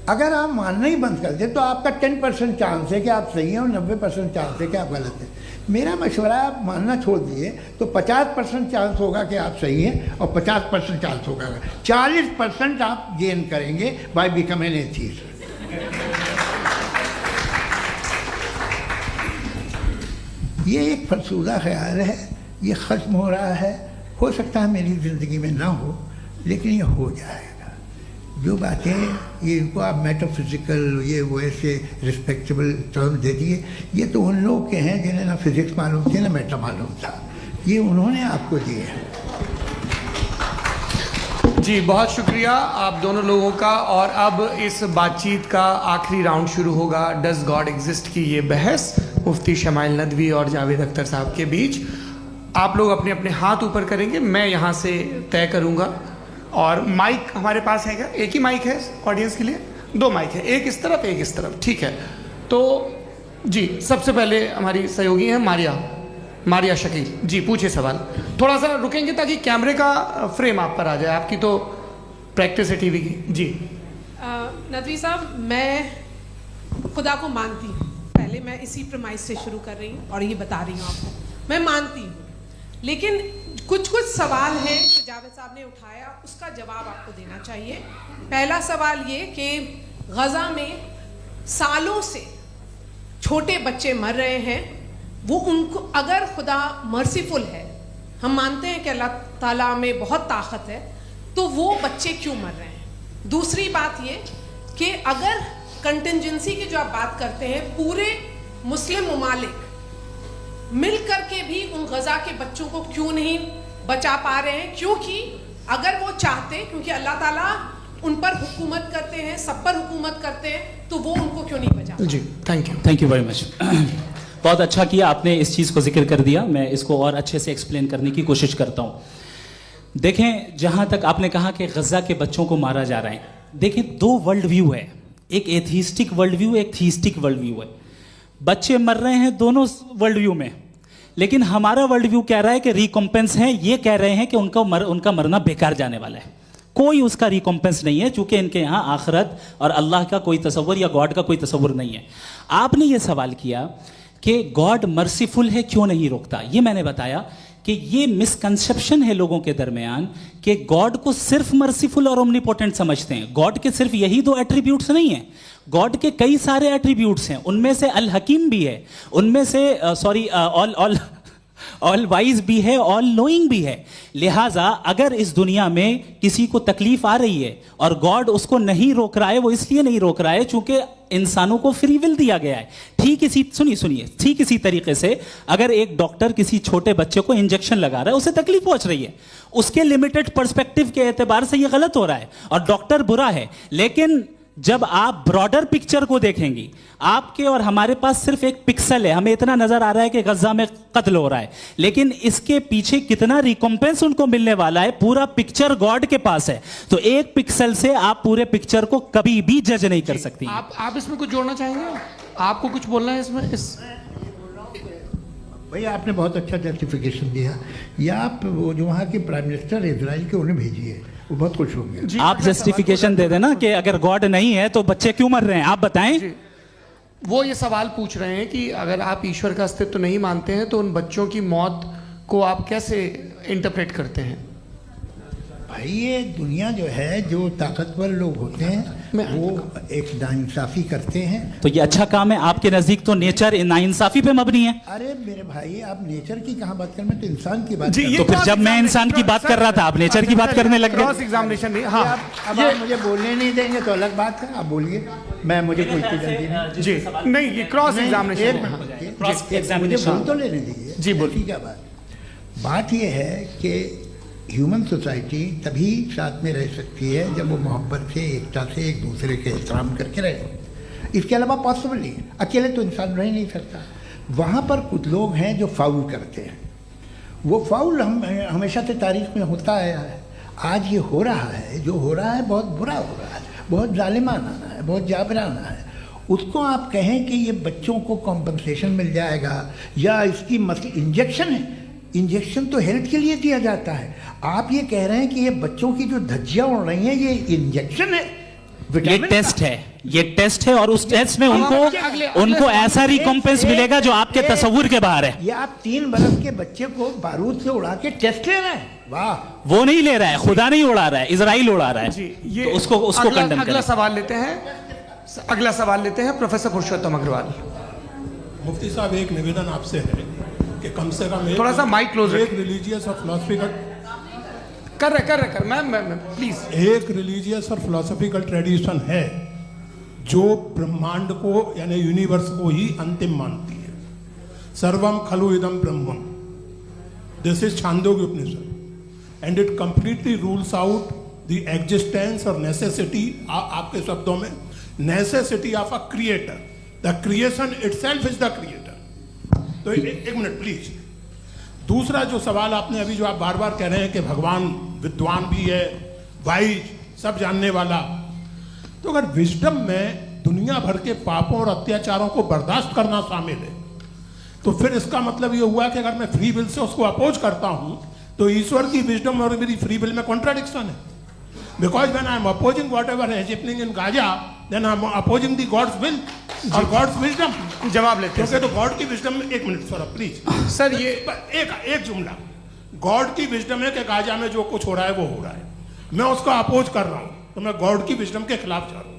अगर आप मानना ही बंद कर दे तो आपका 10% चांस है कि आप सही हैं और 90% चांस है कि आप गलत हैं। मेरा मशवरा आप मानना छोड़ दिए तो 50% चांस होगा कि आप सही हैं और 50% चांस होगा, 40% आप गेन करेंगे बाय बिकमिंग एन एथीस्ट। ये एक फरसूदा ख्याल है, ये ख़त्म हो रहा है। हो सकता है मेरी ज़िंदगी में ना हो, लेकिन ये हो जाएगा। जो बातें ये इनको आप मेटाफिज़िकल ये वो ऐसे रिस्पेक्टेबल टर्म दे दिए, ये तो उन लोग के हैं जिन्हें ना फिज़िक्स मालूम थी ना मेटा मालूम था, ये उन्होंने आपको दिए हैं। जी बहुत शुक्रिया आप दोनों लोगों का। और अब इस बातचीत का आखिरी राउंड शुरू होगा, डज गॉड एग्जिस्ट की ये बहस मुफ्ती शमाइल नदवी और जावेद अख्तर साहब के बीच। आप लोग अपने अपने हाथ ऊपर करेंगे, मैं यहाँ से तय करूँगा। और माइक हमारे पास है क्या? एक ही माइक है ऑडियंस के लिए? 2 माइक है, एक इस तरफ एक इस तरफ, ठीक है। तो जी सबसे पहले हमारी सहयोगी हैं मारिया शकील जी, पूछे सवाल। थोड़ा सा रुकेंगे ताकि कैमरे का फ्रेम आप पर आ जाए, आपकी तो प्रैक्टिस है टीवी की। जी नदवी साहब, मैं खुदा को मानती हूँ, पहले मैं इसी प्रमाइस से शुरू कर रही हूँ और ये बता रही हूँ आपको, मैं मानती हूँ। लेकिन कुछ सवाल हैं जो जावेद साहब ने उठाया, उसका जवाब आपको देना चाहिए। पहला सवाल ये कि गज़ा में सालों से छोटे बच्चे मर रहे हैं, वो उनको अगर खुदा मर्सीफुल है, हम मानते हैं कि अल्लाह ताला में बहुत ताकत है, तो वो बच्चे क्यों मर रहे हैं? दूसरी बात ये कि अगर कंटिजेंसी की जो आप बात करते हैं, पूरे मुस्लिम ममालिक मिल करके भी उन गज़ा के बच्चों को क्यों नहीं बचा पा रहे हैं? क्योंकि अगर वो चाहते, क्योंकि अल्लाह ताला उन पर हुकूमत करते हैं, सब पर हुकूमत करते हैं, तो वो उनको क्यों नहीं बचा? जी थैंक यू वेरी मच। बहुत अच्छा किया आपने इस चीज़ को जिक्र कर दिया, मैं इसको और अच्छे से एक्सप्लेन करने की कोशिश करता हूँ। देखें, जहाँ तक आपने कहा कि गज़ा के बच्चों को मारा जा रहा है, देखिए 2 वर्ल्ड व्यू है, एक एथीस्टिक वर्ल्ड व्यू, एक थीस्टिक वर्ल्ड व्यू है। बच्चे मर रहे हैं दोनों वर्ल्ड व्यू में, लेकिन हमारा वर्ल्ड व्यू कह रहा है कि रिकॉम्पेंस है, ये कह रहे हैं कि उनका मरना बेकार जाने वाला है, कोई उसका रिकॉम्पेंस नहीं है, चूंकि इनके यहाँ आखिरत और अल्लाह का कोई तसव्वुर या गॉड का कोई तसव्वुर नहीं है। आपने ये सवाल किया कि गॉड मर्सीफुल है, क्यों नहीं रोकता? ये मैंने बताया कि ये मिसकंसेप्शन है लोगों के दरमियान कि गॉड को सिर्फ मर्सीफुल और ओमनीपोटेंट समझते हैं। गॉड के सिर्फ यही 2 एट्रीब्यूट्स नहीं हैं, गॉड के कई सारे एट्रीब्यूट्स हैं, उनमें से अल हकीम भी है, उनमें से ऑल वाइज भी है, ऑल नोइंग भी है। लिहाजा अगर इस दुनिया में किसी को तकलीफ आ रही है और गॉड उसको नहीं रोक रहा है, वो इसलिए नहीं रोक रहा है चूंकि इंसानों को फ्री विल दिया गया है। ठीक इसी तरीके से अगर एक डॉक्टर किसी छोटे बच्चे को इंजेक्शन लगा रहा है, उसे तकलीफ पहुंच रही है, उसके लिमिटेड पर्सपेक्टिव के एतबार से यह गलत हो रहा है और डॉक्टर बुरा है। लेकिन जब आप ब्रॉडर पिक्चर को देखेंगी, आपके और हमारे पास सिर्फ एक पिक्सल है, हमें इतना नजर आ रहा है कि गज़ा में कत्ल हो रहा है, लेकिन इसके पीछे कितना रिकॉम्पेंस उनको मिलने वाला है, पूरा पिक्चर गॉड के पास है। तो एक पिक्सल से आप पूरे पिक्चर को कभी भी जज नहीं कर सकती। आप इसमें कुछ जोड़ना चाहेंगे? आपको कुछ बोलना है इसमें? भैया आपने बहुत अच्छा जस्टिफिकेशन दिया, या आप वो जो वहाँ के प्राइम मिनिस्टर इजराइल के उन्हें भेजिए, वो बहुत खुश होंगे। आप जस्टिफिकेशन दे देना कि अगर गॉड नहीं है तो बच्चे क्यों मर रहे हैं, आप बताएं। वो ये सवाल पूछ रहे हैं कि अगर आप ईश्वर का अस्तित्व नहीं मानते हैं तो उन बच्चों की मौत को आप कैसे इंटरप्रेट करते हैं? भाई ये दुनिया जो है, जो ताकतवर लोग होते हैं वो एक नाइंसाफ़ी करते हैं। तो ये अच्छा काम है आपके नजदीक, तो नेचर नाइंसाफ़ी पे मबनी है। अरे मेरे भाई, आप नेचर की कहाँ बात कर रहे हैं, तो इंसान की बात। तो फिर जब मैं इंसान की बात कर रहा था, आप नेचर की बात करने लग गए। क्रॉस एग्जामिनेशन नहीं। हाँ, अब आप मुझे बोलने नहीं देंगे तो अलग बात है, आप बोलिए, मैं मुझे कोई जल्दी नहीं। जी नहीं, ये क्रॉस एग्जामिनेशन बोल तो लेने दीजिए। जी बोलिए। क्या बात ये है कि ह्यूमन सोसाइटी तभी साथ में रह सकती है जब वो मोहब्बत से, एकता से, एक दूसरे के एहतराम करके रहे। इसके अलावा पॉसिबल नहीं है, अकेले तो इंसान रह नहीं सकता। वहाँ पर कुछ लोग हैं जो फाउल करते हैं, वो फाउल हमेशा से तारीख में होता आया है। आज ये हो रहा है, जो हो रहा है बहुत बुरा हो रहा है, बहुत जालिमाना है, बहुत जाबराना है। उसको आप कहें कि ये बच्चों को कॉम्पनसेशन मिल जाएगा या इसकी इंजेक्शन है, इंजेक्शन तो हेल्थ के लिए दिया जाता है। आप ये कह रहे हैं कि ये बच्चों की जो धज्जियाँ उड़ रही हैं ये इंजेक्शन है, ये टेस्ट है, ये टेस्ट है और उस टेस्ट में उनको ऐसा रिकॉम्पेंस मिलेगा जो आपके तस्वुर के बाहर है। ये आप 3 बरस के बच्चे को बारूद से उड़ा के टेस्ट ले रहे हैं? वाह, वो नहीं ले रहा है, खुदा नहीं उड़ा रहा है, इजराइल उड़ा रहा है जी। ये तो उसको कंडेम अगला सवाल लेते हैं प्रोफेसर पुरुषोत्तम अग्रवाल। मुफ्ती साहब, एक निवेदन आपसे है कि कम से कम थोड़ा सा माइक क्लोज एक रिलीजियस और फिलोसफिकल कर मैम प्लीज। एक रिलीजियस और फिलोसफिकल ट्रेडिशन है जो ब्रह्मांड को यानी यूनिवर्स को ही अंतिम मानती है। सर्वम खलु इदम ब्रह्मम, this is Chandogya Upanishad, and it completely rules out the existence और नेसेसिटी, आपके शब्दों में necessity of a creator. The creation itself is the creator. तो एक मिनट प्लीज। दूसरा जो सवाल आपने अभी जो आप बार बार कह रहे हैं कि भगवान विद्वान भी है, वाइज, सब जानने वाला, तो अगर विजडम में दुनिया भर के पापों और अत्याचारों को बर्दाश्त करना शामिल है, तो फिर इसका मतलब ये हुआ कि अगर मैं फ्री विल से उसको अपोज करता हूं तो ईश्वर की विजडम और मेरी फ्री विल में कॉन्ट्राडिक्शन है। Because when I am opposing whatever is happening in Gaza, then I am opposing the God's will और गॉड्स विजडम। जवाब लेते हैं तो गॉड की विजडम, एक मिनट सौरभ प्लीज सर, ये एक जुमला, गॉड की विजडम है कि गाजा में जो कुछ हो रहा है वो हो रहा है, मैं उसका अपोज कर रहा हूं, तो मैं गॉड की विजडम के खिलाफ जा रहा हूं।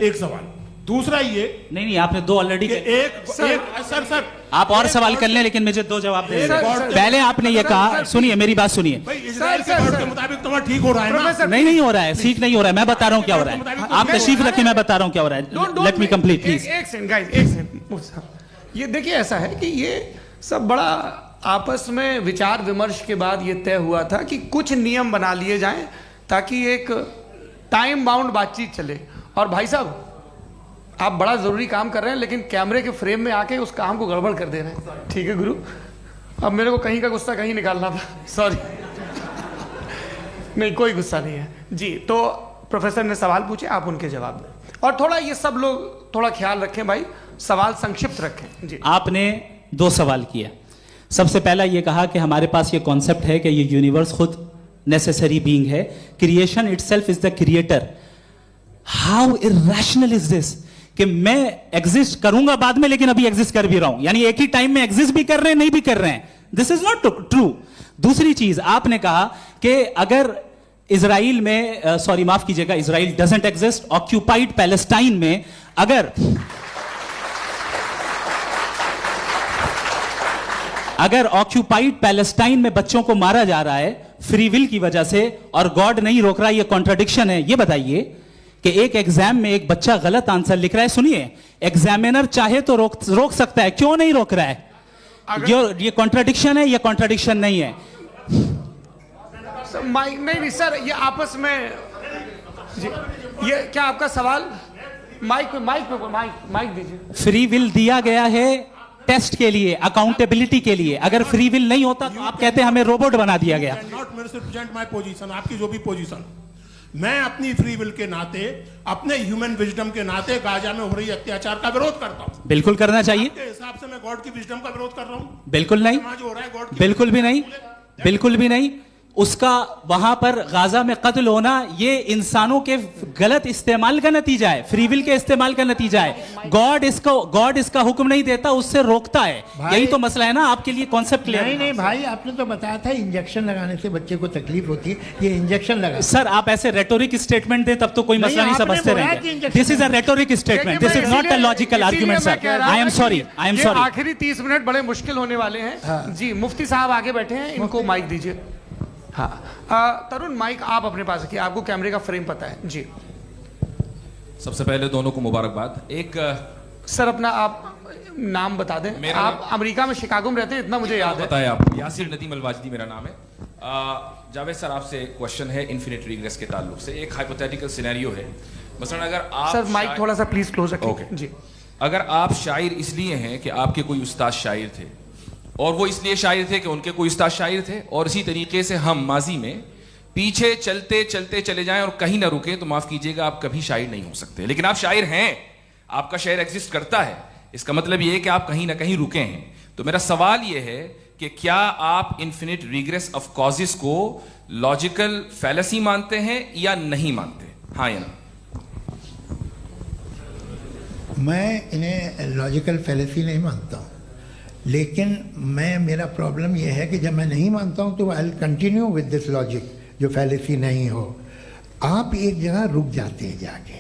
एक सवाल। दूसरा ये नहीं, आपने 2 ऑलरेडी। सर आप और सवाल कर लें, लेकिन मुझे 2 जवाब दे। पहले आपने ये कहा, सुनिए मेरी बात सुनिए। इजराइल के गॉड के मुताबिक तुम्हारा ठीक हो रहा है ना? नहीं हो रहा है, ठीक नहीं हो रहा है। मैं बता रहा हूँ क्या हो रहा है, आप तशरीफ रखिए, मैं बता रहा हूँ क्या हो रहा है। Let me complete please. एक सेकंड। ये देखिए, ऐसा है कि ये सब बड़ा आपस में विचार विमर्श के बाद ये तय हुआ था कि कुछ नियम बना लिए जाएं ताकि एक टाइम बाउंड बातचीत चले। और भाई साहब, आप बड़ा जरूरी काम कर रहे हैं, लेकिन कैमरे के फ्रेम में आके उस काम को गड़बड़ कर दे रहे हैं। ठीक है गुरु, अब मेरे को कहीं का गुस्सा कहीं निकालना था, सॉरी। नहीं, कोई गुस्सा नहीं है जी। तो प्रोफेसर ने सवाल पूछे, आप उनके जवाब दें, और थोड़ा ये सब लोग थोड़ा ख्याल रखें भाई, सवाल संक्षिप्त रखें जी। आपने 2 सवाल किए। सबसे पहला ये कहा कि हमारे पास ये कॉन्सेप्ट है कि ये यूनिवर्स खुद नेसेसरी बीइंग है, creation itself is the creator. How irrational is this कि मैं एग्जिस्ट करूंगा बाद में, लेकिन अभी एग्जिस्ट कर भी रहा हूं, यानी एक ही टाइम में एग्जिस्ट भी कर रहे हैं, नहीं भी कर रहे हैं। This is not true. दूसरी चीज, आपने कहा कि अगर इजराइल में, सॉरी माफ कीजिएगा, Israel doesn't exist, occupied Palestine में अगर ऑक्यूपाइड पैलेस्टाइन में बच्चों को मारा जा रहा है फ्री विल की वजह से और गॉड नहीं रोक रहा, ये कॉन्ट्रडिक्शन है। ये बताइए कि एक एग्जाम में एक बच्चा गलत आंसर लिख रहा है, सुनिए, एग्जामिनर चाहे तो रोक सकता है, क्यों नहीं रोक रहा है? ये कॉन्ट्रडिक्शन है, ये कॉन्ट्रडिक्शन नहीं है। नहीं सर, ये आपस में जी, ये क्या आपका सवाल? माइक दीजिए। फ्री विल दिया गया है टेस्ट के लिए, अकाउंटेबिलिटी के लिए। अगर फ्री विल नहीं होता तो आप कहते हैं हमें रोबोट बना दिया गया। नॉट मिसरिप्रेजेंट माय पोजीशन, आपकी जो भी पोजीशन, मैं अपनी फ्री विल के नाते, अपने ह्यूमन विजडम के नाते गाजा में हो रही अत्याचार का विरोध करता हूं। बिल्कुल करना चाहिए। के हिसाब से मैं गॉड की विजडम का विरोध कर रहा हूं? बिल्कुल नहीं, जो हो रहा है गॉड की, बिल्कुल भी नहीं, बिल्कुल भी नहीं। उसका वहां पर गाजा में कत्ल होना ये इंसानों के गलत इस्तेमाल का नतीजा है, फ्री विल के इस्तेमाल का नतीजा है। गॉड इसका हुक्म नहीं देता, उससे रोकता है। यही तो मसला है ना, आपके लिए कॉन्सेप्ट क्लियर नहीं भाई, आपने तो बताया था इंजेक्शन लगाने से बच्चे को तकलीफ होती है, ये इंजेक्शन लगा। सर आप ऐसे रेटोरिक स्टेटमेंट दे तब तो कोई मसला नहीं समझते रहेंगे। This is a rhetoric statement, this is not a logical argument sir. I am sorry. आखिरी 30 मिनट बड़े मुश्किल होने वाले हैं जी। मुफ्ती साहब आगे बैठे हैं, इनको माइक दीजिए। हाँ, तरुण माइक आप अपने पास रखिए, आपको कैमरे का फ्रेम पता है जी। सबसे पहले दोनों को मुबारकबाद। एक सर अपना आप नाम बता दें। आप अमेरिका में शिकागो में रहते हैं, इतना मुझे याद है। बताया आपको, यासिर नदीम अलवाजदी मेरा नाम है। जावेद सर, आपसे क्वेश्चन है इन्फिनिट रिग्रेस के ताल्लुक से। एक हाइपोथेटिकल सिनेरियो है, मसलन अगर आप सर माइक थोड़ा सा प्लीज क्लोज रखिए जी। अगर आप शायर इसलिए हैं कि आपके कोई उस्ताद शायर थे, और वो इसलिए शायर थे कि उनके कोई उस्ताद शायर थे, और इसी तरीके से हम माजी में पीछे चलते चलते चले जाएं और कहीं ना रुके, तो माफ कीजिएगा आप कभी शायर नहीं हो सकते। लेकिन आप शायर हैं, आपका शायर एग्जिस्ट करता है, इसका मतलब ये है कि आप कहीं ना कहीं रुके हैं। तो मेरा सवाल ये है कि क्या आप इन्फिनिट रिग्रेस ऑफ कॉजेस को लॉजिकल फैलेसी मानते हैं या नहीं मानते? हाँ या ना? मैं इन्हें लॉजिकल फैलेसी नहीं मानता हूँ, लेकिन मेरा प्रॉब्लम यह है कि जब मैं नहीं मानता हूँ तो I will continue with this logic जो फैलेसी नहीं हो। आप एक जगह रुक जाते हैं जाके,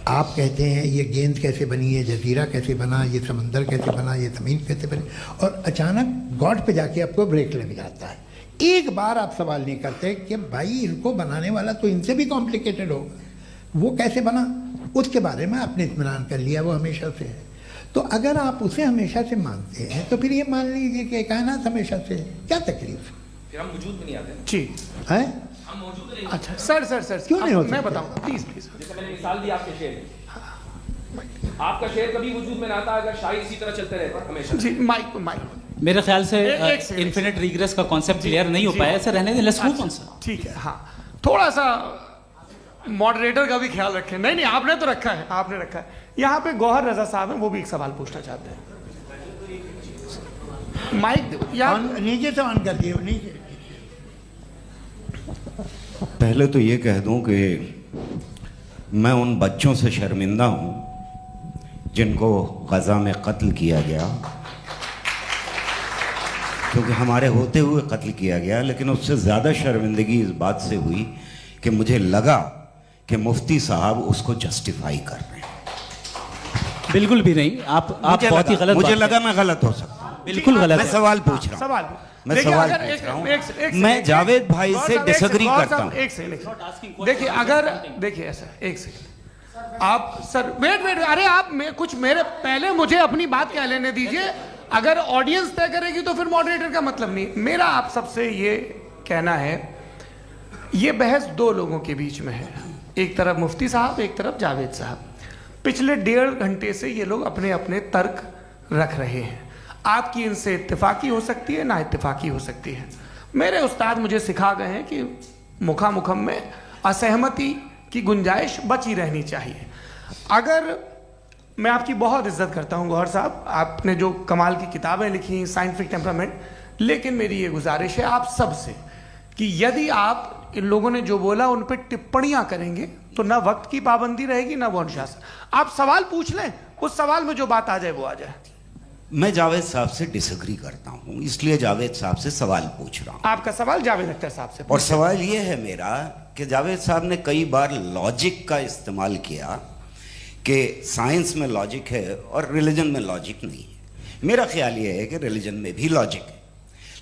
आप कहते हैं ये गेंद कैसे बनी, ये जजीरा कैसे बना, ये समंदर कैसे बना, ये ज़मीन कैसे बनी, और अचानक गॉड पे जाके आपको ब्रेक लग जाता है। एक बार आप सवाल नहीं करते कि भाई इनको बनाने वाला तो इनसे भी कॉम्प्लिकेटेड होगा, वो कैसे बना, उसके बारे में आपने इत्मीनान कर लिया, वो हमेशा से है। तो अगर आप उसे हमेशा से मानते हैं तो फिर ये मान लीजिए कि कायनात हमेशा से है, क्या तकलीफ? फिर हम वजूद में नहीं आते जी है। हम मौजूद नहीं। अच्छा सर क्यों नहीं हो मैं सकते? बताऊंगा प्लीज प्लीज। जैसे मैंने मिसाल दी आपके शेर की, आपका शेर कभी वजूद में ना आता अगर शायद इसी तरह चलते रहते हमेशा। जी माइक मेरे ख्याल से एक सेकंड। इन्फिनिट रिग्रेस का कॉन्सेप्ट क्लियर नहीं हो पाया, सर रहने दें, लेट्स मूव ऑन सर। ठीक है, हाँ थोड़ा सा मॉडरेटर का भी ख्याल रखें। नहीं आपने तो रखा है, आपने रखा है। यहाँ पे गौहर रजा साहब हैं, वो भी एक सवाल पूछना चाहते हैं। माइक यहाँ नीचे से ऑन कर दिए, नीचे। पहले तो ये कह दूं कि मैं उन बच्चों से शर्मिंदा हूं जिनको गजा में कत्ल किया गया, क्योंकि हमारे होते हुए कत्ल किया गया। लेकिन उससे ज़्यादा शर्मिंदगी इस बात से हुई कि मुझे लगा कि मुफ्ती साहब उसको जस्टिफाई कर रहे हैं। बिल्कुल भी नहीं, आप बहुत ही गलत। मुझे लगा मैं गलत हो सकता हूं, बिल्कुल गलत। मैं सवाल पूछ रहा हूं, सवाल मैं सवाल पूछ रहा हूं। मैं जावेद भाई से डिसएग्री करता हूं। एक सेकंड देखिए, अगर देखिए ऐसा एक सेकंड आप सर वेट अरे आप कुछ मेरे पहले मुझे अपनी बात कह लेने दीजिए। अगर ऑडियंस तय करेगी तो फिर मॉडरेटर का मतलब नहीं। मेरा आप सबसे ये कहना है, ये बहस दो लोगों के बीच में है, एक तरफ मुफ्ती साहब, एक तरफ जावेद साहब। पिछले 1.5 घंटे से ये लोग अपने अपने तर्क रख रहे हैं। आपकी इनसे इत्तेफाकी हो सकती है, ना इत्तेफाकी हो सकती है। मेरे उस्ताद मुझे सिखा गए हैं कि मुखामुखम में असहमति की गुंजाइश बची रहनी चाहिए। अगर मैं आपकी बहुत इज्जत करता हूं गौहर साहब, आपने जो कमाल की किताबें लिखी, साइंटिफिक टेम्परामेंट, लेकिन मेरी ये गुजारिश है आप सबसे कि यदि आप इन लोगों ने जो बोला उन पर टिप्पणियां करेंगे तो ना वक्त की पाबंदी रहेगी, ना वो अनुशासन। आप सवाल पूछ लें, उस सवाल में जो बात आ जाए वो आ जाए। मैं जावेद साहब से डिसएग्री करता हूं, इसलिए जावेद साहब से सवाल पूछ रहा हूं। आपका सवाल जावेद अख्तर साहब से। और सवाल यह है मेरा कि जावेद साहब ने कई बार लॉजिक का इस्तेमाल किया कि साइंस में लॉजिक है और रिलीजन में लॉजिक नहीं है। मेरा ख्याल यह है कि रिलीजन में भी लॉजिक है,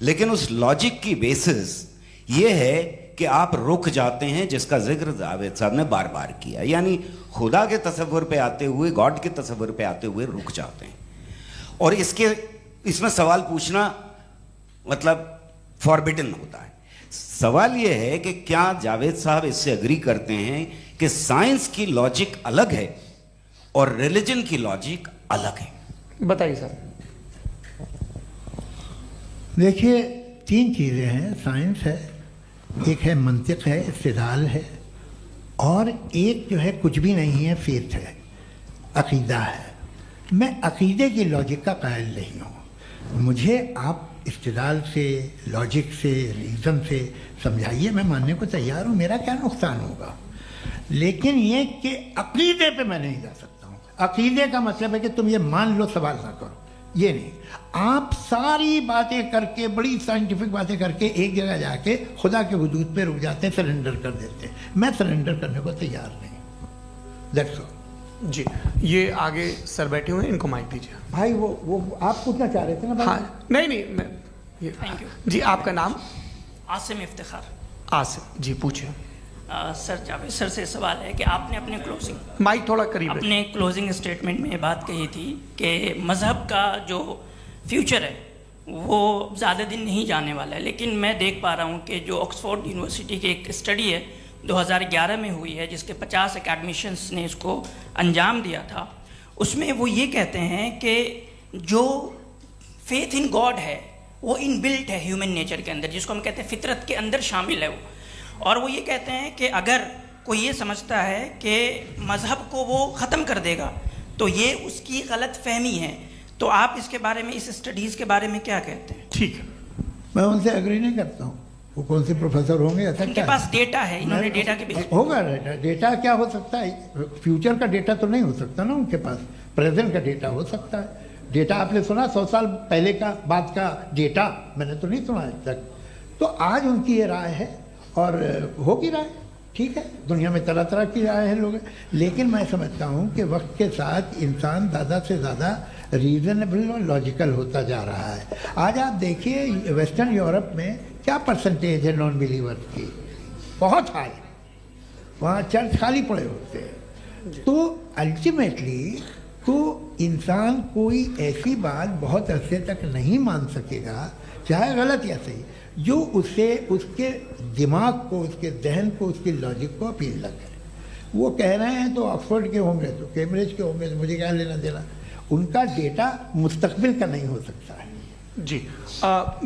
लेकिन उस लॉजिक की बेसिस ये है कि आप रुक जाते हैं, जिसका जिक्र जावेद साहब ने बार बार किया, यानी खुदा के तसव्वुर पे आते हुए, गॉड के तसव्वुर पे आते हुए रुक जाते हैं। और इसमें सवाल पूछना मतलब फॉरबिडन होता है। सवाल यह है कि क्या जावेद साहब इससे एग्री करते हैं कि साइंस की लॉजिक अलग है और रिलीजन की लॉजिक अलग है? बताइए सर। देखिए, 3 चीज़ें हैं, साइंस है, एक है मंतिक है, इस्तिदलाल है, और एक जो है कुछ भी नहीं है, फेथ है, अकीदा है। मैं अकीदे की लॉजिक का कायल नहीं हूँ। मुझे आप इस्तिदलाल से, लॉजिक से, रीज़न से समझाइए, मैं मानने को तैयार हूँ, मेरा क्या नुकसान होगा। लेकिन ये कि अकीदे पे मैं नहीं जा सकता हूँ। अकीदे का मतलब है कि तुम ये मान लो, सवाल ना करो, ये नहीं। आप सारी बातें करके, बड़ी साइंटिफिक बातें करके एक जगह जाके खुदा के वजूद पे रुक जाते हैं, सरेंडर कर देते हैं। मैं सरेंडर करने को तैयार नहीं। That's all. जी, ये आगे सर बैठे हुए हैं, इनको माइक दीजिए। भाई वो आप पूछना चाह रहे थे ना भाई? हाँ, नहीं मैं ये थैंक यू जी। आपका नाम? आसिम इफ्तिखार। आसिम जी, पूछिए। सर, जावेद सर से सवाल है कि आपने अपने माइक थोड़ा करीब है। अपने क्लोजिंग स्टेटमेंट में ये बात कही थी कि मज़हब का जो फ्यूचर है वो ज़्यादा दिन नहीं जाने वाला है, लेकिन मैं देख पा रहा हूँ कि जो ऑक्सफोर्ड यूनिवर्सिटी की एक स्टडी है 2011 में हुई है, जिसके 50 एकेडमिशियंस ने इसको अंजाम दिया था, उसमें वो ये कहते हैं कि जो फेथ इन गॉड है वो इनबिल्ट है ह्यूमन नेचर के अंदर, जिसको हम कहते हैं फितरत के अंदर शामिल है वो। और वो ये कहते हैं कि अगर कोई ये समझता है कि मज़हब को वो ख़त्म कर देगा तो ये उसकी गलत फहमी है। तो आप इसके बारे में, इस स्टडीज़ के बारे में क्या कहते हैं? ठीक है, मैं उनसे एग्री नहीं करता हूँ। वो कौन से प्रोफेसर होंगे? ऐसा उनके पास डेटा है, इन्होंने डेटा के बेस होगा। डेटा क्या हो सकता है? फ्यूचर का डेटा तो नहीं हो सकता ना उनके पास। प्रेजेंट का डेटा हो सकता है। डेटा आपने सुना 100 साल पहले का बाद का डेटा, मैंने तो नहीं सुना आज तक। तो आज उनकी ये राय है और होगी राय, ठीक है, दुनिया में तरह तरह की राय है लोग, लेकिन मैं समझता हूँ कि वक्त के साथ इंसान ज़्यादा से ज़्यादा रीजनेबल और लॉजिकल होता जा रहा है। आज आप देखिए वेस्टर्न यूरोप में क्या परसेंटेज है नॉन बिलीवर्स की, बहुत हाई, वहाँ चर्च खाली पड़े होते हैं। तो अल्टीमेटली तो इंसान कोई ऐसी बात बहुत अरसे तक नहीं मान सकेगा, चाहे गलत या सही, जो उसे उसके दिमाग को, उसके जहन को, उसके लॉजिक को अपील न करे। वो कह रहे हैं तो ऑक्सफोर्ड के होंगे तो कैम्ब्रिज के होंगे तो मुझे क्या लेना देना, उनका डेटा मुस्तकबिल का नहीं हो सकता है। जी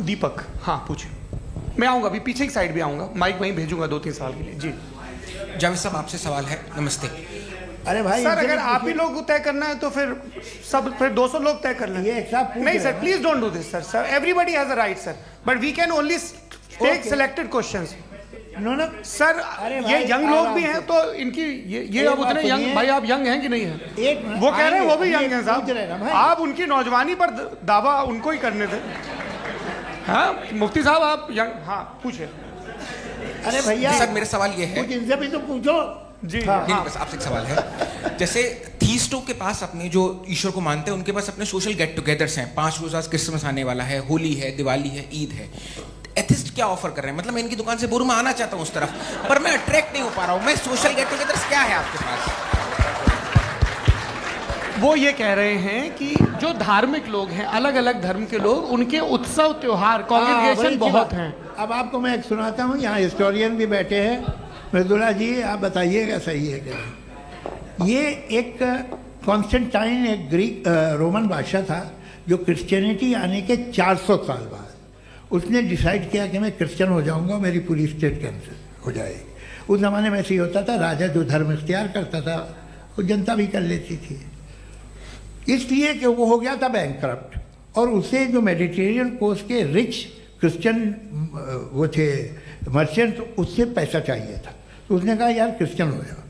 दीपक, हाँ पूछिए। मैं आऊँगा अभी, पीछे की साइड भी आऊँगा, माइक वहीं भेजूंगा 2-3 साल के लिए। जी जावेद साहब आपसे सवाल है। नमस्ते। अरे भाई सर, अगर आप ही लोग तय करना है तो फिर 200 लोग तय कर लें। ये सब नहीं sir, please don't do this sir. Sir everybody has a right sir, but we can only take selected questions. No sir, ये यंग लोग भी हैं तो इनकी ये अब उतने यंग, भाई आप यंग हैं कि नहीं हैं? वो कह रहे हैं वो भी यंग हैं साहब, आप उनकी नौजवानी पर दावा उनको ही करने थे। हाँ मुफ्ती साहब आप यंग, हाँ पूछे। अरे भैया सर मेरा सवाल ये है, कुछ इनसे भी तो पूछो। जी नहीं, बस आपसे एक सवाल है। जैसे थीस्टों के पास अपने जो ईश्वर को मानते हैं उनके पास अपने सोशल गेट टुगेदर्स हैं, 5 रोज़ा क्रिसमस आने वाला है, होली है, दिवाली है, ईद है। एथिस्ट क्या ऑफर कर रहे हैं? मतलब मैं इनकी दुकान से बोलूं मैं आना चाहता हूं उस तरफ, पर मैं अट्रैक्ट नहीं हो पा रहा हूं। मैं सोशल गेट टुगेदर्स क्या है आपके पास? वो ये कह रहे हैं कि जो धार्मिक लोग हैं, अलग अलग धर्म के लोग, उनके उत्सव त्योहार कॉन्ग्रेगेशन बहुत हैं। अब आपको मैं एक सुनाता हूँ, यहाँ हिस्टोरियन भी बैठे हैं, मृदुला जी आप बताइएगा सही है क्या। ये एक कॉन्स्टेंटाइन, एक ग्रीक रोमन बादशाह था जो क्रिश्चियनिटी आने के 400 साल बाद उसने डिसाइड किया कि मैं क्रिश्चियन हो जाऊंगा, मेरी पूरी स्टेट कैंसिल हो जाएगी। उस ज़माने में ऐसे ही होता था, राजा जो धर्म इख्तियार करता था वो जनता भी कर लेती थी, इसलिए कि वो हो गया था बैंकरप्ट, और उसे जो मेडिटेरियन कोस्ट के रिच क्रिश्चियन वो थे मर्चेंट, उससे पैसा चाहिए था। तो उसने कहा यार क्रिश्चियन हो जाओ।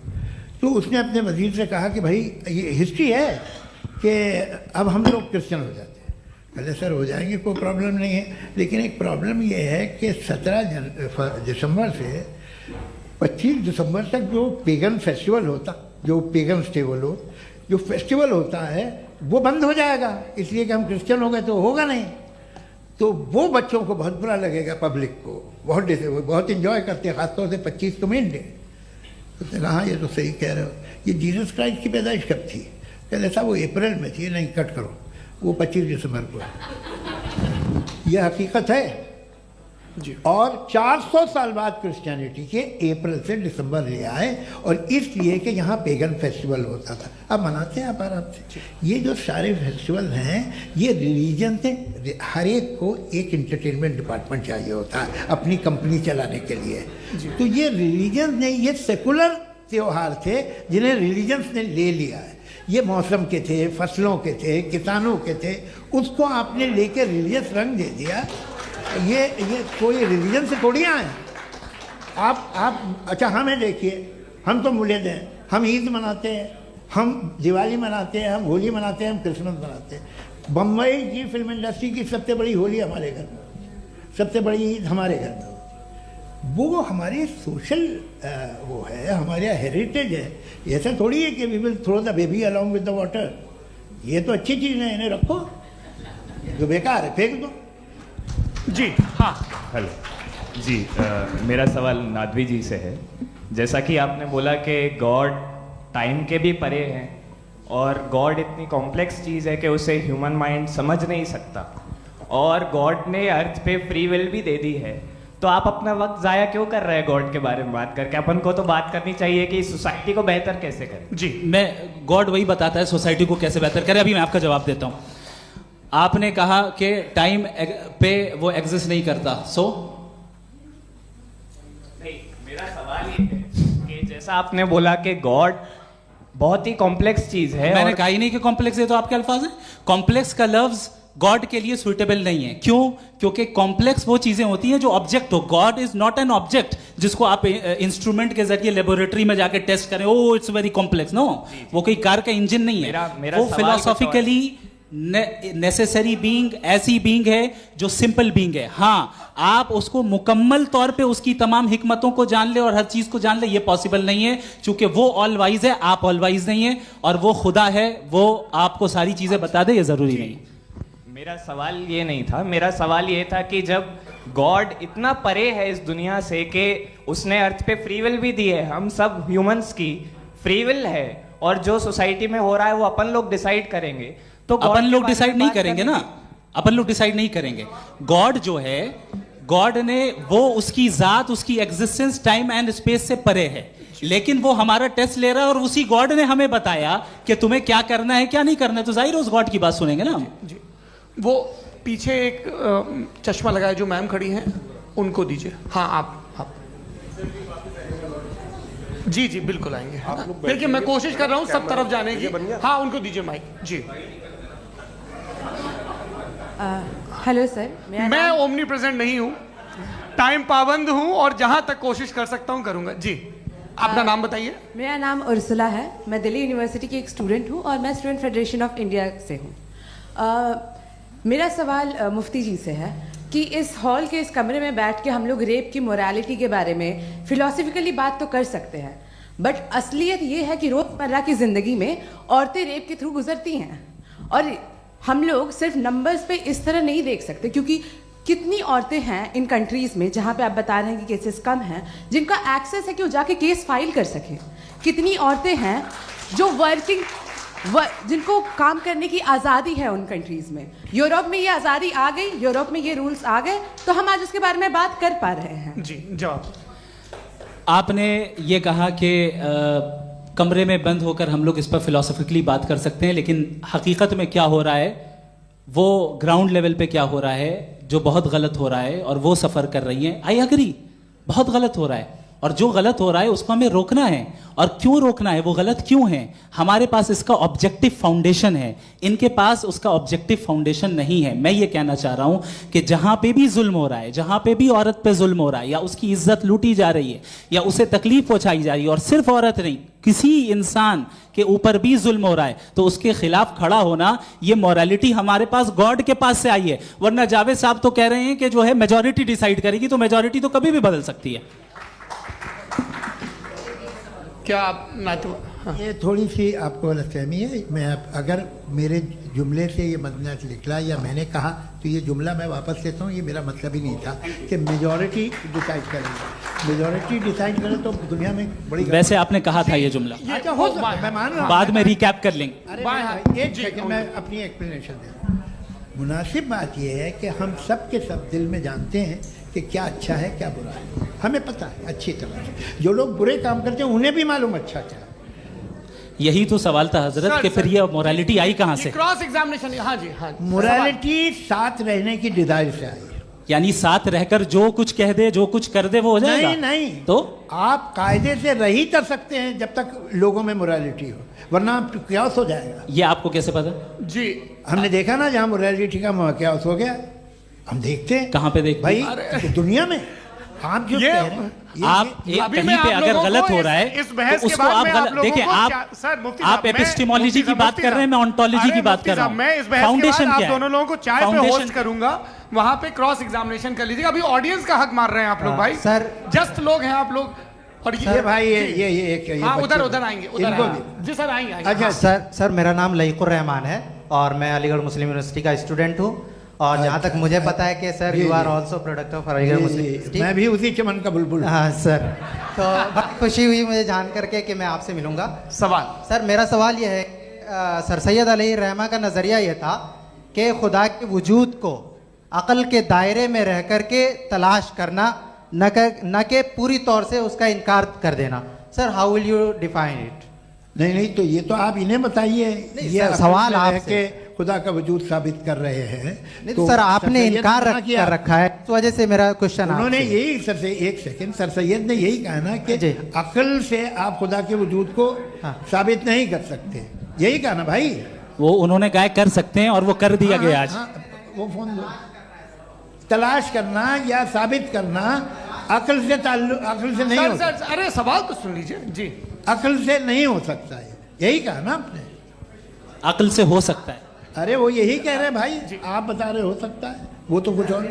तो उसने अपने वजीर से कहा कि भाई ये हिस्ट्री है कि अब हम लोग क्रिश्चियन हो जाते हैं। कहले सर हो जाएंगे, कोई प्रॉब्लम नहीं है, लेकिन एक प्रॉब्लम ये है कि 17 दिसंबर से 25 दिसंबर तक जो पेगन फेस्टिवल होता, जो पेगन जो फेस्टिवल होता है वो बंद हो जाएगा, इसलिए कि हम क्रिश्चियन हो गए तो होगा नहीं। तो वो बच्चों को बहुत बुरा लगेगा, पब्लिक को बहुत इंजॉय करते हैं, खासतौर से 25 को मेन डे। उसने कहा हाँ ये तो सही कह रहे हो, ये जीसस क्राइस्ट की पैदाइश कब थी? कहले साहब वो अप्रैल में थी। नहीं कट करो, वो 25 दिसंबर को है। यह हकीकत है जी। और 400 साल बाद क्रिश्चियनिटी के अप्रैल से दिसंबर ले आए, और इसलिए कि यहाँ पेगन फेस्टिवल होता था। अब मनाते हैं आप आराम से। ये जो सारे फेस्टिवल हैं ये रिलीजन से, हर एक को एक इंटरटेनमेंट डिपार्टमेंट चाहिए होता है अपनी कंपनी चलाने के लिए। तो ये रिलीजन ने, ये सेकुलर त्योहार थे जिन्हें रिलीजन्स ने ले लिया है। ये मौसम के थे, फसलों के थे, किसानों के थे, उसको आपने लेके रिलीजियस रंग दे दिया। ये कोई रिलीजन से थोड़ी आए आप। अच्छा हमें देखिए, हम तो मुल्द हैं, हम ईद मनाते हैं, हम दिवाली मनाते हैं, हम होली मनाते हैं, हम क्रिसमस मनाते हैं। बम्बई की फिल्म इंडस्ट्री की सबसे बड़ी होली हमारे घर में, सबसे बड़ी ईद हमारे घर में। वो हमारी सोशल वो है, हमारा हेरिटेज है। ऐसा थोड़ी है कि we will throw the baby along with the water. ये तो अच्छी चीज़ है, इन्हें रखो, जो बेकार है फेंक दो। जी हाँ हेलो जी, मेरा सवाल नादवी जी से है। जैसा कि आपने बोला कि गॉड टाइम के भी परे हैं, और गॉड इतनी कॉम्प्लेक्स चीज़ है कि उसे ह्यूमन माइंड समझ नहीं सकता, और गॉड ने अर्थ पे फ्री विल भी दे दी है। तो आप अपना वक्त ज़ाया क्यों कर रहे हैं गॉड के बारे में बात करके? अपन को तो बात करनी चाहिए कि सोसाइटी को बेहतर कैसे करें। जी, मैं गॉड वही बताता है सोसाइटी को कैसे बेहतर करें। अभी मैं आपका जवाब देता हूँ। आपने कहा कि टाइम पे वो एग्जिस्ट नहीं करता, सो नहीं, मेरा सवाल ये है कि जैसा आपने बोला कि गॉड बहुत ही कॉम्प्लेक्स चीज है। मैंने कहा ही नहीं कि कॉम्प्लेक्स है, तो आपके अल्फाज हैं। कॉम्प्लेक्स का लफ्ज गॉड के लिए सुइटेबल नहीं है। क्यों? क्योंकि कॉम्प्लेक्स वो चीजें होती हैं जो ऑब्जेक्ट हो। God is not an object जिसको आप इंस्ट्रूमेंट के जरिए लेबोरेटरी में जाके टेस्ट करें, oh it's very complex. No, वो कोई कार का इंजन नहीं है। वो फिलोसॉफिकली नेसेसरी बीइंग ऐसी बीइंग है जो सिंपल बीइंग है। हाँ, आप उसको मुकम्मल तौर पे उसकी तमाम हिकमतों को जान ले और हर चीज को जान ले, ये पॉसिबल नहीं है, क्योंकि वो ऑल वाइज है, आप ऑल वाइज नहीं है, और वो खुदा है, वो आपको सारी चीजें बता दे, ये जरूरी नहीं। मेरा सवाल ये नहीं था, मेरा सवाल ये था कि जब गॉड इतना परे है इस दुनिया से कि उसने अर्थ पे फ्री विल भी दी है, हम सब ह्यूमंस की फ्री विल है, और जो सोसाइटी में हो रहा है वो अपन लोग डिसाइड करेंगे, तो अपन लोग डिसाइड नहीं करेंगे ना, अपन लोग डिसाइड नहीं करेंगे। गॉड जो है, गॉड ने वो उसकी जात, उसकी एग्जिस्टेंस टाइम एंड स्पेस से परे है, लेकिन वो हमारा टेस्ट ले रहा है और उसी गॉड ने हमें बताया कि तुम्हें क्या करना है क्या नहीं करना है, तो जाहिर उस गॉड की बात सुनेंगे ना। जी, वो पीछे एक चश्मा लगाए जो मैम खड़ी हैं, उनको दीजिए। हाँ, आप जी जी बिल्कुल आएंगे। देखिए मैं कोशिश कर रहा हूँ सब तरफ जाने की। हाँ, उनको दीजिए माइक। जी, हेलो सर, मैं ओमनी प्रेजेंट नहीं हूँ, टाइम पाबंद हूँ और जहां तक कोशिश कर सकता हूँ करूंगा। जी, अपना नाम बताइए। मेरा नाम उर्सुला है, मैं दिल्ली यूनिवर्सिटी की एक स्टूडेंट हूँ और मैं स्टूडेंट फेडरेशन ऑफ इंडिया से हूँ। मेरा सवाल मुफ्ती जी से है कि इस हॉल के इस कमरे में बैठ के हम लोग रेप की मोरालिटी के बारे में फिलोसफिकली बात तो कर सकते हैं, बट असलियत ये है कि रोजमर्रा की जिंदगी में औरतें रेप के थ्रू गुजरती हैं, और हम लोग सिर्फ नंबर्स पे इस तरह नहीं देख सकते, क्योंकि कितनी औरतें हैं इन कंट्रीज में जहाँ पे आप बता रहे हैं कि केसेस कम हैं, जिनका एक्सेस है कि वो जाके केस फाइल कर सकें। कितनी औरतें हैं जो जिनको काम करने की आज़ादी है उन कंट्रीज में। यूरोप में ये आज़ादी आ गई, यूरोप में ये रूल्स आ गए, तो हम आज उसके बारे में बात कर पा रहे हैं। जी, जवाब। आपने ये कहा कि कमरे में बंद होकर हम लोग इस पर फिलोसफिकली बात कर सकते हैं, लेकिन हकीकत में क्या हो रहा है, वो ग्राउंड लेवल पे क्या हो रहा है, जो बहुत गलत हो रहा है, और वो सफ़र कर रही हैं। आई अग्री, बहुत गलत हो रहा है, और जो गलत हो रहा है उसको हमें रोकना है। और क्यों रोकना है, वो गलत क्यों है? हमारे पास इसका ऑब्जेक्टिव फाउंडेशन है, इनके पास उसका ऑब्जेक्टिव फाउंडेशन नहीं है। मैं ये कहना चाह रहा हूं कि जहां पे भी जुल्म हो रहा है, जहां पे भी औरत पे जुल्म हो रहा है, या उसकी इज्जत लूटी जा रही है, या उसे तकलीफ पहुंचाई जा रही है, और सिर्फ औरत नहीं, किसी इंसान के ऊपर भी जुल्म हो रहा है, तो उसके खिलाफ खड़ा होना, ये मॉरलिटी हमारे पास गॉड के पास से आई है। वरना जावेद साहब तो कह रहे हैं कि जो है मेजॉरिटी डिसाइड करेगी, तो मेजॉरिटी तो कभी भी बदल सकती है। क्या आप हाँ। ये थोड़ी सी आपको गलतफहमी है। मैं अगर मेरे जुमले से ये मतलब निकला या मैंने कहा, तो ये जुमला मैं वापस लेता हूँ, ये मेरा मतलब ही नहीं था कि मेजॉरिटी डिसाइड करेंगे। मेजॉरिटी डिसाइड करे तो दुनिया में बड़ी, वैसे आपने कहा था ये जुमला। अच्छा, हो मैं मान रहा हूँ, बाद में रिकैप कर लेंगे। एक सेकंड मैं अपनी एक्सप्लेनेशन दे रहा हूँ। मुनासिब बात यह है कि हम सब के सब दिल में जानते हैं कि क्या अच्छा है क्या बुरा है, हमें पता है अच्छी तरह से। जो लोग बुरे काम करते हैं उन्हें भी मालूम अच्छा क्या है। यही तो सवाल था हजरत कि फिर ये मोरालिटी आई कहाँ से? Cross examination. हाँ जी, हाँ। मोरालिटी साथ रहने की डिजायर से आई है, यानी साथ रहकर जो कुछ कह दे, जो कुछ कर दे, वो हो जाएगा? नहीं नहीं, तो आप कायदे से रह ही कर सकते हैं जब तक लोगों में मोरालिटी हो, वरना क्यास हो जाएगा। ये आपको कैसे पता? जी, हमने देखा ना, जहाँ मोरालिटी का क्यास हो गया, हम देखते हैं। कहाँ पे देखते भाई? दुनिया में। आप जो कह रहे हैं, आप कहीं पे अगर गलत हो रहा है तो उसको आप गलत देखिए। आप एपिस्टेमोलॉजी की बात कर रहे हैं, मैं ऑन्टोलॉजी की बात कर रहा हूं। मैं इस बहस के बाद आप दोनों लोगों को चाय पे होस्ट करूंगा, वहां पे क्रॉस एग्जामिनेशन कर लीजिएगा। अभी ऑडियंस का हक मार रहे हैं आप लोग भाई, सर जस्ट लोग हैं आप लोग। और ये भाई ये हाँ, उधर आएंगे, उधर जी सर आएंगे। अच्छा सर, मेरा नाम लईकुर रहमान है और मैं अलीगढ़ मुस्लिम यूनिवर्सिटी का स्टूडेंट हूँ, और जहाँ तक मुझे पता है कि sir you are also product of Aligarh Muslim University. मैं भी उसी चमन का बुलबुल। हाँ सर, तो बहुत खुशी हुई मुझे जान करके कि मैं आपसे मिलूंगा। सवाल सर, मेरा सवाल यह है, सर सैयद अली रहमा का नज़रिया यह था कि खुदा के वजूद को अक़ल के दायरे में रह कर के तलाश करना, न कि पूरी तौर से उसका इनकार कर देना। Sir, how will you define it? नहीं, तो ये तो आप इन्हें बताइए। ये सवाल आपसे खुदा का वजूद साबित कर रहे हैं। नहीं तो सर, आपने इनकार कर रखा है, इस वजह से मेरा क्वेश्चन। उन्होंने यही सर से एक सेकंड, सर सैयद ने यही कहा ना कि अक्ल से आप खुदा के वजूद को साबित नहीं कर सकते, यही कहा ना भाई। वो उन्होंने कहा कर सकते हैं और वो कर दिया गया आज। वो फोन दो। तलाश करना या साबित करना अक्ल से नहीं हो सकता। अरे सवाल तो सुन लीजिए जी। अक्ल से नहीं हो सकता है, यही कहा ना आपने। अक्ल से हो सकता है। अरे वो यही कह रहे हैं भाई, आप बता रहे हो सकता है, वो तो कुछ और।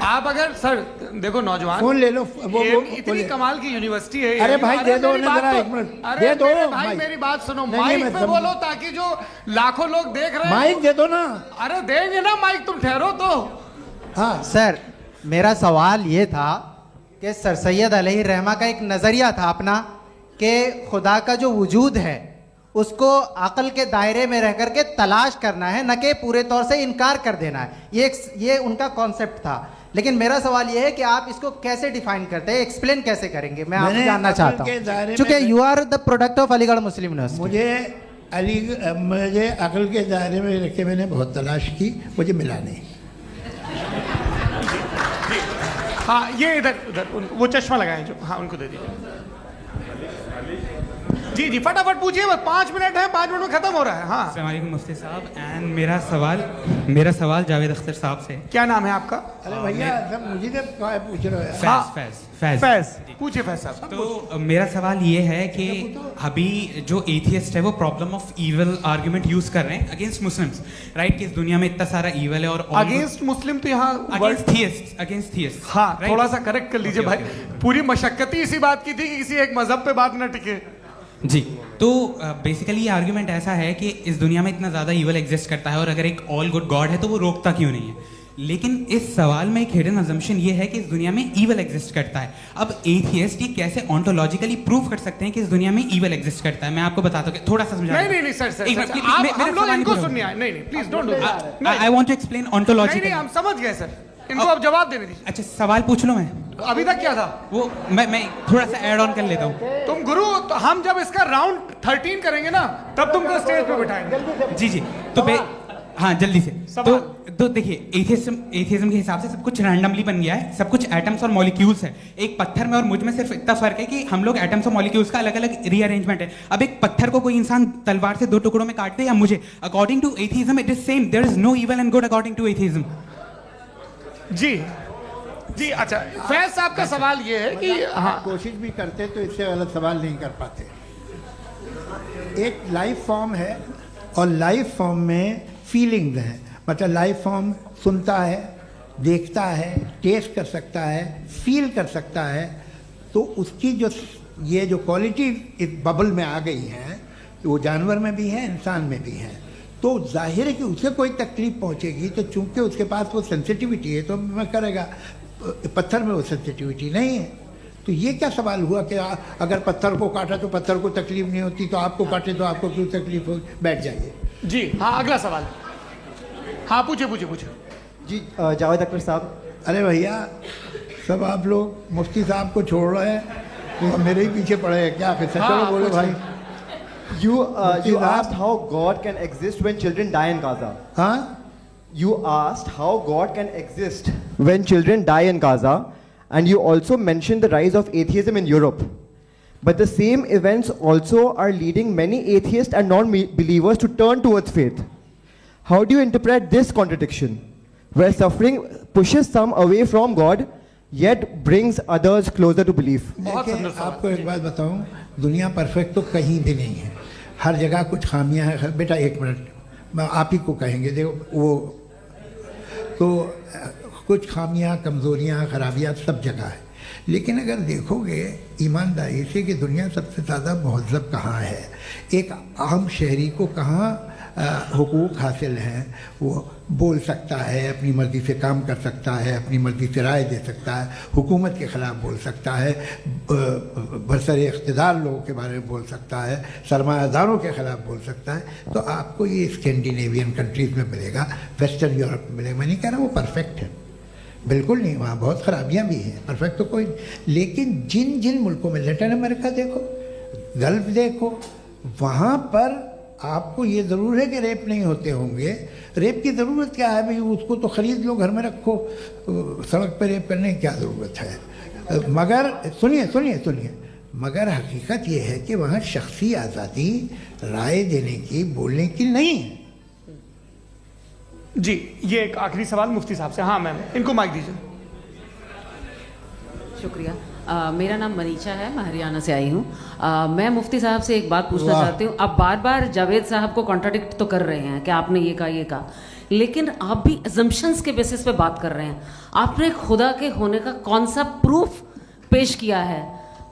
आप अगर सर देखो नौजवान फोन ले लो, वो इतनी कमाल की यूनिवर्सिटी है। अरे भाई दे दो ना जरा, एक मिनट दे दो भाई, मेरी बात सुनो, माइक पे बोलो ताकि जो लाखों लोग देख रहे हैं। माइक दे दो ना। अरे देंगे ना माइक, तुम ठहरो तो। हाँ सर, मेरा सवाल ये था कि सर सैयद अलैहि रहमा का एक नज़रिया था अपना कि खुदा का जो वजूद है उसको अक़ल के दायरे में रह करके तलाश करना है, न कि पूरे तौर से इनकार कर देना है। ये उनका कॉन्सेप्ट था। लेकिन मेरा सवाल ये है कि आप इसको कैसे डिफाइन करते हैं, एक्सप्लेन कैसे करेंगे, मैं आपसे जानना चाहता हूँ, क्योंकि you are the product of Aligarh Muslim University. मुझे अक़ल के दायरे में रख के मैंने बहुत तलाश की, मुझे मिला नहीं। हाँ ये इधर वो चश्मा लगाए जो, हाँ उनको दे दीजिए। जी जी फटाफट पूछिए, बस 5 मिनट है, 5 मिनट में खत्म हो रहा है। हाँ अस्सलाम वालेकुम मुफ्ती साहब। एंड मेरा सवाल जावेद अख्तर साहब से। क्या नाम है आपका? अरे भैया सब मुझे पूछ रहे हो। फैज पूछिए फैज साहब। तो मेरा सवाल ये है कि अभी जो एथियस्ट है वो problem of evil argument use कर रहे हैं अगेंस्ट मुस्लिम्स, राइट? कि इस दुनिया में इतना सारा ईविल है और अगेंस्ट मुस्लिम तो यहाँ अगेंस्ट थियस्ट। हाँ थोड़ा सा करेक्ट कर लीजिए भाई, पूरी मशक्कत ही इसी बात की थी कि किसी एक मजहब पे बात न टिके। जी, तो बेसिकली ये आर्ग्यूमेंट ऐसा है कि इस दुनिया में इतना ज़्यादा ईवल एग्जिस्ट करता है और अगर एक ऑल गुड गॉड है तो वो रोकता क्यों नहीं है? लेकिन इस सवाल में एक हिडन अजम्पशन ये है कि इस दुनिया में ईवल एग्जिस्ट करता है। अब एथियस्ट ये कैसे ऑन्टोलॉजिकली प्रूव कर सकते हैं कि इस दुनिया में ईवल एग्जिस्ट करता है? मैं आपको बताता हूँ, थोड़ा सा समझा। नहीं सर हम लोग इनको सुनिए। नहीं please don't do that. I want to explain ontologically. हम समझ गए सर, इनको अब जवाब देने दीजिए। अच्छा सवाल पूछ लो। मैं अभी तक क्या था वो मैं थोड़ा सा ऐड ऑन कर लेता हूँ। तुम गुरु, तो हम जब इसका राउंड 13 करेंगे ना तब तुमको स्टेज पे बिठाएंगे। जी तो हाँ जल्दी से। तो देखिए एथियज्म के हिसाब से सब कुछ रैंडमली बन गया है, सब कुछ एटम्स और मॉलिक्यूल्स है। एक पत्थर में और मुझ में सिर्फ इतना फर्क है कि हम लोग एटम्स और मॉलिक्यूल्स का अलग अलग रीअरेंजमेंट है। अब एक पत्थर को कोई इंसान तलवार से 2 टुकड़ों में काट दे या मुझे, according to atheism it is same. There is no evil and good according to atheism. जी अच्छा, फैज साहब का सवाल ये है कि हाँ कोशिश भी करते तो इससे गलत सवाल नहीं कर पाते। एक लाइफ फॉर्म है और लाइफ फॉर्म में फीलिंग्स हैं, मतलब लाइफ फॉर्म सुनता है, देखता है, टेस्ट कर सकता है, फील कर सकता है। तो उसकी ये जो क्वालिटी इस बबल में आ गई हैं, वो जानवर में भी है, इंसान में भी है। तो जाहिर है कि उसे कोई तकलीफ पहुंचेगी, तो चूंकि उसके पास वो सेंसिटिविटी है तो मैं करेगा। पत्थर में वो सेंसिटिविटी नहीं है। तो ये क्या सवाल हुआ कि अगर पत्थर को काटा तो पत्थर को तकलीफ नहीं होती, तो आपको काटे तो आपको क्यों तकलीफ हो? बैठ जाइए। जी हाँ अगला सवाल। हाँ पूछे जी जावेद अख्तर साहब। अरे भैया सब आप लोग मुफ्ती साहब को छोड़ रहे हैं और मेरे ही पीछे पड़े हैं क्या? फिर चलो बोलो भाई। You asked how God can exist when children die in Gaza. Huh? You asked how God can exist when children die in Gaza, and you also mentioned the rise of atheism in Europe. But the same events also are leading many atheists and non-believers to turn towards faith. How do you interpret this contradiction, where suffering pushes some away from God, yet brings others closer to belief? आपको एक बात बताऊं, दुनिया perfect तो कहीं भी नहीं है, हर जगह कुछ खामियां हैं। बेटा एक मिनट, मैं आप ही को कहेंगे, देखो वो तो कुछ खामियां, कमज़ोरियां, खराबियां सब जगह है। लेकिन अगर देखोगे ईमानदारी से कि दुनिया सबसे ज़्यादा महज़्ज़ब कहाँ है, एक आम शहरी को कहाँ हुकूक हासिल हैं, वो बोल सकता है, अपनी मर्ज़ी से काम कर सकता है, अपनी मर्ज़ी से राय दे सकता है, हुकूमत के ख़िलाफ़ बोल सकता है, बरसरे इक़्तिदार लोगों के बारे में बोल सकता है, सरमायादारों के ख़िलाफ़ बोल सकता है। तो आपको ये स्कैंडिनेवियन कंट्रीज़ में मिलेगा, वेस्टर्न यूरोप में मिलेगा। मैं नहीं कह रहा वो परफेक्ट है, बिल्कुल नहीं, वहाँ बहुत ख़राबियाँ भी हैं, परफेक्ट तो कोई। लेकिन जिन जिन मुल्कों में, लैटिन अमेरिका देखो, गल्फ़ देखो, वहाँ पर आपको ये ज़रूर है कि रेप नहीं होते होंगे। रेप की ज़रूरत क्या है भाई? उसको तो ख़रीद लो, घर में रखो, सड़क पर रेप करने की क्या ज़रूरत है? मगर सुनिए, मगर हकीकत ये है कि वहाँ शख्सी आज़ादी राय देने की, बोलने की नहीं है। जी, ये एक आखिरी सवाल मुफ्ती साहब से। हाँ मैम, इनको माइक दीजिए। शुक्रिया। मेरा नाम मनीषा है, मैं हरियाणा से आई हूँ। मैं मुफ्ती साहब से एक बात पूछना चाहती हूँ। आप बार बार जावेद साहब को कॉन्ट्राडिक्ट तो कर रहे हैं कि आपने ये कहा, लेकिन आप भी अजम्पशंस के बेसिस पे बात कर रहे हैं। आपने खुदा के होने का कौन सा प्रूफ पेश किया है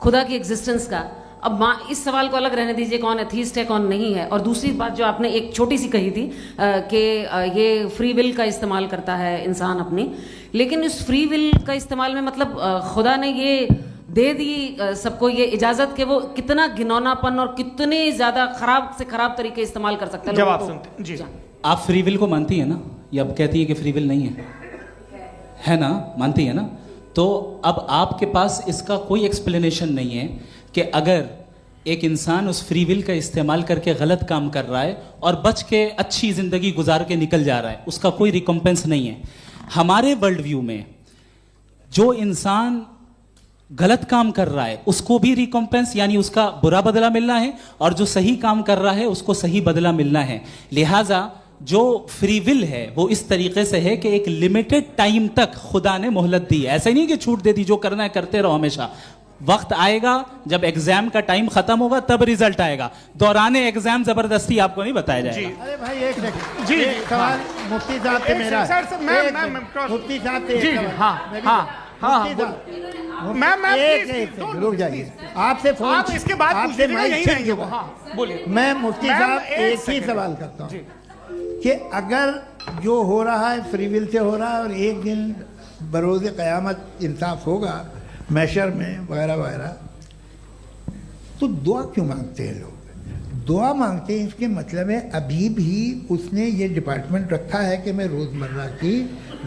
खुदा की एग्जिस्टेंस का? अब इस सवाल को अलग रहने दीजिए, कौन एथीस्ट है कौन नहीं है। और दूसरी बात जो आपने एक छोटी सी कही थी कि ये फ्री विल का इस्तेमाल करता है इंसान अपनी, लेकिन इस फ्री विल का इस्तेमाल में मतलब खुदा ने ये दे दी सबको ये इजाजत कि वो कितना घिनौनापन और कितने ज्यादा खराब से खराब तरीके इस्तेमाल कर सकता है। जवाब सुनते जी। आप फ्री विल को मानती है ना, या अब कहती है कि फ्री विल नहीं है ना? मानती है ना? तो अब आपके पास इसका कोई एक्सप्लेनेशन नहीं है कि अगर एक इंसान उस फ्री विल का इस्तेमाल करके गलत काम कर रहा है और बच के अच्छी जिंदगी गुजार के निकल जा रहा है, उसका कोई रिकम्पेंस नहीं है। हमारे वर्ल्ड व्यू में जो इंसान गलत काम कर रहा है उसको भी रिकम्पेंस यानी उसका बुरा बदला मिलना है, और जो सही काम कर रहा है उसको सही बदला मिलना है। लिहाजा जो फ्री विल है वो इस तरीके से है कि एक लिमिटेड टाइम तक खुदा ने मोहलत दी है। ऐसा नहीं कि छूट दे दी, जो करना है करते रहो हमेशा। वक्त आएगा जब एग्जाम का टाइम खत्म होगा तब रिजल्ट आएगा। दौराने एग्जाम जबरदस्ती आपको नहीं बताया जाएगा। अरे भाई एक सेकंड, जी सवाल मुफ्ती साहब से मेरा, मुफ्ती साहब से जी हाँ हाँ हाँ मैम रुक जाइए। आपसे फोन, आप इसके बाद आपसे यही रहेंगे वो। हाँ बोलिए। मैं मुफ्ती साहब एक ही सवाल करता हूँ कि अगर जो हो रहा है फ्री विल से हो रहा है और एक दिन बरोज़ क़यामत इंसाफ होगा मैशर में वगैरह वगैरह, तो दुआ क्यों मांगते हैं लोग? दुआ मांगते हैं इसके मतलब है अभी भी उसने ये डिपार्टमेंट रखा है कि मैं रोज़मर्रा की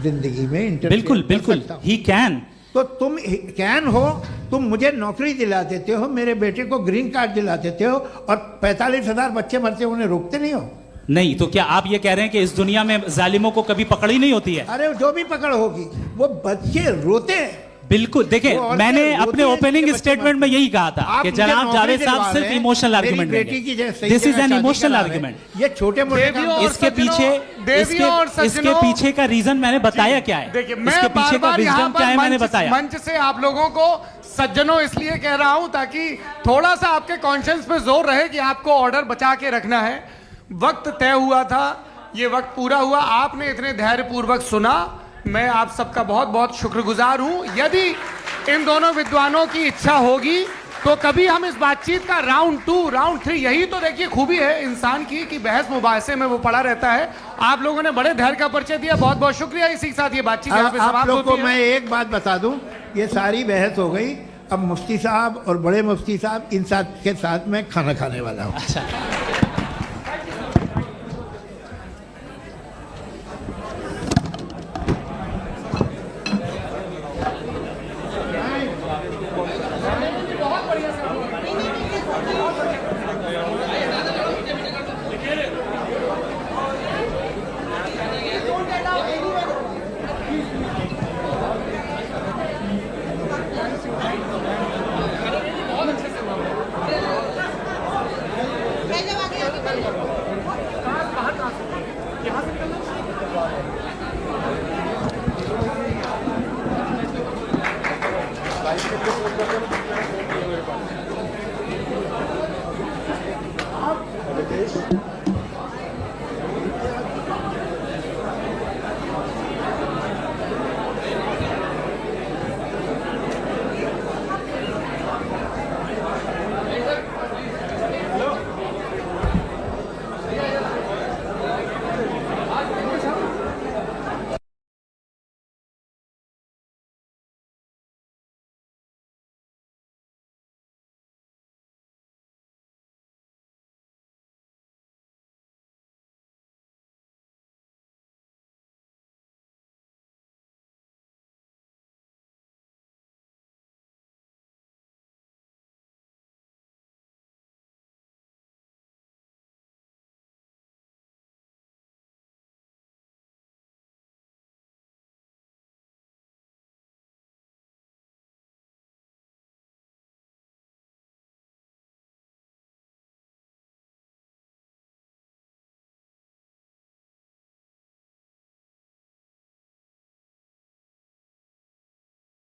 ज़िंदगी में बिल्कुल बिल्कुल ही कैन। तो तुम कैन हो, तुम मुझे नौकरी दिला देते हो, मेरे बेटे को ग्रीन कार्ड दिला देते हो, और 45,000 बच्चे मरते उन्हें रोकते नहीं हो। नहीं तो क्या आप ये कह रहे हैं कि इस दुनिया में जालिमों को कभी पकड़ ही नहीं होती है? अरे जो भी पकड़ होगी वो बच्चे रोते हैं। बिल्कुल, देखें मैंने अपने ओपनिंग स्टेटमेंट में यही कहा था कि जनाब जावेद साहब सिर्फ इमोशनल आर्गुमेंट देंगे। This is an emotional argument. ये छोटे मोटे इसके पीछे का रीजन मैंने बताया क्या है, इसके पीछे का रीजन क्या है मैंने बताया। मंच से आप लोगों को सज्जनों इसलिए कह रहा हूं ताकि थोड़ा सा आपके कॉन्शियंस पे जोर रहे कि आपको ऑर्डर बचा के रखना है। वक्त तय हुआ था, ये वक्त पूरा हुआ, आपने इतने धैर्यपूर्वक सुना, मैं आप सबका बहुत बहुत शुक्रगुजार हूं। यदि इन दोनों विद्वानों की इच्छा होगी तो कभी हम इस बातचीत का राउंड 2, राउंड 3, यही तो देखिए खूबी है इंसान की कि बहस मुबाहसे में वो पड़ा रहता है। आप लोगों ने बड़े धैर्य का परिचय दिया, बहुत बहुत शुक्रिया। इसी के साथ ये बातचीत यहाँ पे समाप्त होती है। आप लोग को मैं एक बात बता दूं, ये सारी बहस हो गई, अब मुफ्ती साहब और बड़े मुफ्ती साहब इन साथ के साथ मैं खाना खाने वाला हूँ। अच्छा आप